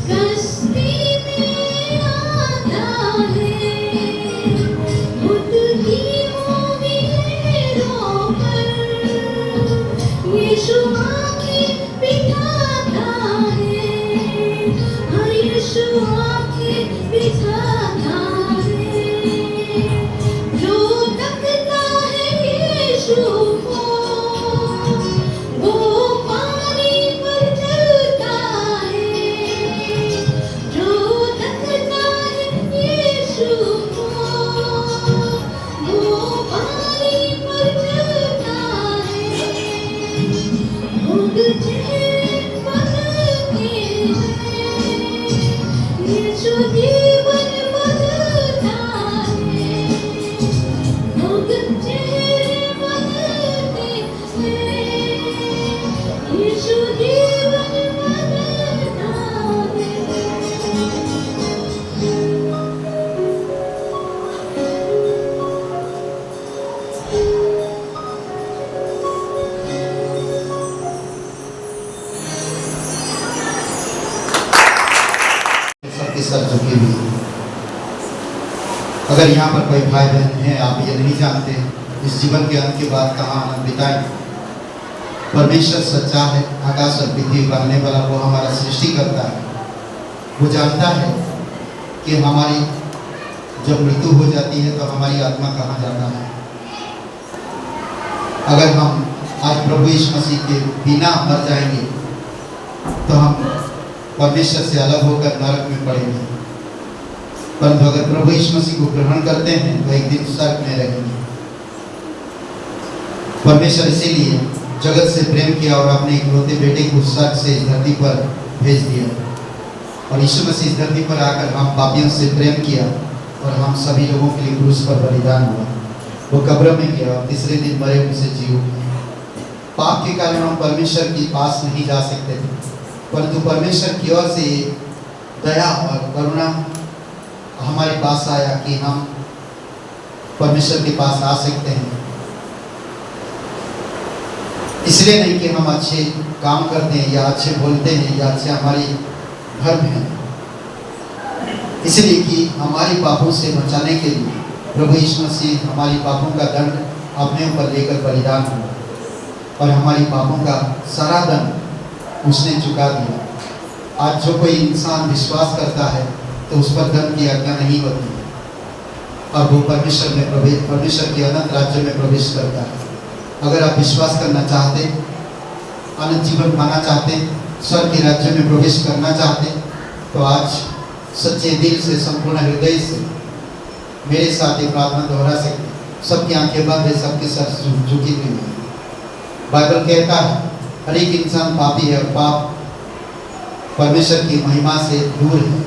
कश्ती में आता है, उठती हुई लहरों पर यीशु आँखें बिठाता है, यीशु आँखें बिठाता है, जो तकता है यीशु को वो पानी पर चलता है, जो तकता है यीशु को वो पानी पर चलता है, लोग चेहरे बदलते हैं, यीशु जीवन बदलता है, लोग चेहरे बदलते हैं, यीशु जीवन बदलता है। सबके सर झुके हुए हैं। अगर यहाँ पर कोई भाई बहन है, आप ये नहीं जानते इस जीवन के अंत के बाद कहाँ आनंद बिताएं। परमेश्वर सच्चा है, आकाश और पृथ्वी बनाने वाला वो हमारा सृष्टि करता है। वो जानता है कि हमारी जब मृत्यु हो जाती है तो हमारी आत्मा कहाँ जाता है। अगर हम आज प्रभु यीशु मसीह के बिना मर जाएंगे तो हम परमेश्वर से अलग होकर नरक में पड़ेंगे, परंतु अगर प्रभु यीशु मसीह को ग्रहण करते हैं तो एक दिन स्वर्ग में रहेंगे। परमेश्वर इसीलिए जगत से प्रेम किया और अपने इकलौते बेटे को स्वर्ग से इस धरती पर भेज दिया, और यीशु मसीह इस धरती पर आकर हम पापियों से प्रेम किया और हम सभी लोगों के लिए क्रूस पर बलिदान हुआ। वो कब्र में गया और तीसरे दिन मरे उनसे जी उठे। पाप के कारण हम परमेश्वर के पास नहीं जा सकते थे, परंतु परमेश्वर की ओर से दया और करुणा हमारे पास आया कि हम परमेश्वर के पास आ सकते हैं। इसलिए नहीं कि हम अच्छे काम करते हैं या अच्छे बोलते हैं या अच्छे हमारे धर्म है, इसलिए कि हमारे पापों से बचाने के लिए प्रभु यीशु मसीह हमारी पापों का दंड अपने ऊपर लेकर बलिदान हुआ और हमारी पापों का सारा दंड उसने चुका दिया। आज जो कोई इंसान विश्वास करता है तो उस पर दंड की आज्ञा नहीं होती, और वो परमेश्वर के अनंत राज्य में प्रवेश करता है। अगर आप विश्वास करना चाहते, अनंत जीवन पाना चाहते, स्वर्ग के राज्य में प्रवेश करना चाहते, तो आज सच्चे दिल से, संपूर्ण हृदय से मेरे साथ ये प्रार्थना दोहरा सकते। सबकी आंखें बंद है, सबके सर झुकी हुई है। बाइबल कहता है हर एक इंसान पापी है और पाप परमेश्वर की महिमा से दूर है।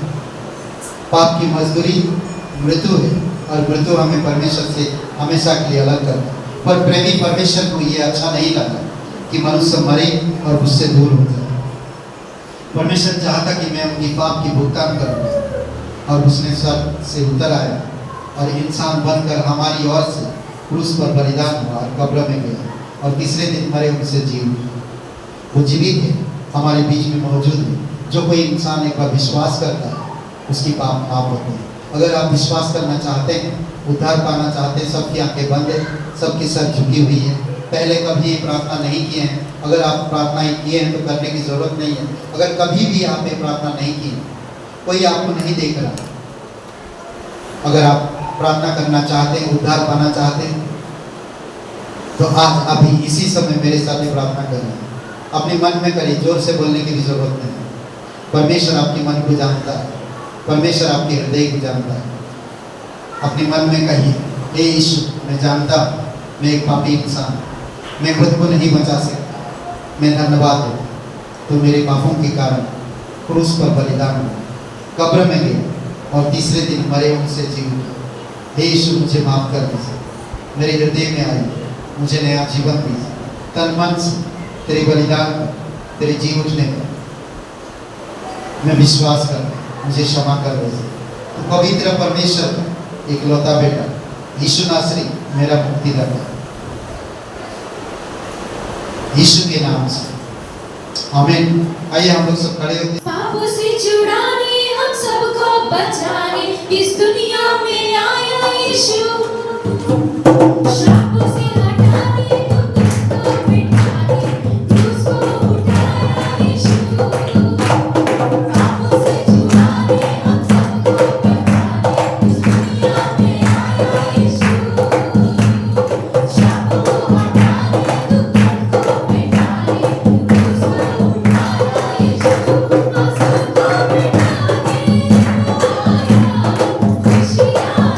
पाप की मजदूरी मृत्यु है और मृत्यु हमें परमेश्वर से हमेशा के लिए अलग करता है। पर प्रेमी परमेश्वर को ये अच्छा नहीं लगा कि मनुष्य मरे और उससे दूर हो जाए। परमेश्वर चाहता कि मैं उनकी पाप की भुगतान करूँ और उसने स्वर्ग से उतर आया और इंसान बनकर हमारी ओर से क्रूस पर बलिदान हुआ और कब्र में गया और तीसरे दिन मरे उनसे जी उठे। वो जीवित है, हमारे बीच में मौजूद है। जो कोई इंसान एक बार विश्वास करता है उसकी पाप माफ होते हैं। अगर आप विश्वास करना चाहते हैं, उद्धार पाना चाहते हैं, सबकी आंखें बंद है, सबकी सर झुकी हुई है। पहले कभी ये प्रार्थना नहीं किए हैं, अगर आप प्रार्थना किए हैं तो करने की ज़रूरत नहीं है। अगर कभी भी आपने प्रार्थना नहीं की, कोई आपको नहीं देख रहा, अगर आप प्रार्थना करना चाहते हैं, उद्धार पाना चाहते हैं, तो आज अभी इसी समय मेरे साथ प्रार्थना करें। अपने मन में करिए, जोर से बोलने की भी जरूरत नहीं। परमेश्वर आपके मन को जानता है, परमेश्वर आपके हृदय को जानता है। अपने मन में कहिए, हे यीशु, मैं जानता मैं एक पापी इंसान, मैं खुद को नहीं बचा सकता, मैं धन्यवाद हूँ तो मेरे पापों के कारण क्रूस पर बलिदान हुआ, कब्र में गए और तीसरे दिन मरे उनसे जी उठे। हे यीशु, मुझे माफ कर दीजिए, मेरे हृदय में आई, मुझे नया जीवन दीजिए। तन मन से तेरे बलिदान पर, तेरे जी उठने पर मैं विश्वास कर, मुझे क्षमा कर दीजिए। तो पवित्र परमेश्वर एक लौता बेटा यीशु नासरी मेरा मुक्तिदाता, यीशु के नाम से आमीन। आइए हम लोग सब खड़े होते। पापों से छुड़ाने, हम सबको बचाने इस दुनिया में आया यीशु। श्रापों से हटाने, दुख को मिटाने, क्रूस को उठाया यीशु। पापों से छुड़ाने, हम सबको बचाने इस दुनिया में आया यीशु। श्रापों को हटाने, दुख को मिटाने, क्रूस को उठाया यीशु। सबको मिटाने आया, खुशियाँ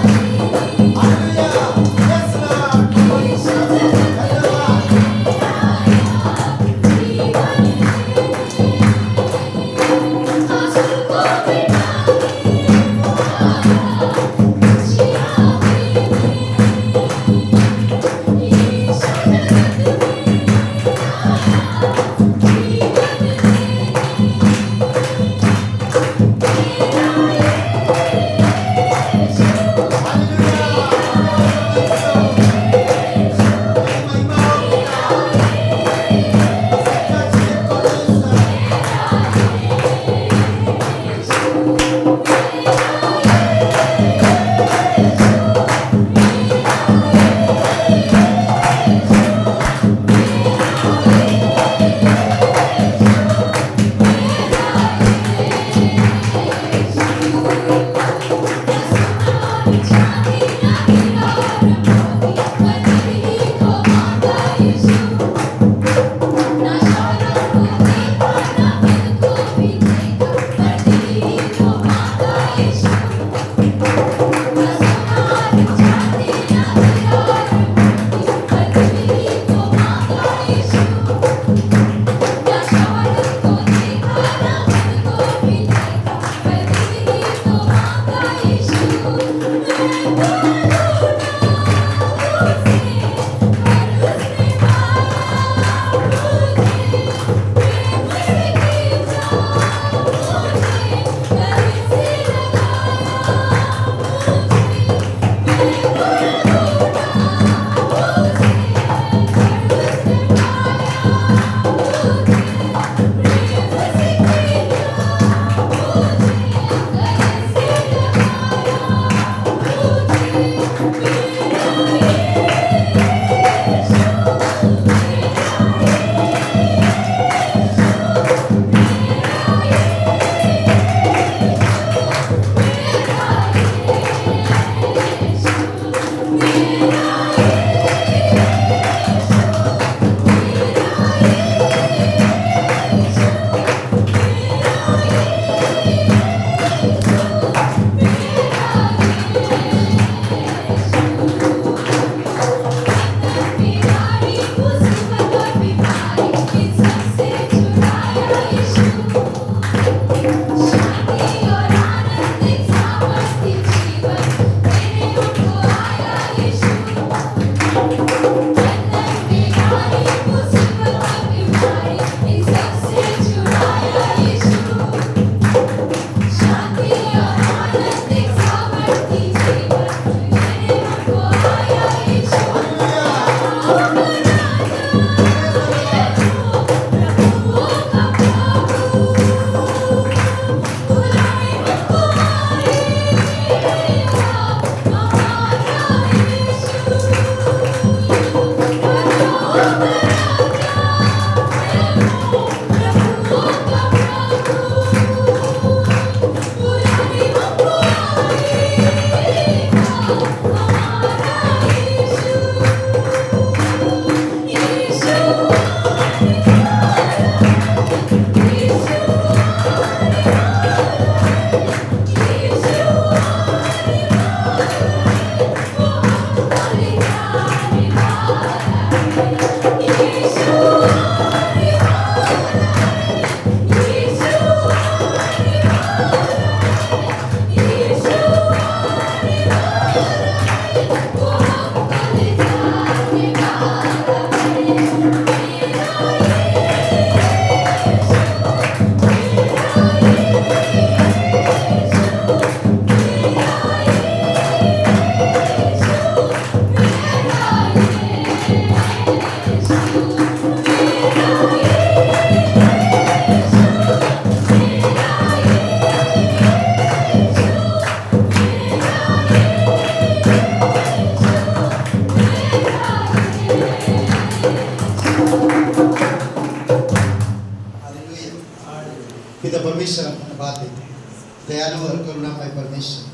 दयालु और करुणामय परमेश्वर,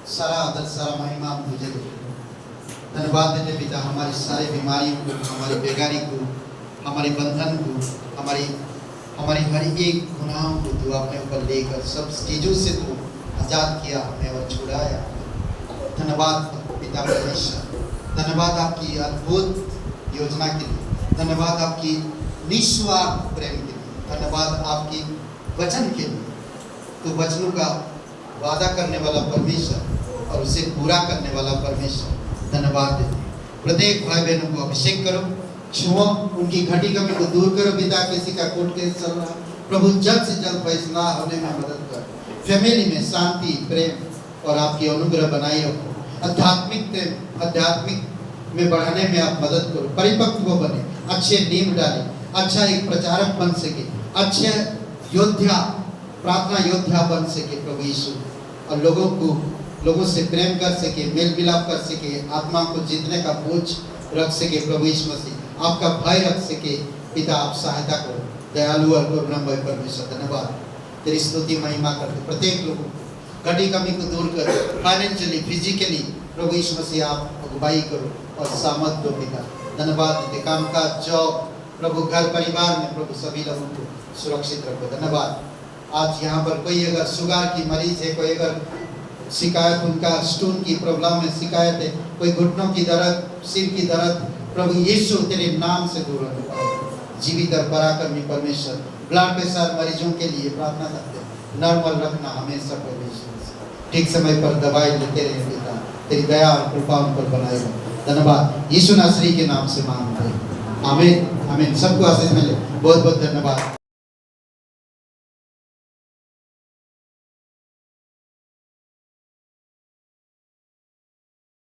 सारा आदर सारा महिमा हम तुझे देते हैं। धन्यवाद देते पिता, हमारी सारी बीमारियों को, हमारी बेगारी को, हमारे बंधन को, हमारी हर एक गुनाहों को तू अपने ऊपर लेकर सब चीज़ों से तू आजाद किया हमें और छुड़ाया। धन्यवाद पिता परमेश्वर, धन्यवाद आपकी अद्भुत योजना के लिए, धन्यवाद आपकी निस्वार्थ प्रेम के लिए, धन्यवाद आपकी वचन के लिए। तो वचनों का वादा करने वाला परमेश्वर और उसे पूरा करने वाला परमेश्वर, धन्यवाद देते हैं। प्रत्येक भाई बहनों को अभिषेक करो, छुओ, उनकी घटी कमी को दूर करो पिता। किसी का कोर्ट केस चल रहा है प्रभु, जल्द से जल्द फैसला होने में मदद कर। फैमिली में शांति, प्रेम और आपकी अनुग्रह बनाए रखो। आध्यात्मिक में बढ़ाने में आप मदद करो। परिपक्व बने, अच्छे नींव डाले, अच्छा एक प्रचारक बन सके, अच्छे योद्धा, प्रार्थना योद्धा बन सके प्रभु यीशु, और लोगों से प्रेम कर सके, मेल मिलाप कर सके, आत्मा को जीतने का बोझ रख सके प्रभु यीशु मसीह, आपका भय रख सके पिता। आप सहायता करो, दयालु और करुणामय परमेश्वर, धन्यवाद। तेरी स्तुति महिमा करते प्रत्येक लोगों को घटी कमी को दूर कर, फाइनेंशियली फिजिकली प्रभु यीशु मसीह आप अगुवाई करो और सामर्थ दो पिता। धन्यवाद देते, काम का जॉब प्रभु, घर परिवार में प्रभु सभी लोगों को सुरक्षित रखो। धन्यवाद। आज यहाँ पर कोई अगर शुगर की मरीज है, कोई अगर शिकायत, उनका स्टोन की प्रॉब्लम में शिकायत है, कोई घुटनों की दर्द, सिर की दर्द, प्रभु यीशु तेरे नाम से दूर रखो। जीवित और पराक्रमी परमेश्वर, ब्लड प्रेशर मरीजों के लिए प्रार्थना करते हैं, नॉर्मल रखना हमेशा प्रभु यीशु। ठीक समय पर दवाई लेते रहे पिता, तेरी दया और कृपा उन पर बनाए रहो। धन्यवाद, यीशु नासरी के नाम से मांगते हैं, आमीन आमीन। सबको आशीष मिले, बहुत बहुत धन्यवाद।